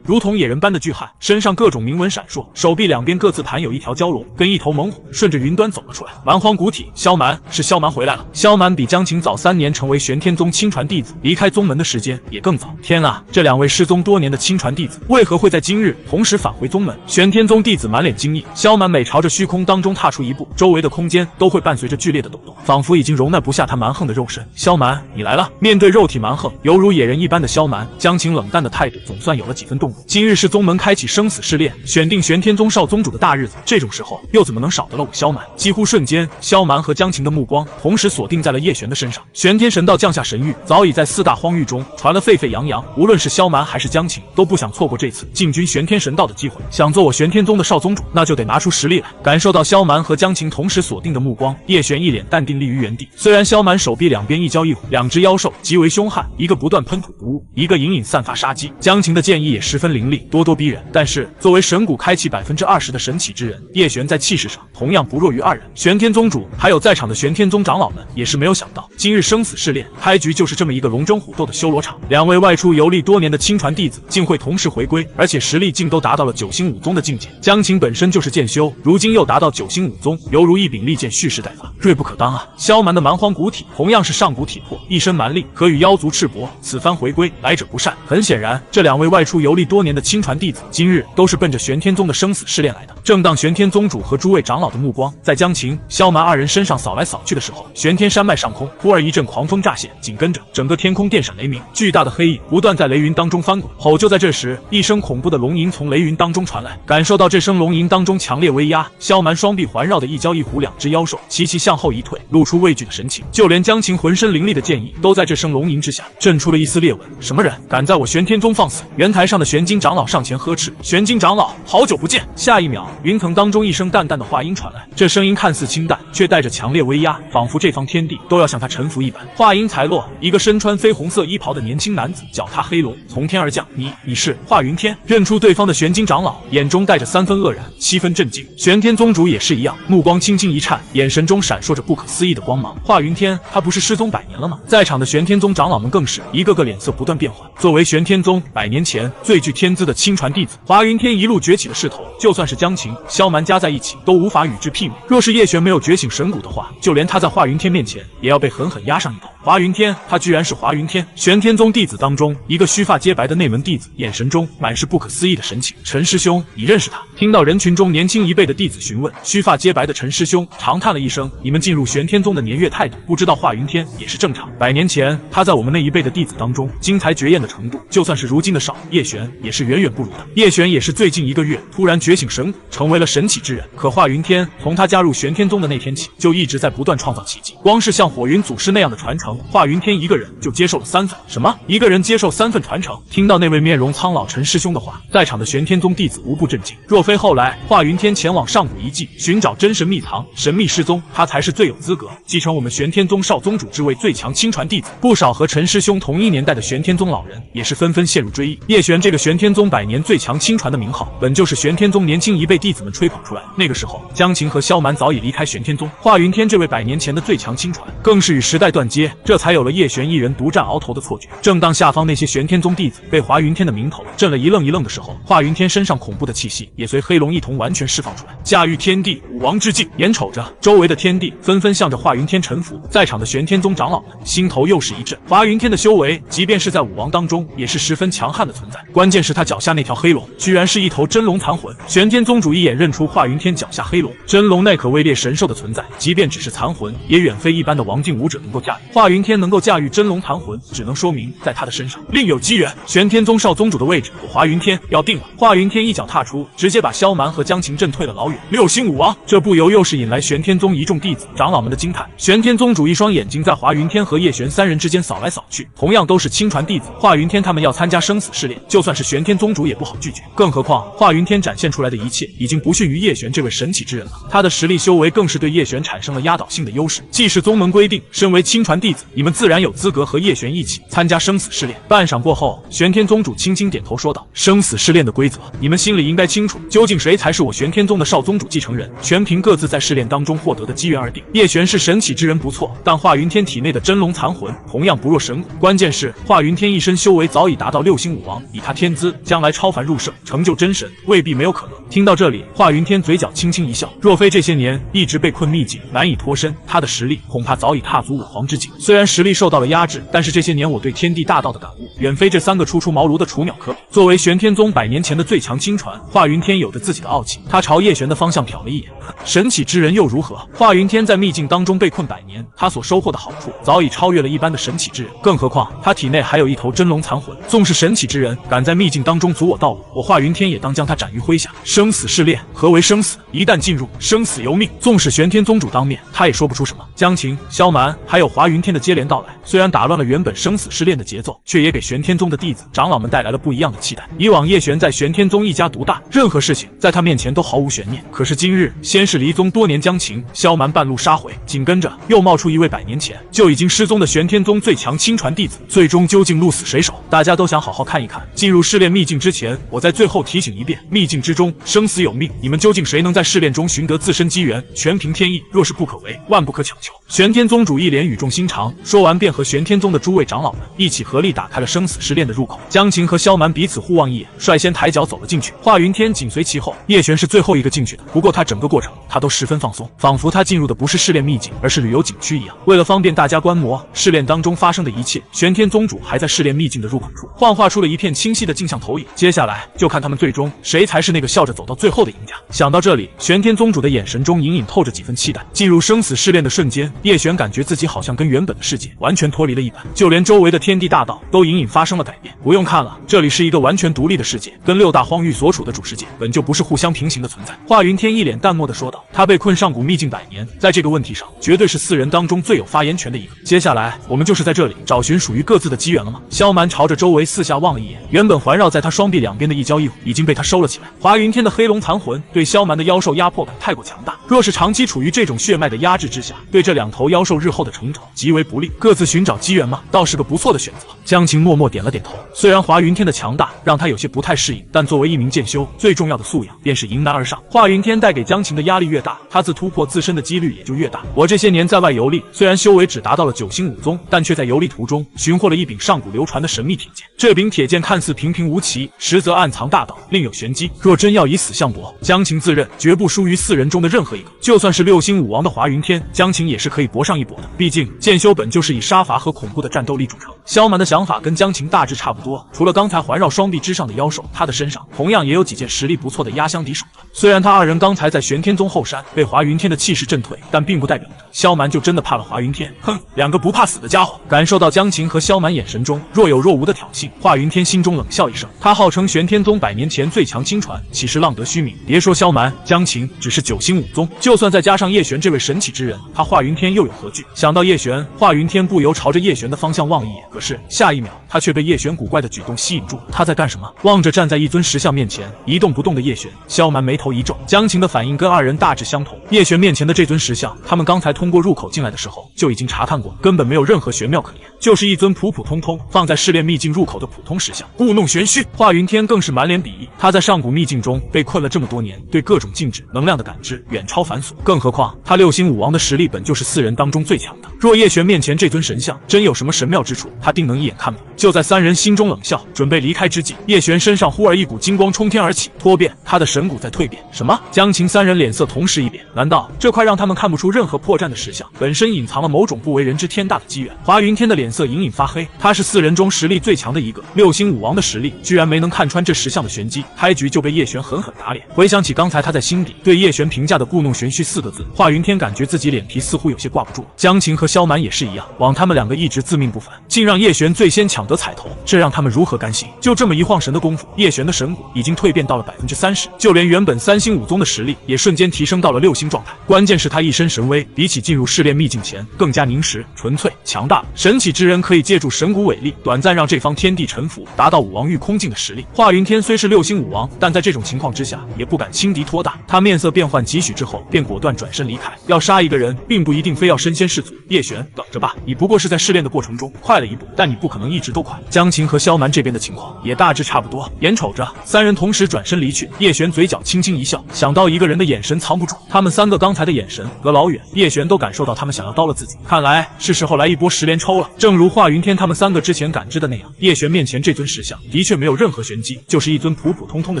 A: 如同野人般的巨巨汉，身上各种铭文闪烁，手臂两边各自盘有一条蛟龙，跟一头猛虎顺着云端走了出来。蛮荒古体，萧蛮，是萧蛮回来了。萧蛮比江晴早3年成为玄天宗亲传弟子，离开宗门的时间也更早。天啊，这2位失踪多年的亲传弟子，为何会在今日同时返回宗门？玄天宗弟子满脸惊异，萧蛮每朝着虚空当中踏出一步，周围的空间都会伴随着剧烈的抖动，仿佛已经容纳不下他蛮横的肉身。萧蛮，你来了！面对肉体蛮横，犹如野人一般的萧蛮，江晴冷淡的态度总算有了几分动容。今日是宗门开启生死试炼，选定玄天宗少宗主的大日子，这种时候又怎么能少得了我萧蛮？几乎瞬间，萧蛮和江晴的目光同时锁定在了叶璇的身上。玄天神道降下神谕，早已在4大荒域中传了沸沸扬扬，无论是萧蛮还是江晴，都不想错过这次进军玄天神道的机会。想做我玄天宗的少宗主，那就得拿出实力来。感受到萧蛮和江晴同时锁定的目光，叶璇一脸淡定立于原地。虽然萧蛮手臂两边一蛟一虎，2只妖兽极为凶悍，一个不断喷吐毒雾，一个隐隐散发杀机。江晴的剑意也十分凌厉，咄咄逼人。但是作为神谷开启20%的神启之人，叶璇在气势上同样不弱于2人。玄天宗主还有在场的玄天宗长老们也是没有想到，今日生死试炼开局就是这么一个龙争虎斗的修罗场。2位外出游历多年的亲传弟子竟会同时回归，而且实力竟都达到了9星5宗的境界。江晴本身就是剑修，如今又达到9星5宗，犹如一柄利剑蓄势待发，锐不可当啊！萧蛮的蛮荒古体同样是上古体魄，一身蛮力，可与妖族赤膊，此番回归，来者不善。很显然，这2位外出游历多年的亲传弟子，今日都是奔着玄天宗的生死试炼来的。正当玄天宗主和诸位长老的目光在江晴、萧蛮2人身上扫来扫去的时候，玄天山脉上空忽而一阵狂风乍现，紧跟着整个天空电闪雷鸣，巨大的黑影不断在雷云当中翻滚。吼！就在这时，一声恐怖的龙吟从雷云当中传来。感受到这声龙吟当中强烈威压，萧蛮双臂环绕的一蛟一虎2只妖兽齐齐向后一退，露出畏惧的神情。就连江晴浑身凌厉的剑意都在这声龙吟之下震出了一丝裂纹。什么人敢在我玄天宗放肆？圆台上的玄金长老上前呵斥：“玄金长老，好久不见！”下一秒，云层当中一声淡淡的话音传来，这声音看似清淡，却带着强烈威压，仿佛这方天地都要向他臣服一般。话音才落，一个身穿绯红色衣袍的年轻男子脚踏黑龙从天而降。你是华云天？认出对方的玄金长老眼中带着3分愕然，7分震惊。玄天宗主也是一样，目光轻轻一颤，眼神中闪烁着不可思议的光芒。华云天，他不是失踪100年了吗？在场的玄天宗长老们更是一个个脸色不断变换。作为玄天宗100年前最具天资的亲传弟子，华云天一路崛起的势头，就算是江晴、萧蛮加在一起都无法与之媲美。若是叶璇没有觉醒神骨的话，就连他在华云天面前也要被狠狠压上一头。华云天，他居然是华云天，玄天宗弟子当中一个须发皆白的内门弟子，眼神中满是不可思议的神情。陈师兄，你认识他？听到人群中年轻一辈的弟子询问，须发皆白的陈师兄长叹了一声：“你们进入玄天宗的年月太短，不知道华云天也是正常。100年前，他在我们那一辈的弟子当中惊才绝艳的程度，就算是如今的少叶璇，也是远远不如的。叶璇也是最近1个月突然觉醒神骨，成为了神启之人。可华云天从他加入玄天宗的那天起，就一直在不断创造奇迹。光是像火云祖师那样的传承，华云天一个人就接受了3份。什么？一个人接受3份传承？”听到那位面容苍老陈师兄的话，在场的玄天宗弟子无不震惊。若非后来华云天前往上古遗迹寻找真神秘藏，神秘失踪，他才是最有资格继承我们玄天宗少宗主之位最强亲传弟子。不少和陈师兄同一年代的玄天宗老人也是纷纷陷入追忆。叶璇这个玄天宗100年最强亲传的名号，本就是玄天宗年轻一辈弟子们吹捧出来的。那个时候，江晴和萧蛮早已离开玄天宗，华云天这位100年前的最强亲传，更是与时代断接，这才有了叶璇一人独占鳌头的错觉。正当下方那些玄天宗弟子被华云天的名头震了一愣一愣的时候，华云天身上恐怖的气息也随黑龙一同完全释放出来，驾驭天地，武王之境。眼瞅着周围的天地纷纷向着华云天臣服，在场的玄天宗长老们心头又是一震。华云天的修为，即便是在武王当中，也是十分强悍的存在。关键是他脚下那条黑龙，居然是一头真龙残魂。玄天宗主一眼认出华云天脚下黑龙，真龙那可位列神兽的存在，即便只是残魂，也远非一般的王境武者能够驾驭。华云天能够驾驭真龙残魂，只能说明在他的身上另有机缘。玄天宗少宗主的位置，我华云天要定了。华云天一脚踏出，直接把萧蛮和江晴震退了老远。6星武王，这不由又是引来玄天宗一众弟子长老们的惊叹。玄天宗主一双眼睛在华云天和叶璇3人之间扫来扫去，同样都是亲传弟子，华云天他们要参加生死试炼，就算是玄天宗主也不好拒绝。更何况华云天展现出来的一切，已经不逊于叶璇这位神启之人了。他的实力修为更是对叶璇产生了压倒性的优势。既是宗门规定，身为亲传弟子，子，你们自然有资格和叶璇一起参加生死试炼。半晌过后，玄天宗主轻轻点头说道：“生死试炼的规则，你们心里应该清楚，究竟谁才是我玄天宗的少宗主继承人，全凭各自在试炼当中获得的机缘而定。叶璇是神启之人不错，但华云天体内的真龙残魂同样不弱神骨。关键是华云天一身修为早已达到六星武王，以他天资，将来超凡入圣，成就真神，未必没有可能。”听到这里，华云天嘴角轻轻一笑，若非这些年一直被困秘境，难以脱身，他的实力恐怕早已踏足武皇之境。虽然实力受到了压制，但是这些年我对天地大道的感悟，远非这3个初出茅庐的雏鸟可比。作为玄天宗100年前的最强亲传，华云天有着自己的傲气。他朝叶璇的方向瞟了一眼，神启之人又如何？华云天在秘境当中被困100年，他所收获的好处早已超越了一般的神启之人，更何况他体内还有一头真龙残魂。纵是神启之人敢在秘境当中阻我道路，我华云天也当将他斩于麾下。生死试炼，何为生死？一旦进入，生死由命。纵使玄天宗主当面，他也说不出什么。江晴、萧蛮还有华云天的接连到来，虽然打乱了原本生死试炼的节奏，却也给玄天宗的弟子长老们带来了不一样的期待。以往叶璇在玄天宗一家独大，任何事情在他面前都毫无悬念。可是今日，先是离宗多年江晴、萧蛮半路杀回，紧跟着又冒出一位100年前就已经失踪的玄天宗最强亲传弟子，最终究竟鹿死谁手？大家都想好好看一看。进入试炼秘境之前，我在最后提醒一遍，秘境之中生死有命，你们究竟谁能在试炼中寻得自身机缘，全凭天意，若是不可为，万不可强求。玄天宗主一脸语重心长，说完便和玄天宗的诸位长老们一起合力打开了生死试炼的入口。江晴和萧蛮彼此互望一眼，率先抬脚走了进去，华云天紧随其后。叶璇是最后一个进去的，不过他整个过程他都十分放松，仿佛他进入的不是试炼秘境，而是旅游景区一样。为了方便大家观摩试炼当中发生的一切，玄天宗主还在试炼秘境的入口处幻化出了一片清晰的镜像投影。接下来就看他们最终谁才是那个笑着走到最后的赢家。想到这里，玄天宗主的眼神中隐隐透着几分期待。进入生死试炼的瞬间，叶璇感觉自己好像跟原本的世界完全脱离了一般，就连周围的天地大道都隐隐发生了改变。不用看了，这里是一个完全独立的世界，跟6大荒域所处的主世界本就不是互相平行的存在。华云天一脸淡漠地说道，他被困上古秘境100年，在这个问题上绝对是4人当中最有发言权的一个。接下来我们就是在这里找寻属于各自的机缘了吗？萧蛮朝着周围四下望了一眼，原本环绕在他双臂两边的一蛟一虎已经被他收了起来。华云天的黑龙残魂对萧蛮的妖兽压迫感太过强大，若是长期处于这种血脉的压制之下，对这2头妖兽日后的成长极为不利。各自寻找机缘吗？倒是个不错的选择。江晴默默点了点头，虽然华云天的强大让他有些不太适应，但作为一名剑修，最重要的素养便是迎难而上。华云天带给江晴的压力越大，他自突破自身的几率也就越大。我这些年在外游历，虽然修为只达到了9星武宗，但却在游历途中寻获了一柄上古流传的神秘铁剑。这柄铁剑看似平平无奇，实则暗藏大道，另有玄机。若真要以死相搏，江晴自认绝不输于4人中的任何一个。就算是6星武王的华云天，江晴也是可以搏上一搏的。毕竟剑修本就是以杀伐和恐怖的战斗力著称。萧蛮的想法跟江晴大致差不多，除了刚才环绕双臂之上的妖兽，他的身上同样也有几件实力不错的压箱底手段。虽然他2人刚才在玄天宗后山被华云天的气势震退，但并不代表着萧蛮就真的怕了华云天。哼，2个不怕死的家伙。感受到江晴和萧蛮眼神中若有若无的挑衅，华云天心中冷笑一声。他号称玄天宗100年前最强亲传，岂是浪得虚名？别说萧蛮，江晴只是9星武宗，就算再加上叶璇这位神启之人，他华云天又有何惧？想到叶璇，华云天不由朝着叶璇的方向望一眼，可是下一秒他却被叶璇古怪的举动吸引住。他在干什么？望着站在一尊石像面前一动不动的叶璇，萧蛮眉头一皱。江晴的反应跟2人大致相同。叶璇面前的这尊石像，他们刚才通过入口进来的时候就已经查看过，根本没有任何玄妙可言，就是一尊普普通通放在试炼秘境入口的普通石像，故弄玄虚。华云天更是满脸鄙夷，他在上古秘境中被困了这么多年，对各种静止能量的感知远超凡俗，更何况他6星武王的实力本就是4人当中最强的。若叶璇面前这尊神像真有什么神妙之处，他定能一眼看明。就在3人心中冷笑准备离开之际，叶璇身上忽而一股金光冲天而起，脱变，他的神骨在蜕变。什么？江晴3人脸色同时一变，难道这块让他们看不出任何破绽的石像本身隐藏了某种不为人知天大的机缘？华云天的脸色隐隐发黑，他是4人中实力最强的一个，6星武王的实力居然没能看穿这石像的玄机，开局就被叶璇狠狠打脸。回想起刚才他在心底对叶璇评价的故弄玄虚4个字，华云天感觉自己脸皮似乎有些挂不住。江晴和萧蛮也是一样，枉他们2个一直自命不凡，竟让让叶璇最先抢得彩头，这让他们如何甘心？就这么一晃神的功夫，叶璇的神骨已经蜕变到了30%，就连原本3星5宗的实力也瞬间提升到了6星状态。关键是他一身神威，比起进入试炼秘境前更加凝实、纯粹、强大。神启之人可以借助神骨伟力，短暂让这方天地臣服，达到武王御空境的实力。华云天虽是6星武王，但在这种情况之下，也不敢轻敌托大。他面色变幻几许之后，便果断转身离开。要杀一个人，并不一定非要身先士卒。叶璇，等着吧，你不过是在试炼的过程中快了一步，但你不可能一直都快。江晴和萧蛮这边的情况也大致差不多。眼瞅着三人同时转身离去，叶璇嘴角轻轻一笑，想到一个人的眼神藏不住，他们3个刚才的眼神隔老远，叶璇都感受到他们想要刀了自己。看来是时候来一波10连抽了。正如华云天他们3个之前感知的那样，叶璇面前这尊石像的确没有任何玄机，就是一尊普普通通的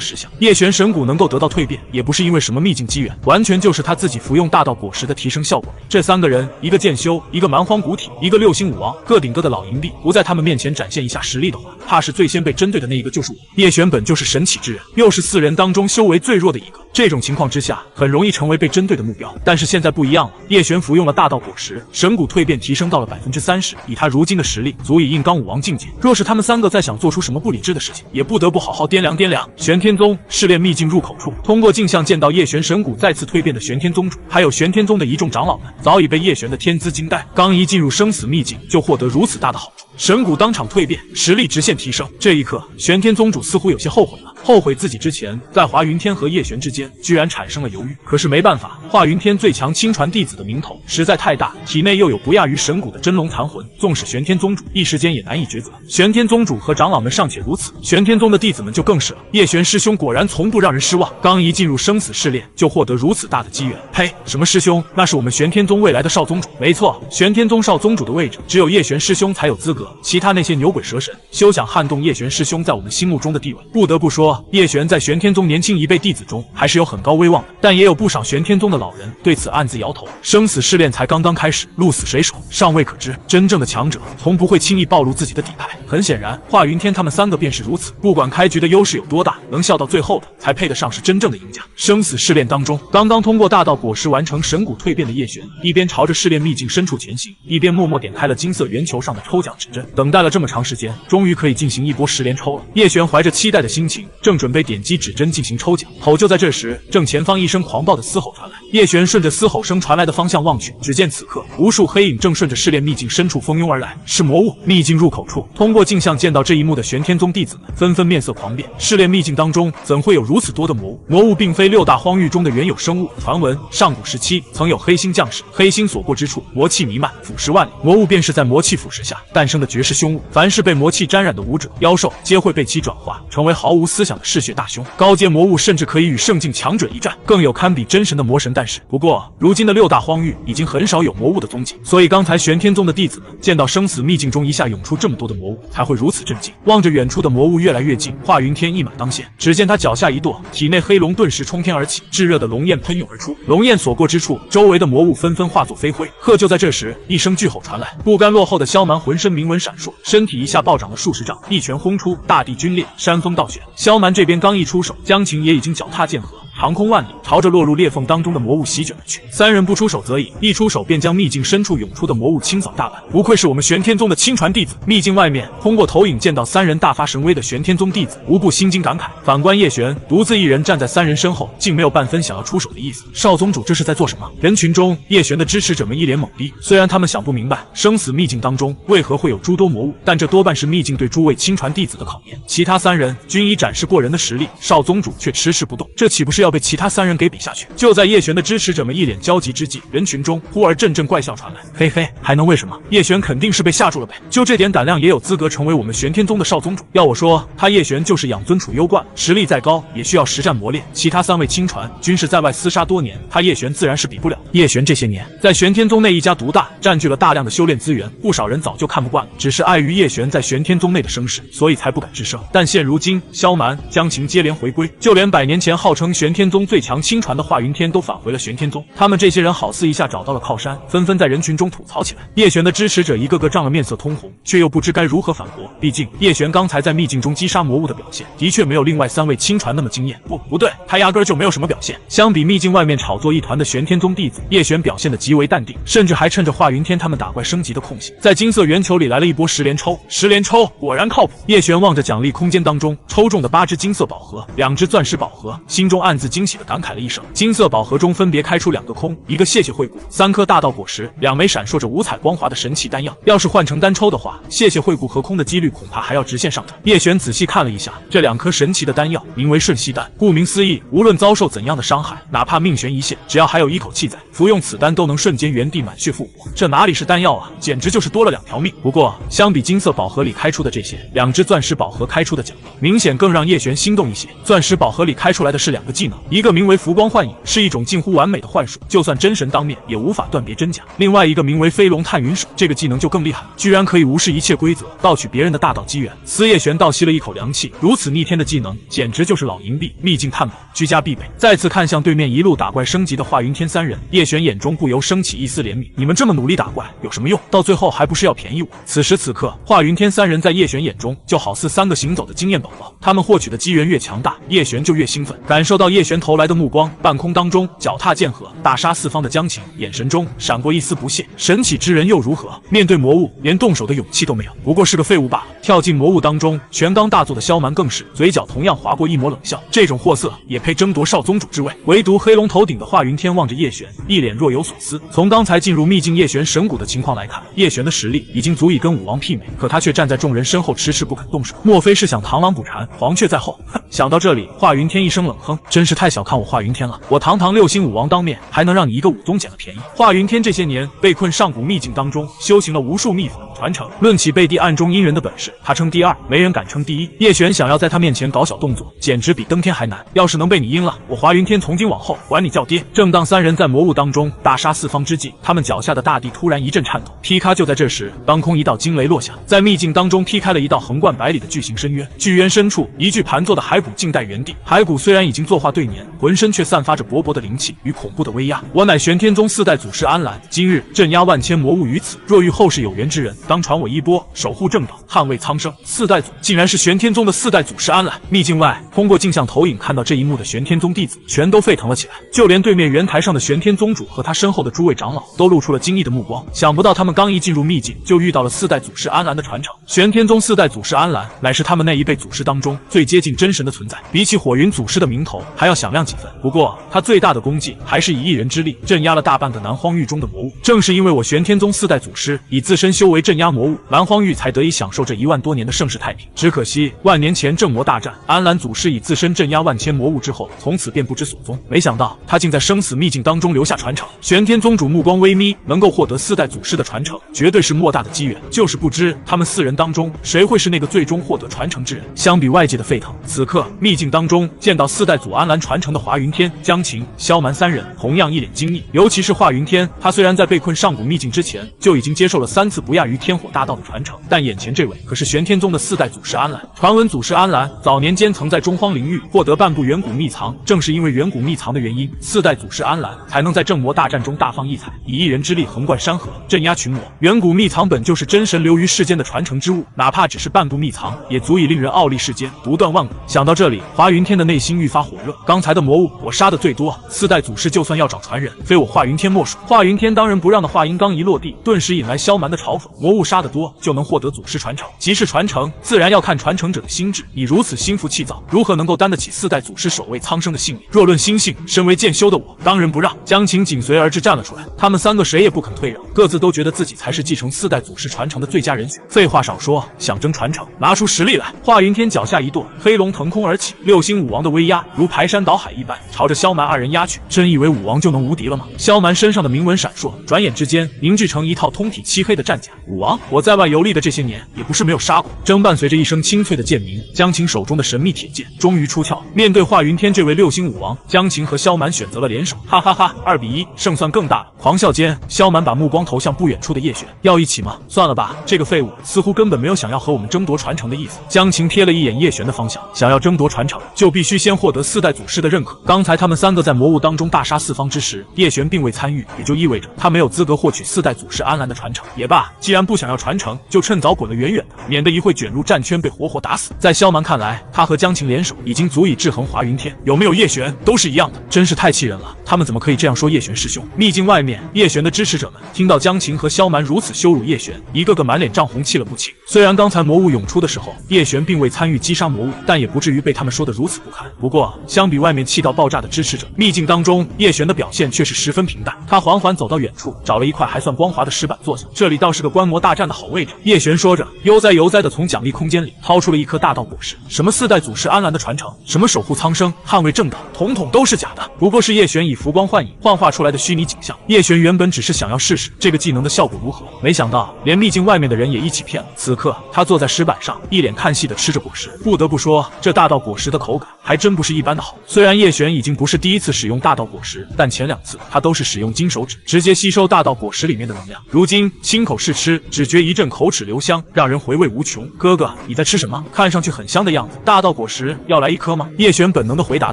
A: 石像。叶璇神骨能够得到蜕变，也不是因为什么秘境机缘，完全就是他自己服用大道果实的提升效果。这3个人，一个剑修，一个蛮荒古体，一个6星武王，个顶个的老银币，不在他们面前展现一下实力的话，怕是最先被针对的那一个就是我。叶璇本就是神启之人，又是4人当中修为最弱的一个，这种情况之下，很容易成为被针对的目标。但是现在不一样了，叶璇服用了大道果实，神骨蜕变提升到了30%，以他如今的实力，足以硬刚武王境界。若是他们3个再想做出什么不理智的事情，也不得不好好掂量掂量。玄天宗试炼秘境入口处，通过镜像见到叶璇神骨再次蜕变的玄天宗主，还有玄天宗的一众长老们，早已被叶璇的天资惊呆。刚一进入生死秘境，就获得如此大的好处，神骨当场蜕变，实力直线提升。这一刻，玄天宗主似乎有些后悔了，后悔自己之前在华云天和叶璇之间居然产生了犹豫。可是没办法，华云天最强亲传弟子的名头实在太大，体内又有不亚于神骨的真龙残魂，纵使玄天宗主一时间也难以抉择。玄天宗主和长老们尚且如此，玄天宗的弟子们就更是了。叶璇师兄果然从不让人失望，刚一进入生死试炼就获得如此大的机缘。呸，什么师兄，那是我们玄天宗未来的少宗主。没错，玄天宗少宗主的位置只有叶璇师兄才有资格，其他那些牛鬼蛇神休想撼动叶璇师兄在我们心目中的地位。不得不说，叶璇在玄天宗年轻一辈弟子中还是有很高威望的，但也有不少玄天宗的老人对此暗自摇头。生死试炼才刚刚开始，鹿死谁手尚未可知，真正的强者从不会轻易暴露自己的底牌。很显然，华云天他们3个便是如此，不管开局的优势有多大，能笑到最后的才配得上是真正的赢家。生死试炼当中，刚刚通过大道果实完成神骨蜕变的叶璇，一边朝着试炼秘境深处前行，一边默默点开了金色圆球上的抽奖指针。等待了这么长时间，终于可以进行一波10连抽了。叶璇怀着期待的心情，正准备点击指针进行抽奖，就在这时，正前方一声狂暴的嘶吼传来。叶璇顺着嘶吼声传来的方向望去，只见此刻无数黑影正顺着试炼秘境深处蜂拥而来，是魔物。秘境入口处，通过镜像见到这一幕的玄天宗弟子们纷纷面色狂变。试炼秘境当中怎会有如此多的魔物？魔物并非6大荒域中的原有生物，传闻上古时期曾有黑星降世，黑星所过之处，魔气弥漫，腐蚀万里。魔物便是在魔气腐蚀下诞生的绝世凶物，凡是被魔气沾染的武者、妖兽，皆会被其转化，成为毫无思想的嗜血大凶。高阶魔物甚至可以与圣境强者一战，更有堪比真神的魔神诞生。不过，如今的6大荒域已经很少有魔物的踪迹，所以刚才玄天宗的弟子们见到生死秘境中一下涌出这么多的魔物，才会如此震惊。望着远处的魔物越来越近，华云天一马当先，只见他脚下一跺，体内黑龙顿时冲天而起，炙热的龙焰喷涌而出。龙焰所过之处，周围的魔物纷纷化作飞灰。就在这时，一声巨吼传来，不甘落后的萧蛮浑身铭文闪烁，身体一下暴涨了数十丈，一拳轰出，大地皲裂，山峰倒悬。萧蛮这边刚一出手，江晴也已经脚踏剑河，长空万里，朝着落入裂缝当中的魔物席卷而去。3人不出手则已，一出手便将秘境深处涌出的魔物清扫大半。不愧是我们玄天宗的亲传弟子。秘境外面，通过投影见到3人大发神威的玄天宗弟子，无不心惊感慨。反观叶璇，独自一人站在3人身后，竟没有半分想要出手的意思。少宗主这是在做什么？人群中，叶璇的支持者们一脸懵逼。虽然他们想不明白生死秘境当中为何会有诸多魔物，但这多半是秘境对诸位亲传弟子的考验。其他3人均已展示过人的实力，少宗主却迟迟不动，这岂不是要被其他3人给比下去？就在叶璇的支持者们一脸焦急之际，人群中忽而阵阵怪笑传来。嘿嘿，还能为什么？叶璇肯定是被吓住了呗，就这点胆量也有资格成为我们玄天宗的少宗主？要我说，他叶璇就是养尊处优惯，实力再高也需要实战磨练。其他3位亲传均是在外厮杀多年，他叶璇自然是比不了。叶璇这些年在玄天宗内一家独大，占据了大量的修炼资源，不少人早就看不惯了，只是碍于叶璇在玄天宗内的声势，所以才不敢吱声。但现如今，萧蛮、江晴接连回归，就连100年前号称玄天天宗最强亲传的华云天都返回了玄天宗，他们这些人好似一下找到了靠山，纷纷在人群中吐槽起来。叶璇的支持者一个个涨了面色通红，却又不知该如何反驳。毕竟叶璇刚才在秘境中击杀魔物的表现，的确没有另外3位亲传那么惊艳。不对，他压根就没有什么表现。相比秘境外面炒作一团的玄天宗弟子，叶璇表现得极为淡定，甚至还趁着华云天他们打怪升级的空隙，在金色圆球里来了一波10连抽。10连抽果然靠谱。叶璇望着奖励空间当中抽中的8只金色宝盒，2只钻石宝盒，心中暗自惊喜地感慨了一声。金色宝盒中分别开出2个空，一个谢谢惠顾，3颗大道果实，2枚闪烁着五彩光华的神奇丹药。要是换成单抽的话，谢谢惠顾和空的几率恐怕还要直线上涨。叶璇仔细看了一下这2颗神奇的丹药，名为瞬息丹。顾名思义，无论遭受怎样的伤害，哪怕命悬一线，只要还有一口气在，服用此丹都能瞬间原地满血复活。这哪里是丹药啊，简直就是多了2条命。不过相比金色宝盒里开出的这些，2只钻石宝盒开出的奖励明显更让叶璇心动一些。钻石宝盒里开出来的是2个技能，一个名为浮光幻影，是一种近乎完美的幻术，就算真神当面也无法断别真假。另外一个名为飞龙探云手，这个技能就更厉害，居然可以无视一切规则，盗取别人的大道机缘。司叶璇倒吸了一口凉气，如此逆天的技能，简直就是老银币、秘境探宝、居家必备。再次看向对面一路打怪升级的华云天3人，叶璇眼中不由升起一丝怜悯。你们这么努力打怪有什么用？到最后还不是要便宜我？此时此刻，华云天3人在叶璇眼中就好似3个行走的经验宝宝，他们获取的机缘越强大，叶璇就越兴奋。感受到叶璇投来的目光，半空当中脚踏剑河，大杀四方的江晴眼神中闪过一丝不屑。神启之人又如何？面对魔物，连动手的勇气都没有，不过是个废物罢了。跳进魔物当中，全刚大作的萧蛮更是嘴角同样划过一抹冷笑，这种货色也配争夺少宗主之位？唯独黑龙头顶的华云天望着叶璇，一脸若有所思。从刚才进入秘境叶璇神谷的情况来看，叶璇的实力已经足以跟武王媲美，可他却站在众人身后迟迟不肯动手，莫非是想螳螂捕蝉，黄雀在后？哼！想到这里，华云天一声冷哼，真是太小看我华云天了，我堂堂6星武王当面，还能让你一个武宗捡了便宜？华云天这些年被困上古秘境当中，修行了无数秘法传承，论起背地暗中阴人的本事，他称第2，没人敢称第1。叶璇想要在他面前搞小动作，简直比登天还难。要是能被你阴了，我华云天从今往后管你叫爹。正当3人在魔物当中大杀四方之际，他们脚下的大地突然一阵颤抖，劈咔！就在这时，当空一道惊雷落下，在秘境当中劈开了一道横贯百里的巨型深渊，巨渊深处一具盘坐的骸骨静待原地。骸骨虽然已经作化对年，浑身却散发着勃勃的灵气与恐怖的威压。我乃玄天宗4代祖师安澜，今日镇压万千魔物于此，若遇后世有缘之人，当传我衣钵，守护正道，捍卫苍生。4代祖竟然是玄天宗的4代祖师安澜。秘境外，通过镜像投影看到这一幕的玄天宗弟子全都沸腾了起来，就连对面圆台上的玄天宗主和他身后的诸位长老都露出了惊异的目光。想不到他们刚一进入秘境，就遇到了4代祖师安澜的传承。玄天宗4代祖师安澜乃是他们那一辈祖师当中最接近真神的存在，比起火云祖师的名头还要响亮几分。不过他最大的功绩还是以一人之力镇压了大半个南荒域中的魔物。正是因为我玄天宗4代祖师以自身修为镇压魔物，南荒域才得以享受这1万多年的盛世太平。只可惜万年前正魔大战，安澜祖师以自身镇压万千魔物之后，从此便不知所踪。没想到他竟在生死秘境当中留下传承。玄天宗主目光微眯，能够获得4代祖师的传承，绝对是莫大的机缘。就是不知他们4人当中谁会是那个最终获得传承之人。相比外界的沸腾，此刻秘境当中见到4代祖安澜传承的华云天、江晴、萧蛮3人同样一脸惊异。尤其是华云天，他虽然在被困上古秘境之前就已经接受了3次不亚于天火大道的传承，但眼前这位可是玄天宗的4代祖师安澜。传闻祖师安澜早年间曾在中荒领域获得半部远古秘藏，正是因为远古秘藏的原因，4代祖师安澜才能在正魔大战中大放异彩，以一人之力横贯山河，镇压群魔。远古秘藏本就是真神流于世间的传承之物，哪怕只是半部秘藏，也足以令人傲立世间，独断万古。想到这里，华云天的内心愈发火热。刚才的魔物我杀的最多，4代祖师就算要找传人，非我华云天莫属。华云天当仁不让的话音刚一落地，顿时引来萧蛮的嘲讽。魔物杀得多就能获得祖师传承，即是传承，自然要看传承者的心智。你如此心浮气躁，如何能够担得起4代祖师守卫苍生的性命？若论心性，身为剑修的我当仁不让。江晴紧随而至站了出来，他们3个谁也不肯退让，各自都觉得自己才是继承4代祖师传承的最佳人选。废话少说，想争传承，拿出实力来！华云天脚下一跺，黑龙腾空而起，6星武王的威压如排山倒海一般，朝着萧蛮2人压去。真以为武王就能无敌了吗？萧蛮身上的铭文闪烁，转眼之间凝聚成一套通体漆黑的战甲。武王，我在外游历的这些年，也不是没有杀过。正伴随着一声清脆的剑鸣，江晴手中的神秘铁剑终于出鞘。面对华云天这位6星武王，江晴和萧蛮选择了联手。哈哈哈，2比1，胜算更大了。狂笑间，萧蛮把目光投向不远处的叶璇，要一起吗？算了吧，这个废物似乎根本没有想要和我们争夺传承的意思。江晴瞥了一眼叶璇的方向，想要争夺传承，就必须先获得4代祖师的认可。刚才他们3个在魔物当中大杀4方之时，叶璇并未参与，也就意味着他没有资格获取4代祖师安澜的传承。也罢，既然不想要传承，就趁早滚得远远的，免得一会卷入战圈被活活打死。在萧蛮看来，他和江晴联手已经足以制衡华云天，有没有叶璇都是一样的，真是太气人了。他们怎么可以这样说叶璇师兄？秘境外面，叶璇的支持者们听到江晴和萧蛮如此羞辱叶璇，一个个满脸涨红，气了不轻。虽然刚才魔物涌出的时候，叶璇并未参与击杀魔物，但也不至于被他们说得如此不堪。不过，相比外面气到爆炸的支持者，秘境当中叶璇的表现却是十分平淡。他缓缓走到远处，找了一块还算光滑的石板坐下，这里倒是个观摩大战的好位置。叶璇说着，悠哉悠哉地从奖励空间里掏出了一颗大道果实。什么4代祖师安澜的传承，什么守护苍生、捍卫正道，统统都是假的，不过是叶璇以浮光幻影幻化出来的虚拟景象。叶璇原本只是想要试试这个技能的效果如何，没想到连秘境外面的人也一起骗了。此刻他坐在石板上，一脸看戏地吃着果实。不得不说，这大道果实的口感还真不是一般的好。虽然叶璇已经不是第一次使用大道果实，但前2次他都是使用金手指直接吸收大道果实里面的能量。如今亲口试吃，只觉一阵口齿留香，让人回味无穷。哥哥，你在吃什么？看上去很香的样子。大道果实要来1颗吗？叶璇本能地回答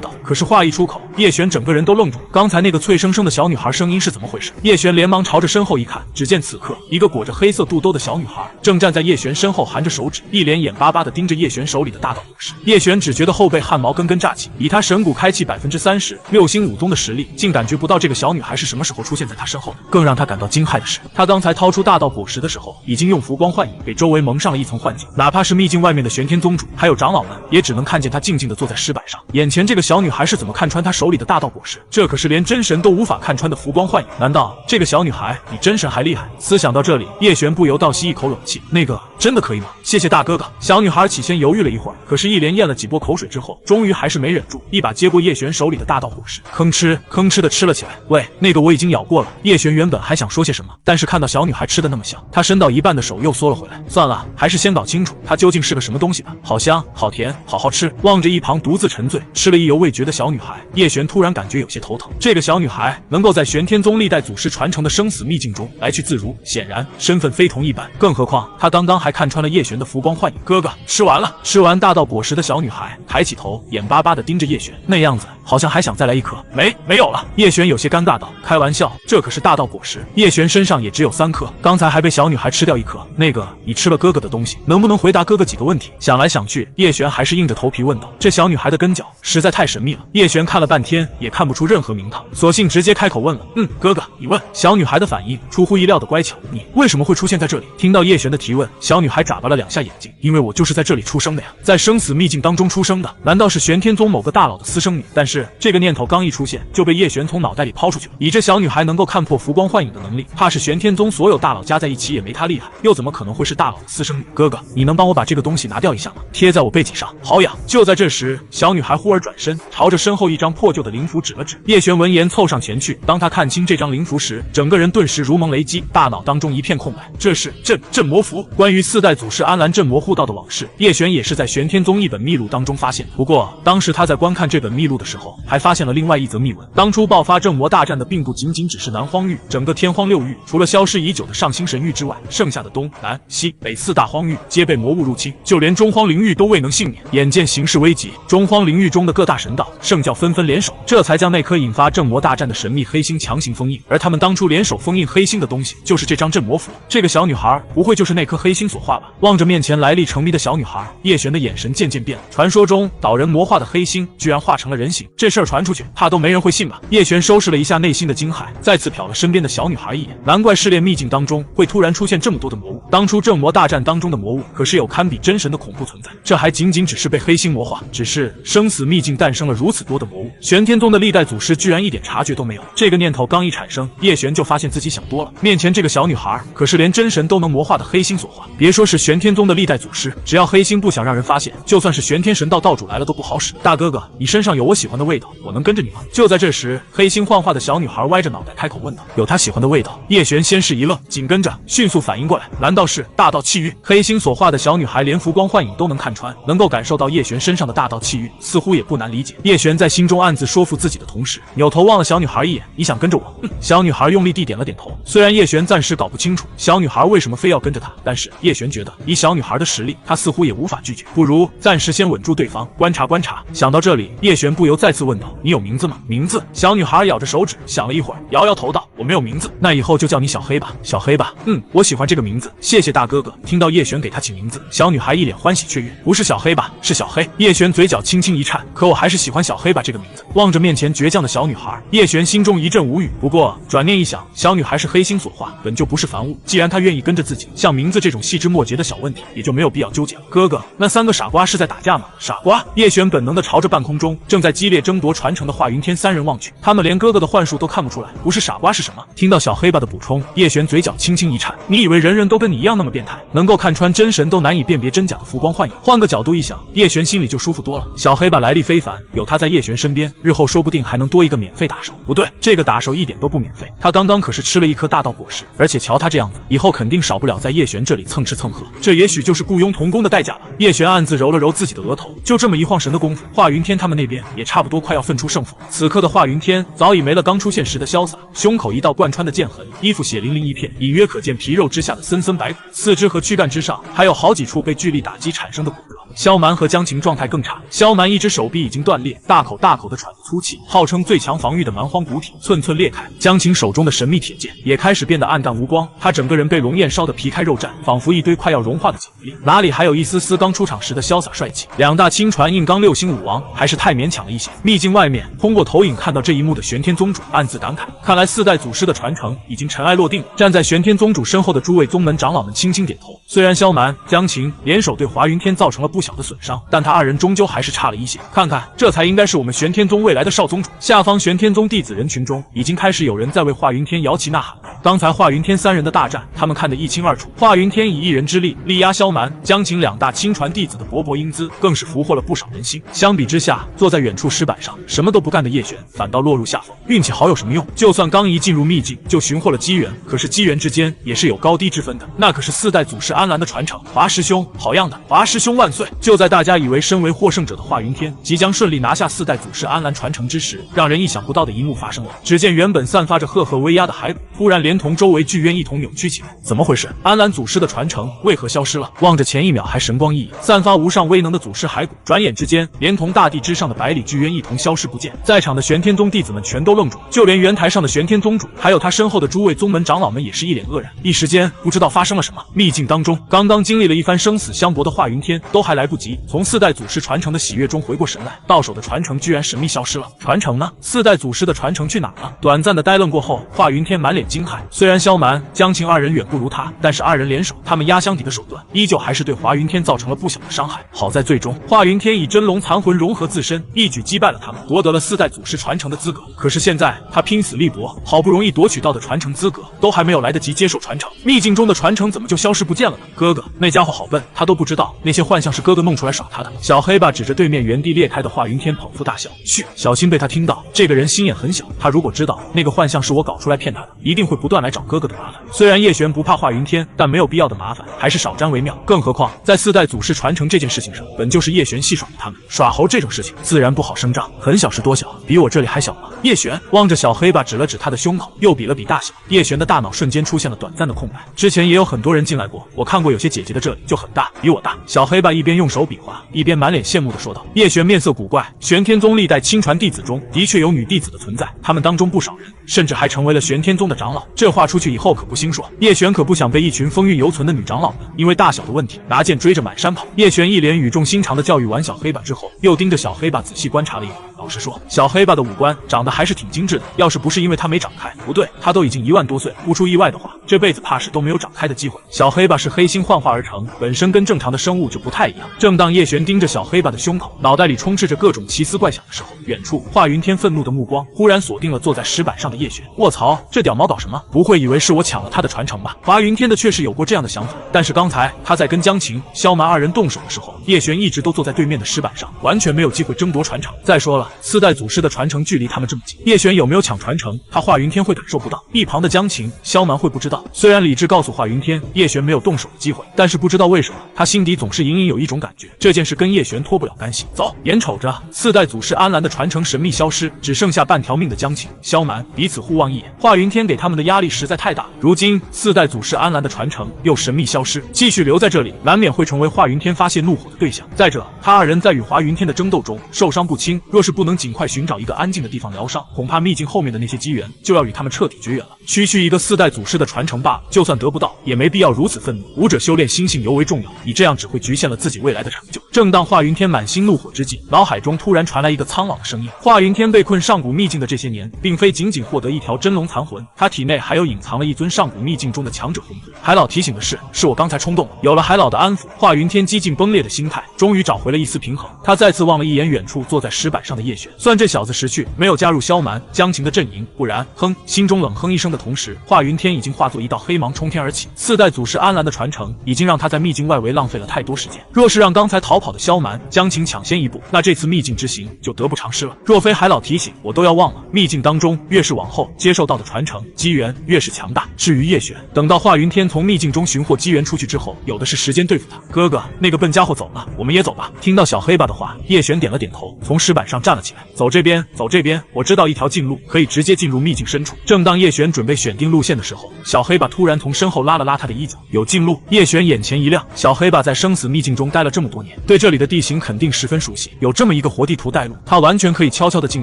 A: 道。可是话一出口，叶璇整个人都愣住了。刚才那个脆生生的小女孩声音是怎么回事？叶璇连忙朝着身后一看，只见此刻一个裹着黑色肚兜的小女孩正站在叶璇身后，含着手指，一脸眼巴巴地盯着叶璇手里的大道果实。叶璇只觉得后背汗毛根根炸起，以他神骨开启30%、6星5宗的实力，竟感觉不到这个小女孩是什么时候出现在他身后的。更让他感到惊骇的是，他刚才掏出大道果实的时候，已经用浮光幻影给周围蒙上了一层幻境，哪怕是秘境外面的玄天宗主还有长老们，也只能看见他静静地坐在石板上。眼前这个小女孩是怎么看穿他手里的大道果实？这可是连真神都无法看穿的浮光幻影。难道这个小女孩比真神还厉害？思想到这里，叶璇不由倒吸一口冷气。那个真的可以吗？谢谢大哥哥。小女孩起先犹豫了一会儿，可是一连咽了几波口水之后，终于还是没忍住，一把接过叶璇手里的大道果实，吭哧吭哧的吃了起来。喂，那个我已经咬过了。叶璇原本还想说些什么，但是看到小女孩吃的那么香，他伸到一半的手又缩了回来。算了，还是先搞清楚它究竟是个什么东西吧。好香，好甜，好好吃。望着一旁独自沉醉吃了意犹未决的小女孩，叶璇突然感觉有些头疼。这个小女孩能够在玄天宗历代祖师传承的生死秘境中来去自如，显然身份非同一般。更何况她刚刚还看穿了叶璇的浮光幻影。哥哥，吃完了。吃完大道果实的小女孩抬起头，眼巴巴地盯着叶璇，那样子好像还想再来一颗。没有了。叶璇有些尴尬道。开玩笑，这可是大道果实，叶璇身上也只有3颗，刚才还被小女孩吃掉1颗。那个，你吃了哥哥的东西，能不能回答哥哥几个问题？想来想去，叶璇还是硬着头皮问道。这小女孩的跟脚实在太神秘了，叶璇看了半天也看不出任何名堂，索性直接开口问了。哥哥，你问。小女孩的反应出乎意料的乖巧。你为什么会出现在这里？听到叶璇的提问，小女孩眨巴了2下眼睛。因为我就是在这里出生的呀，在生死秘境当中出生的。难道是玄天宗某个大佬的私生女？但是这个念头刚一出现，就被叶璇从脑袋里抛出去了。以这小女孩能够看破浮光幻影的能力，怕是玄天宗所有大佬加在一起也没她厉害，又怎么可能会是大佬的私生女？哥哥，你能帮我把这个东西拿掉一下吗？贴在我背脊上，好痒。就在这时，小女孩忽而转身，朝着身后一张破旧的灵符指了指。叶璇闻言凑上前去，当他看清这张灵符时，整个人顿时如蒙雷击，大脑当中一片空白。这是镇魔符。关于4代祖师安澜镇魔护道的往事，叶璇也是在玄天宗一本秘录当中发现。不过当时他在观看这本秘录的时候，还发现了另外一则秘闻。当初爆发镇魔大战的并不仅仅只是南荒域，整个天荒6域除了消失已久的上星神域之外，剩下的东南西北4大荒域皆被魔物入侵，就连中荒灵域都未能幸免。眼见形势危急，中荒灵域中的各大神道圣教纷纷联手，这才将那颗引发镇魔大战的神秘黑星强行封印。而他们当初联手封印黑星的东西，就是这张镇魔符。这个小女孩不会就是那颗黑星所化吧？望着面前来历成谜的小女孩，叶璇的眼神渐渐变了。传说中导人魔化的黑星居然化成了人形，这事儿传出去，怕都没人会信吧？叶璇收拾了一下内心的惊骇，再次瞟了身边的小女孩一眼。难怪试炼秘境当中会突然出现这么多的魔物，当初镇魔大战当中的魔物可是有堪比真神的恐怖存在，这还仅仅只是被黑星魔化。只是生死秘境诞生了如此多的魔物，玄天宗的历代祖师居然一点察觉都没有。这个念头刚一产生，叶璇就发现自己想多了。面前这个小女孩可是连真神都能魔化的黑星所化，别说是玄天宗的历代祖师，只要黑星不想让人发现，就算是玄天神道道主来了都不好使。大哥哥，你身上有我喜欢的味道，我能跟着你吗？就在这时，黑星幻化的小女孩歪着脑袋开口问道。有她喜欢的味道？叶璇先是一愣，紧跟着迅速反应过来，难道是大道气运？黑星所化的小女孩连浮光幻影都能看穿，能够感受到叶璇身上的大道气运，似乎也不难理解。叶璇在心中暗自说服自己的同时，扭头望了小女孩一眼，你想跟着我？小女孩用力地点了点头。虽然叶璇暂时搞不清楚小女孩为什么非要跟着他，但是叶璇觉得以小女孩的实力，他似乎也无法拒绝，不如暂时先稳住对方，观察观察。想到这里，叶璇不由再次问道：“你有名字吗？”名字？小女孩咬着手指，想了一会儿，摇摇头道：“我没有名字，那以后就叫你小黑吧。”小黑吧，我喜欢这个名字，谢谢大哥哥。听到叶璇给他起名字，小女孩一脸欢喜雀跃。不是小黑吧，是小黑。叶璇嘴角轻轻一颤，可我还是喜欢小黑吧这个名字。望着面前倔强的小女孩，叶璇心中一阵无语。不过转念一想，小女孩是黑心所化，本就不是凡物，既然她愿意跟着自己，像名字这种细枝末节的小问题，也就没有必要纠结了。哥哥，那三个傻瓜是在打架吗？傻瓜！叶璇本能地朝着半空中正在激烈争夺传承的华云天三人望去，他们连哥哥的幻术都看不出来，不是傻瓜是什么？听到小黑吧的补充，叶璇嘴角轻轻一颤。你以为人人都跟你一样那么变态，能够看穿真神都难以辨别真假的浮光幻影？换个角度一想，叶璇心里就舒服多了。小黑吧来历非凡，有他在叶璇身边，日后说不定还能多一个免费打手。不对，这个打手一点都不免费，他刚刚可是吃了一颗大道果实，而且瞧他这样子，以后肯定少不了在叶璇这里蹭吃蹭喝，这也许就是雇佣童工的代价了。叶璇暗自揉了揉自己的额头，就这么一晃神的功夫，华云天他们那边也差不多快要分出胜负。此刻的华云天早已没了刚出现时的潇洒，胸口一道贯穿的剑痕，衣服血淋淋一片，隐约可见皮肉之下的森森白骨，四肢和躯干之上还有好几处被巨力打击产生的骨折。萧蛮和江晴状态更差，萧蛮一只手臂已经断裂，大口大口的喘着粗气，号称最强防御的蛮荒骨体寸寸裂开。江晴手中的神秘铁剑也开始变得暗淡无光，他整个人被龙焰烧得皮开肉绽，仿佛一堆快要融化的锦粒，哪里还有一丝丝刚出场时的潇洒帅气。两大亲传硬刚六星武王还是太勉强了一些。秘境外面，通过投影看到这一幕的玄天宗主暗自感慨，看来四代祖师的传承已经尘埃落定了。站在玄天宗主身后的诸位宗门长老们轻轻点头。虽然萧蛮、江晴联手对华云天造成了不小的损伤，但他二人终究还是差了一些。看看，这才应该是我们玄天宗未来的少宗主。下方玄天宗弟子人群中，已经开始有人在为华云天摇旗呐喊。刚才华云天三人的大战，他们看得一清二楚。华云天以一人之力力压萧蛮、江晴两大亲传弟子的勃勃英姿，更是俘获了不少人心。相比之下，坐在远处石板上什么都不干的叶璇，反倒落入下风。运气好有什么用？就算刚一进入秘境就寻获了机缘，可是机缘之间也是有高低之分的。那可是四代祖师安澜的传承。华师兄，好样的！华师兄万岁！就在大家以为身为获胜者的华云天即将顺利拿下四代祖师安澜传承之时，让人意想不到的一幕发生了。只见原本散发着赫赫威压的骸骨，突然连同周围巨渊一同扭曲起来。怎么回事？安澜祖师的传承为何消失了？望着前一秒还神光熠熠、散发无上威能的祖师骸骨，转眼之间连同大地之上的百里巨渊一同消失不见。在场的玄天宗弟子们全都愣住，就连圆台上的玄天宗主，还有他身后的诸位宗门长老们也是一脸愕然，一时间不知道发生了什么。秘境当中，刚刚经历了一番生死相搏的华云天，都还来不及从四代祖师传承的喜悦中回过神来，到手的传承居然神秘消失了。传承呢？四代祖师的传承去哪了？短暂的呆愣过后，华云天满脸惊骇。虽然萧蛮、江晴二人远不如他，但是二人联手，他们压箱底的手段依旧还是对华云天造成了不小的伤害。好在最终，华云天以真龙残魂融合自身，一举击败了他们，夺得了四代祖师传承的资格。可是现在他拼死力搏，好不容易夺取到的传承资格，都还没有来得及接受传承，秘境中的传承怎么就消失不见了呢？哥哥，那家伙好笨，他都不知道那些幻象是哥哥弄出来耍他的。小黑吧指着对面原地裂开的华云天捧腹大笑，嘘，小心被他听到。这个人心眼很小，他如果知道那个幻象是我搞出来骗他的，一定会不断来找哥哥的麻烦。虽然叶璇不怕华云天，但没有必要的麻烦还是少沾为妙。更何况在四代祖师传承这件事情上，本就是叶璇戏耍的他们，耍猴这种事情自然不好声张。很小是多小？比我这里还小吗？叶璇望着小黑吧指了指他的胸口，又比了比大小。叶璇的大脑瞬间出现了短暂的空白。之前也有很多人进来过，我看过有些姐姐的这里就很大，比我大。小黑吧一边用手比划，一边满脸羡慕地说道。叶璇面色古怪，玄天宗历代亲传弟子中的确有女弟子的存在，他们当中不少人甚至还成为了玄天宗的长老。这话出去以后可不兴说，叶璇可不想被一群风韵犹存的女长老们因为大小的问题拿剑追着满山跑。叶璇一脸语重心长地教育完小黑吧之后，又盯着小黑吧仔细观察了一眼。老实说，小黑吧的五官长得还是挺精致的，要是不是因为他没长开，不对，他都已经1万多岁，不出意外的话，这辈子怕是都没有长开的机会。小黑吧是黑心幻化而成，本身跟正常的生物就不太一样。正当叶璇盯着小黑吧的胸口，脑袋里充斥着各种奇思怪想的时候，远处华云天愤怒的目光忽然锁定了坐在石板上的叶璇。卧槽，这屌毛搞什么？不会以为是我抢了他的传承吧？华云天的确是有过这样的想法，但是刚才他在跟江晴、萧蛮二人动手的时候，叶璇一直都坐在对面的石板上，完全没有机会争夺传承。再说了，四代祖师的传承距离他们这么近，叶璇有没有抢传承，他华云天会感受不到，一旁的江晴、萧蛮会不知道。虽然理智告诉华云天叶璇没有动手的机会，但是不知道为什么他心底总是隐隐有一种感觉，这件事跟叶璇脱不了干系。走，眼瞅着四代祖师安澜的传承神秘消失，只剩下半条命的江晴、萧蛮彼此互望一眼。华云天给他们的压力实在太大，如今四代祖师安澜的传承又神秘消失，继续留在这里难免会成为华云天发泄怒火的对象。再者，他二人在与华云天的争斗中受伤不轻，若是不能尽快寻找一个安静的地方疗伤，恐怕秘境后面的那些机缘就要与他们彻底绝缘了。区区一个四代祖师的传承罢了，就算得不到，也没必要如此愤怒。武者修炼心性尤为重要，你这样只会局限了自己未来的成就。正当华云天满心怒火之际，脑海中突然传来一个苍老的声音。华云天被困上古秘境的这些年，并非仅仅获得一条真龙残魂，他体内还有隐藏了一尊上古秘境中的强者魂魄。海老提醒的是我刚才冲动了。有了海老的安抚，华云天几近崩裂的心态终于找回了一丝平衡。他再次望了一眼远处坐在石板上的叶璇，算这小子识趣，没有加入萧蛮、江晴的阵营，不然，哼！心中冷哼一声的同时，华云天已经化作一道黑芒冲天而起。四代祖师安澜的传承已经让他在秘境外围浪费了太多时间，若是让刚才逃跑的萧蛮、江晴抢先一步，那这次秘境之行就得不偿失了。若非海老提醒，我都要忘了。秘境当中越是往后接受到的传承机缘越是强大。至于叶璇，等到华云天从秘境中寻获机缘出去之后，有的是时间对付他。哥哥，那个笨家伙走了，我们也走吧。听到小黑吧的话，叶璇点了点头，从石板上站了起来。走这边，走这边，我知道一条近路可以直接进入秘境深处。正当叶璇准备选定路线的时候，小黑吧突然从身后拉了拉他的衣角。有近路？叶璇眼前一亮，小黑吧在生死秘境中待了这么多年，对这里的地形肯定十分熟悉，有这么一个活地图带路，他完全可以悄悄的进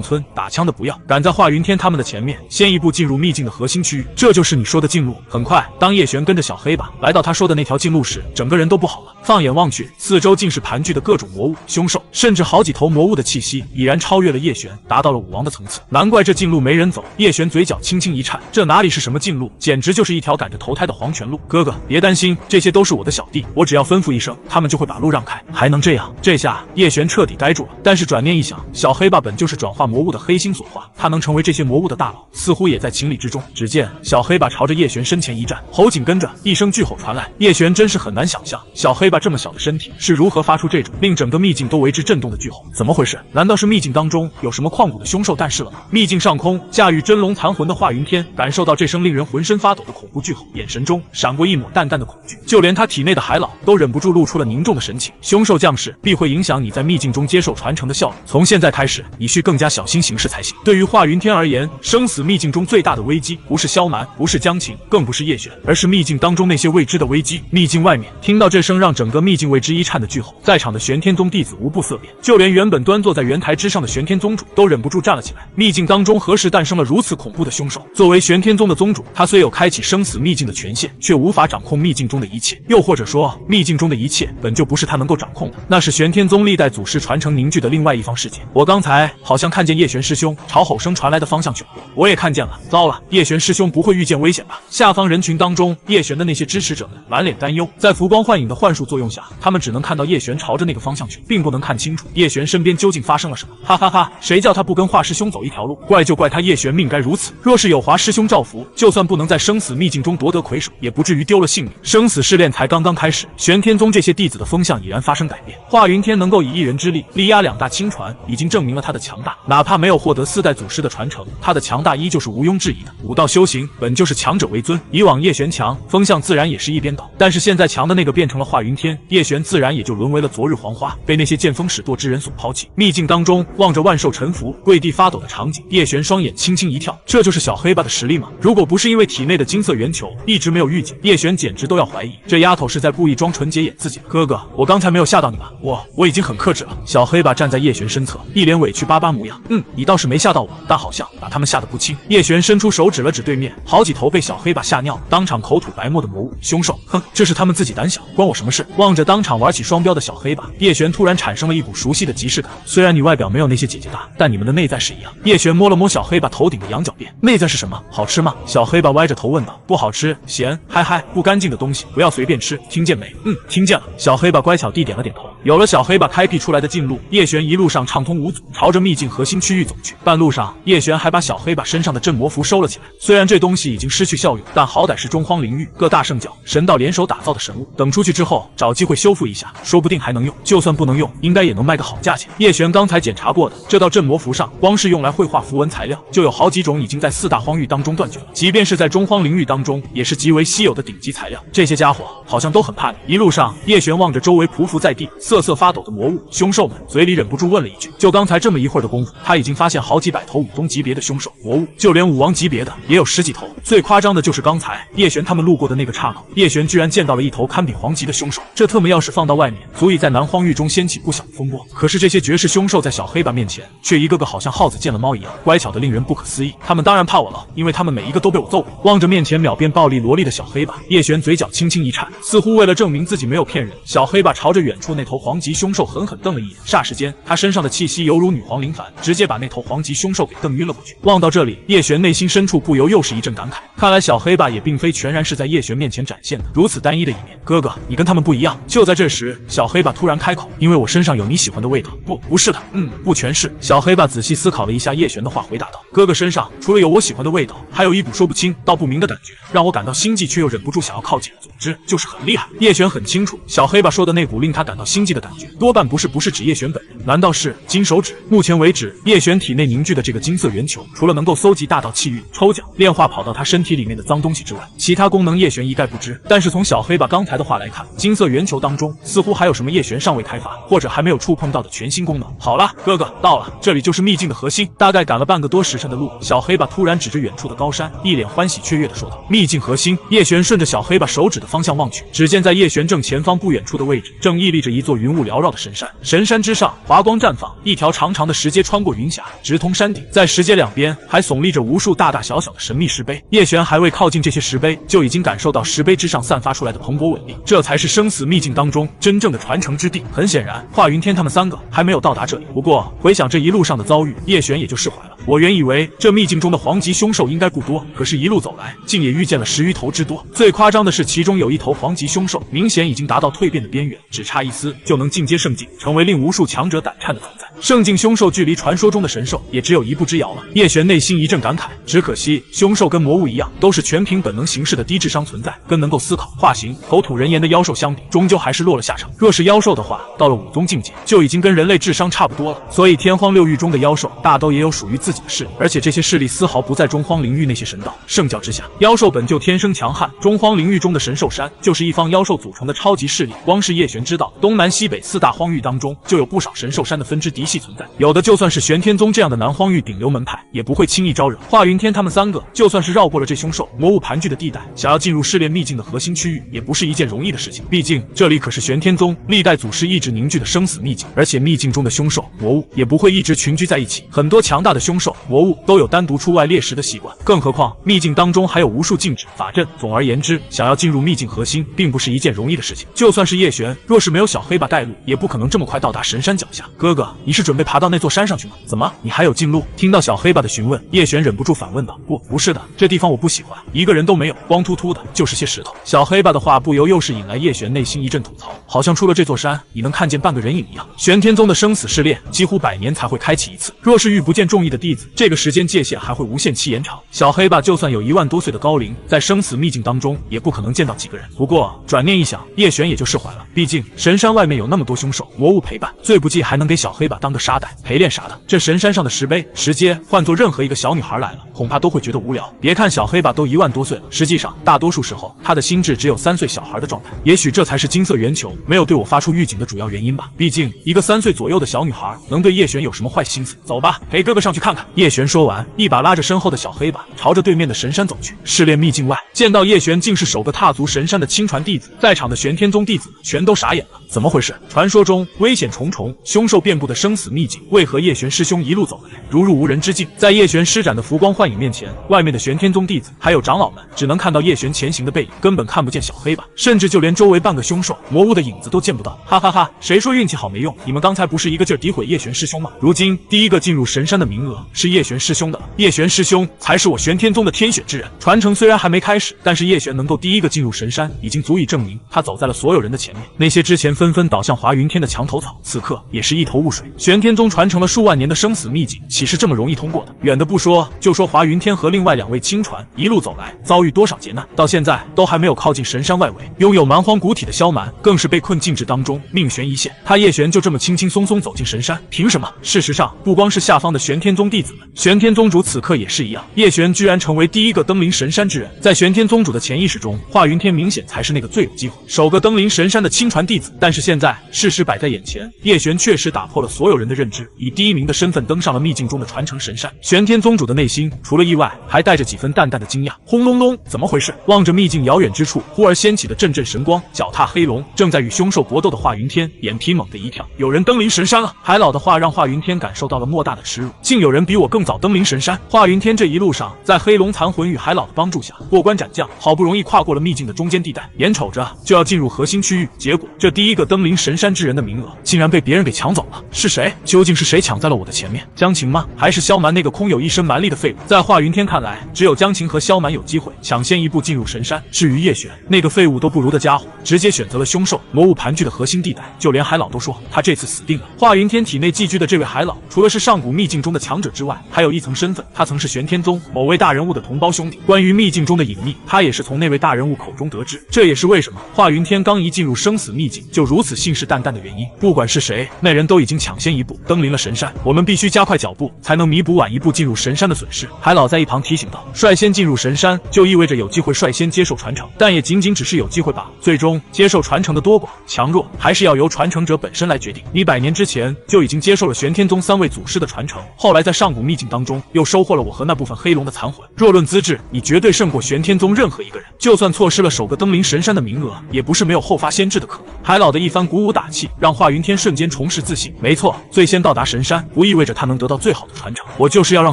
A: 村，打枪的不要，赶在华云天他们的前面，先一步进入秘境的核心区域。这就是你说的近路。很快，当叶璇跟着小黑吧来到他说的那条近路时，整个人都不好了。放眼望去，四周尽是盘踞的各种魔物、凶兽，甚至好几头魔物的气息已然超越了叶璇，达到了武王的层次。难怪这近路没人走。叶璇嘴角轻轻一颤，这哪里是什么近路，简直就是一条赶着投胎的黄泉路。哥哥，别担心，这些都是我的小弟，我只要吩咐一声，他们就会把路让开。还能这样？这下叶璇彻底呆住了。但是转念一想，小黑吧本就是转化魔物的黑心所化，他能成为这些魔物的大佬，似乎也在情理之中。只见小黑吧朝着叶璇身前一站，吼紧跟着一声巨吼传来。叶璇真是很难想象，小黑吧这么小的身体是如何发出这种令整个秘境都为之震动的巨吼。怎么回事？难道是秘境当中有什么旷古的凶兽诞世了吗？秘境上空驾驭真龙残魂的华云天感受到这声令人浑身发抖的恐怖巨吼，眼神中闪过一抹淡淡的恐惧，就连他体内的海老都忍不住露出了凝重的神情。凶兽降世必会影响你在秘境中接受传承的效率，从现在开始你需更加小心行事才行。对于华云天而言，生死秘境中最大的危机不是萧蛮，不是江晴，更不是叶璇，而是秘境当中那些未知的危机。秘境外面，听到这声让整个秘境为之一颤的巨吼，在场的玄天宗弟子无不色变，就连原本端坐在圆台之上的玄天宗主都忍不住站了起来。秘境当中何时诞生了如此恐怖的凶手？作为玄天宗的宗主，他虽有开启生死秘境的权限，却无法掌控秘境中的一切，又或者说，秘境中的一切本就不是他能够掌控的，那是玄天宗历代祖师传承凝聚的另外一方世界。我刚才好像看见叶璇师兄朝吼声传来的方向去了，我也看见了。糟了，叶璇师兄不会遇见危险吧？下方人群当中，叶璇的那些支持者们满脸担忧，在浮光幻影的幻术作用下，他们只能看到叶璇朝着那个方向去，并不能看清楚叶璇身边究竟发生了什么。哈哈哈，谁叫他不跟华师兄走一条路？怪就怪他叶璇命该如此。若是有华师兄照拂，就算不能在生死秘境中夺得魁首，也不至于丢了性命。生死试炼才刚刚开始，玄天宗这些弟子的风向已然发生改变。华云天能够以一人之力力压两大亲传，已经证明了他的强大。哪怕没有获得四代祖师的传承，他的强大依旧是毋庸置疑的。武道修行本就是强者为尊，以往叶璇强，风向自然也是一边倒。但是现在强的那个变成了华云天，叶璇自然也就沦为了昨日黄花，被那些见风使舵之人所抛弃。秘境当中望着万兽臣服、跪地发抖的场景，叶璇双眼轻轻一跳，这就是小黑吧的实力吗？如果不是因为体内的金色圆球一直没有预警，叶璇简直都要怀疑这丫头是在故意装纯洁演自己。哥哥，我刚才没有吓到你吧？我已经很克制了。小黑吧站在叶璇身侧，一脸委屈巴巴模样。你倒是没吓到我，但好像把他们吓得不轻。叶璇伸出手指了指对面，好几头被小黑吧吓尿，当场口吐白沫的魔物凶兽。哼，这是他们自己胆小，关我什么事？望着当场玩起双标的小黑吧，叶璇突然产生了一股熟悉的即视感。虽然你外表没有那些姐姐大，但你们的内在是一样。叶璇摸了摸小黑吧头顶的羊角辫，内在是什么？好吃吗？小黑吧歪着头问道。不好吃，咸，嗨嗨，不干净的东西不要随便吃，听见没？听见了。小黑吧乖巧地点了点头。有了小黑把开辟出来的近路，叶璇一路上畅通无阻，朝着秘境核心区域走去。半路上，叶璇还把小黑把身上的镇魔符收了起来。虽然这东西已经失去效用，但好歹是中荒领域各大圣教、神道联手打造的神物，等出去之后找机会修复一下，说不定还能用。就算不能用，应该也能卖个好价钱。叶璇刚才检查过的这道镇魔符上，光是用来绘画符文材料，就有好几种已经在4大荒域当中断绝了。即便是在中荒领域当中，也是极为稀有的顶级材料。这些家伙好像都很怕你。一路上，叶璇望着周围匍匐在地、瑟瑟发抖的魔物、凶兽们，嘴里忍不住问了一句：就刚才这么一会儿的功夫，他已经发现好几百头武宗级别的凶兽魔物，就连武王级别的也有10几头。最夸张的就是刚才叶璇他们路过的那个岔口，叶璇居然见到了一头堪比黄级的凶兽。这特么要是放到外面，足以在南荒域中掀起不小的风波。可是这些绝世凶兽在小黑把面前，却一个个好像耗子见了猫一样，乖巧的令人不可思议。他们当然怕我了，因为他们每一个都被我揍过。望着面前秒变暴力萝莉的小黑把，叶璇嘴角轻轻一颤，似乎为了证明自己没有骗人。小黑把朝着远处那头黄级凶兽狠狠瞪了一眼，霎时间，他身上的气息犹如女皇临凡，直接把那头黄级凶兽给瞪晕了过去。望到这里，叶璇内心深处不由又是一阵感慨，看来小黑把也并非全然是在叶璇面前展现的如此单一的一面。哥哥，你跟他们不一样。就在这时，小黑把突然开口，因为我身上有你喜欢的味道。不是的，不全是。小黑把仔细思考了一下叶璇的话，回答道：哥哥身上除了有我喜欢的味道，还有一股说不清道不明的感觉，让我感到心悸，却又忍不住想要靠近。总之就是很厉害。叶璇很清楚，小黑把说的那股令他感到心悸的感觉，多半不是指叶璇本人，难道是金手指？目前为止，叶璇体内凝聚的这个金色圆球，除了能够搜集大道气运、抽奖、炼化跑到他身体里面的脏东西之外，其他功能叶璇一概不知。但是从小黑把刚才的话来看，金色圆球当中似乎还有什么叶璇尚未开发或者还没有触碰到的全新功能。好了，哥哥到了，这里就是秘境的核心。大概赶了半个多时辰的路，小黑把突然指着远处的高山，一脸欢喜雀跃地说道：秘境核心。叶璇顺着小黑把手指的方向望去，只见在叶璇正前方不远处的位置，正屹立着一座云雾缭绕的神山。神山之上，华光绽放，一条长长的石阶穿过云霞，直通山顶。在石阶两边还耸立着无数大大小小的神秘石碑。叶璇还未靠近这些石碑，就已经感受到石碑之上散发出来的蓬勃伟力，这才是生死秘境当中真正的传承之地。很显然，华云天他们3个还没有到达这里。不过回想这一路上的遭遇，叶璇也就释怀了。我原以为这秘境中的黄级凶兽应该不多，可是一路走来，竟也遇见了10余头之多。最夸张的是，其中有一头黄级凶兽，明显已经达到蜕变的边缘，只差一丝就能进阶圣境，成为令无数强者胆颤的存在。圣境凶兽距离传说中的神兽也只有一步之遥了。叶璇内心一阵感慨，只可惜凶兽跟魔物一样，都是全凭本能行事的低智商存在，跟能够思考、化形、口吐人言的妖兽相比，终究还是落了下乘。若是妖兽的话，到了武宗境界，就已经跟人类智商差不多了。所以天荒6域中的妖兽大都也有属于自己的势力，而且这些势力丝毫不在中荒领域那些神道、圣教之下。妖兽本就天生强悍，中荒领域中的神兽山就是一方妖兽组成的超级势力。光是叶璇知道，东南西北4大荒域当中就有不少神兽山的分支嫡系存在，有的就算是玄天宗这样的南荒域顶流门派，也不会轻易招惹。华云天他们3个就算是绕过了这凶兽魔物盘踞的地带，想要进入试炼秘境的核心区域，也不是一件容易的事情。毕竟这里可是玄天宗历代祖师意志凝聚的生死秘境，而且秘境中的凶兽魔物也不会一直群居在一起，很多强大的凶兽魔物都有单独出外猎食的习惯。更何况秘境当中还有无数禁止法阵。总而言之，想要进入秘境核心，并不是一件容易的事情。就算是叶璇，若是没有小黑把带路，也不可能这么快到达神山脚下。哥哥，你是准备爬到那座山上去吗？怎么，你还有近路？听到小黑把的询问，叶璇忍不住反问道：不是的，这地方我不喜欢，一个人都没有，光秃秃的，就是些石头。小黑把的话不由又是引来叶璇内心一阵吐槽，好像出了这座山，你能看见半个人影一样。玄天宗的生死试炼几乎100年才会开启一次，若是遇不见中意的弟子，这个时间界限还会无限期延长。小黑把就算有1万多岁的高龄，在生死秘境当中也不可能见到几个人。不过转念一想，叶璇也就释怀了，毕竟神山外面有那么多凶兽魔物陪伴，最不济还能给小黑把当个沙袋陪练啥的。这神山上的石碑石阶，换做任何一个小女孩来了，恐怕都会觉得无聊。别看小黑把都1万多岁了，实际上大多数时候他的心智只有3岁小孩的状态。也许这才是金色圆球没有对我发出预警的主要原因吧。毕竟一个3岁左右的小女孩能对叶璇有什么坏心思？走吧，陪哥哥上去看看。叶璇说完，一把拉着身后的小黑把，朝着对面的神山走去。试炼秘境外，见到叶璇竟是首个踏足神山的亲传弟子，在场的玄天宗弟子全都傻眼了。怎么回事？传说中危险重重、凶兽遍布的生死秘境，为何叶璇师兄一路走来如入无人之境？在叶璇施展的浮光幻影面前，外面的玄天宗弟子还有长老们只能看到叶璇前行的背影，根本看不见小黑把，甚至就连周围半个凶兽魔物的影子都见不到。哈哈哈，谁说运气好没用？你们刚才不是一个劲儿诋毁叶璇师兄吗？如今第一个进入神山的名额是叶璇师兄的了，叶璇师兄才是我玄天宗的天选之人。传承虽然还没开始，但是叶璇能够第一个进入神神山，已经足以证明他走在了所有人的前面。那些之前纷纷倒向华云天的墙头草，此刻也是一头雾水。玄天宗传承了数万年的生死秘境，岂是这么容易通过的？远的不说，就说华云天和另外2位亲传一路走来，遭遇多少劫难，到现在都还没有靠近神山外围。拥有蛮荒古体的萧蛮，更是被困禁制当中，命悬一线。他叶璇就这么轻轻松松走进神山，凭什么？事实上，不光是下方的玄天宗弟子们，玄天宗主此刻也是一样。叶璇居然成为第一个登临神山之人，在玄天宗主的潜意识中，华云天明显才是那个最有机会首个登临神山的亲传弟子。但是现在事实摆在眼前，叶璇确实打破了所有人的认知，以第1名的身份登上了秘境中的传承神山。玄天宗主的内心除了意外，还带着几分淡淡的惊讶。轰隆隆，怎么回事？望着秘境遥远之处忽而掀起的阵阵神光，脚踏黑龙，正在与凶兽搏斗的华云天眼皮猛地一跳，有人登临神山了！海老的话让华云天感受到了莫大的耻辱，竟有人比我更早登临神山。华云天这一路上，在黑龙残魂与海老的帮助下，过关斩将，好不容易跨过了秘境的中间地带，眼瞅着就要进入核心区域，结果这第一个登临神山之人的名额竟然被别人给抢走了。是谁？究竟是谁抢在了我的前面？江晴吗？还是萧蛮那个空有一身蛮力的废物？在华云天看来，只有江晴和萧蛮有机会抢先一步进入神山。至于叶璇那个废物都不如的家伙，直接选择了凶兽魔物盘踞的核心地带，就连海老都说他这次死定了。华云天体内寄居的这位海老，除了是上古秘境中的强者之外，还有一层身份，他曾是玄天宗某位大人物的同胞兄弟。关于秘境中的隐秘，他也是从那位大人物口中得知。这也是为什么华云天刚一进入生死秘境就如此信誓旦旦的原因。不管是谁，那人都已经抢先一步登临了神山，我们必须加快脚步，才能弥补晚一步进入神山的损失。海老在一旁提醒道，率先进入神山就意味着有机会率先接受传承，但也仅仅只是有机会罢了。最终接受传承的多寡强弱，还是要由传承者本身来决定。你100年之前就已经接受了玄天宗3位祖师的传承，后来在上古秘境当中又收获了我和那部分黑龙的残魂，若论资质，你绝对胜过玄天宗任何一个人。就算错失了首个登临神山的名额，也不是没有后发先至的可能。海老的一番鼓舞打气，让华云天瞬间重拾自信。没错，最先到达神山，不意味着他能得到最好的传承。我就是要让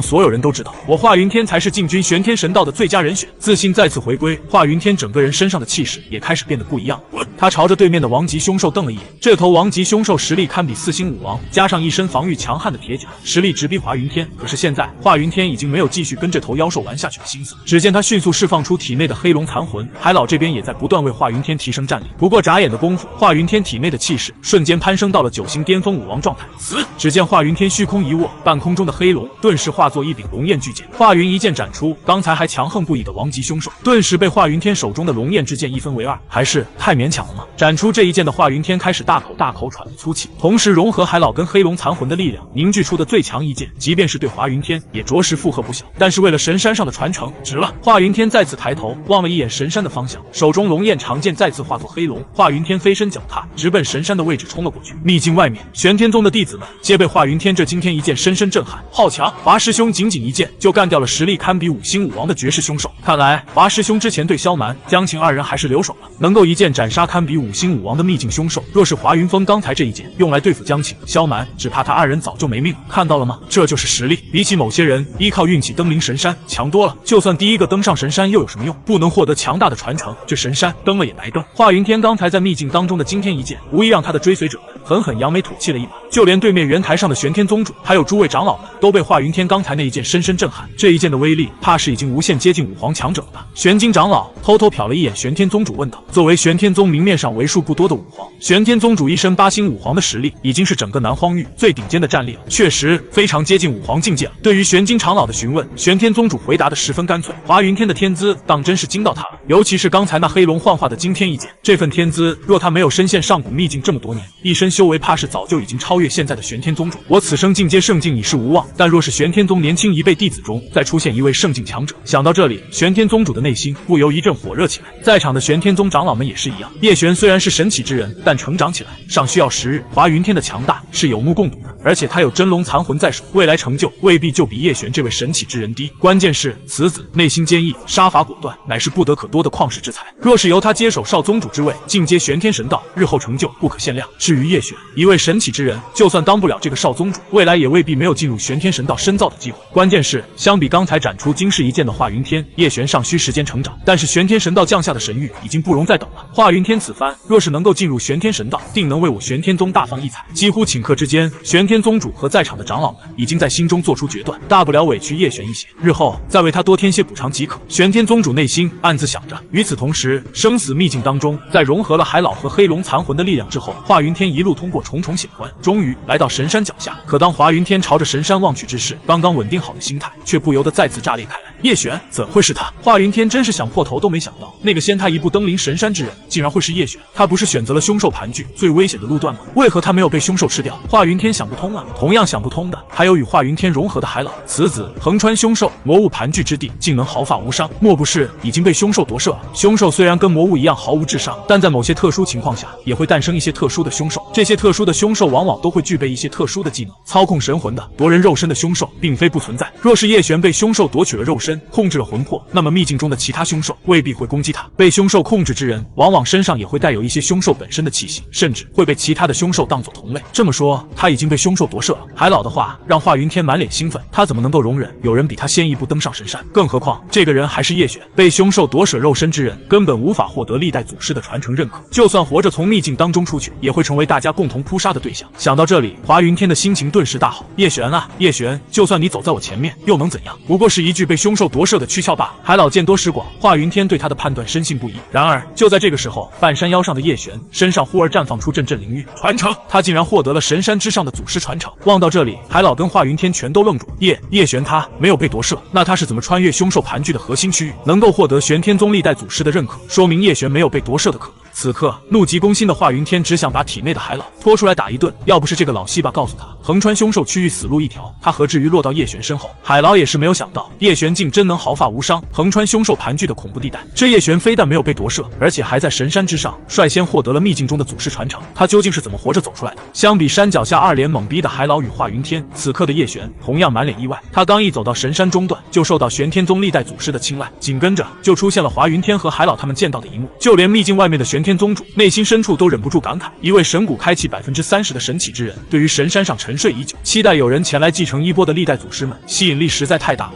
A: 所有人都知道，我华云天才是进军玄天神道的最佳人选。自信再次回归，华云天整个人身上的气势也开始变得不一样。他朝着对面的王级凶兽瞪了一眼，这头王级凶兽实力堪比4星武王，加上一身防御强悍的铁甲，实力直逼华云天。可是现在华云天已经没有继续跟这头妖兽玩下去的心思，只见他迅速释放出体内的黑龙残魂，海老这边也在不断为华云天提升战力。不过眨眼的功夫，华云天体内的气势瞬间攀升到了9星巅峰武王状态。只见华云天虚空一握，半空中的黑龙顿时化作一柄龙焰巨剑，华云一剑斩出，刚才还强横不已的王级凶兽顿时被华云天手中的龙焰之剑一分为二。还是太勉强了吗？斩出这一剑的华云天开始大口喘了粗气，同时融合海老跟黑龙残魂的力量，凝聚出的最强一剑，即便是对华云天也着实负荷不小。但是为了神山上的传承，值了。华云天再次抬头望了一眼神山的方向，手中龙焰长剑再次化作黑龙，华云天飞身脚踏，直奔神山的位置冲了过去。秘境外面，玄天宗的弟子们皆被华云天这惊天一剑深深震撼。好强！华师兄仅仅一剑就干掉了实力堪比5星武王的绝世凶兽。看来华师兄之前对萧蛮、江晴2人还是留手了，能够一剑斩杀堪比5星武王的秘境凶兽。若是华云峰刚才这一剑用来对付江晴、萧蛮，只怕他2人早就没命了。看到了吗？这就是实力，比起某些人依靠运气登临神山强多了。就算第一个登上神山又有什么用？不能获得强大的传承，这神山登了也白登。华云天刚才在秘境当中的惊天一剑，无疑让他的追随者们狠狠扬眉吐气了一把。就连对面圆台上的玄天宗主还有诸位长老们都被华云天刚才那一剑深深震撼。这一剑的威力怕是已经无限接近武皇强者了吧？玄金长老偷偷瞟了一眼玄天宗主，问道：作为玄天宗明面上为数不多的武皇，玄天宗主一身8星武皇的实力，已经是整个南荒域最顶尖的战力了，确实非常接近武皇境界了。对于玄金长老的询问，玄天宗主回答的十分干脆。华云天的天资当真是惊到他了，尤其是刚才那黑龙幻化的惊天一剑，这份天资若他没有深陷上古秘境这么多年，一身修为怕是早就已经超越现在的玄天宗主。我此生进阶圣境已是无望，但若是玄天宗年轻一辈弟子中再出现一位圣境强者，想到这里，玄天宗主的内心不由一阵火热起来。在场的玄天宗长老们也是一样，叶璇虽然是神启之人，但成长起来尚需要时日。华云天的强大是有目共睹的，而且他有真龙残魂在手，未来成就未必就比叶璇这位神启之人低。关键是此子内心坚毅，杀伐果断，乃是不得可多的旷世之才。若是由他接手少宗主之位，进阶玄天神道，日后成就不可限量。至于叶璇，一位神启之人，就算当不了这个少宗主，未来也未必没有进入玄天神道深造的机会。关键是，相比刚才展出惊世一剑的华云天，叶璇尚需时间成长。但是玄天神道降下的神谕已经不容再等了。华云天此番若是能够进入玄天神道，定能为我玄天宗大放异彩。几乎顷刻之间，玄天宗主和在场的长老们已经在心中做出决断，大不了委屈叶璇一些，日后再为他多添些补偿即可。玄天宗主内心暗自想着。与此同时，生死秘境当中，在融合了海老和黑龙残魂的力量之后，华云天一路通过重重险关，终于来到神山脚下。可当华云天朝着神山望去之时，刚刚稳定好的心态却不由得再次炸裂开来。叶璇怎会是他？华云天真是想破头都没想到，那个先他一步登临神山之人，竟然会是叶璇。他不是选择了凶兽盘踞最危险的路段吗？为何他没有被凶兽吃掉？华云天想不通啊。同样想不通的还有与华云天融合的海老，此子横穿凶兽魔物盘踞之地，竟能毫发无伤，莫不是已经被凶兽夺舍了？凶兽虽然跟魔物一样毫无智商，但在某些特殊情况下，也会诞生一些特殊的凶兽。这些特殊的凶兽往往都会具备一些特殊的技能，操控神魂的、夺人肉身的凶兽并非不存在。若是叶璇被凶兽夺取了肉身，控制了魂魄，那么秘境中的其他凶兽未必会攻击他。被凶兽控制之人，往往身上也会带有一些凶兽本身的气息，甚至会被其他的凶兽当作同类。这么说，他已经被凶兽夺舍了。海老的话让华云天满脸兴奋，他怎么能够容忍有人比他先一步登上神山？更何况这个人还是叶璇，被凶兽夺舍肉身之人，根本无法获得历代祖师的传承认可，就算活着从秘境当中出去，也会成为大家共同扑杀的对象。想到这里，华云天的心情顿时大好。叶璇啊，叶璇，就算你走在我前面，又能怎样？不过是一具被凶兽夺舍的躯壳罢了。海老见多识广，华云天对他的判断深信不疑。然而就在这个时候，半山腰上的叶璇身上忽而绽放出阵阵灵域传承，他竟然获得了神山之上的祖师传承。望到这里，海老跟华云天全都愣住。叶璇他没有被夺舍，那他是怎么穿越凶兽盘踞的核心区域，能够获得玄天宗历代祖师的认可？说明叶璇没有被夺舍的可能。此刻怒急攻心的华云天只想把体内的海老拖出来打一顿，要不是这个老西巴告诉他横穿凶兽区域死路一条，他何至于落到叶璇身后？海老也是没有想到叶璇竟真能毫发无伤横穿凶兽盘踞的恐怖地带。这叶璇非但没有被夺舍，而且还在神山之上率先获得了秘境中的祖师传承，他究竟是怎么活着走出来的？相比山脚下二脸懵逼的海老与华云天，此刻的叶璇同样满脸意外。他刚一走到神山中段，就受到玄天宗历代祖师的青睐，紧跟着就出现了华云天和海老他们见到的一幕。就连秘境外面的玄天宗主内心深处都忍不住感慨，一位神骨开启30%的神启之人，对于神山上沉睡已久、期待有人前来继承衣钵的历代祖师们吸引力实在太大了。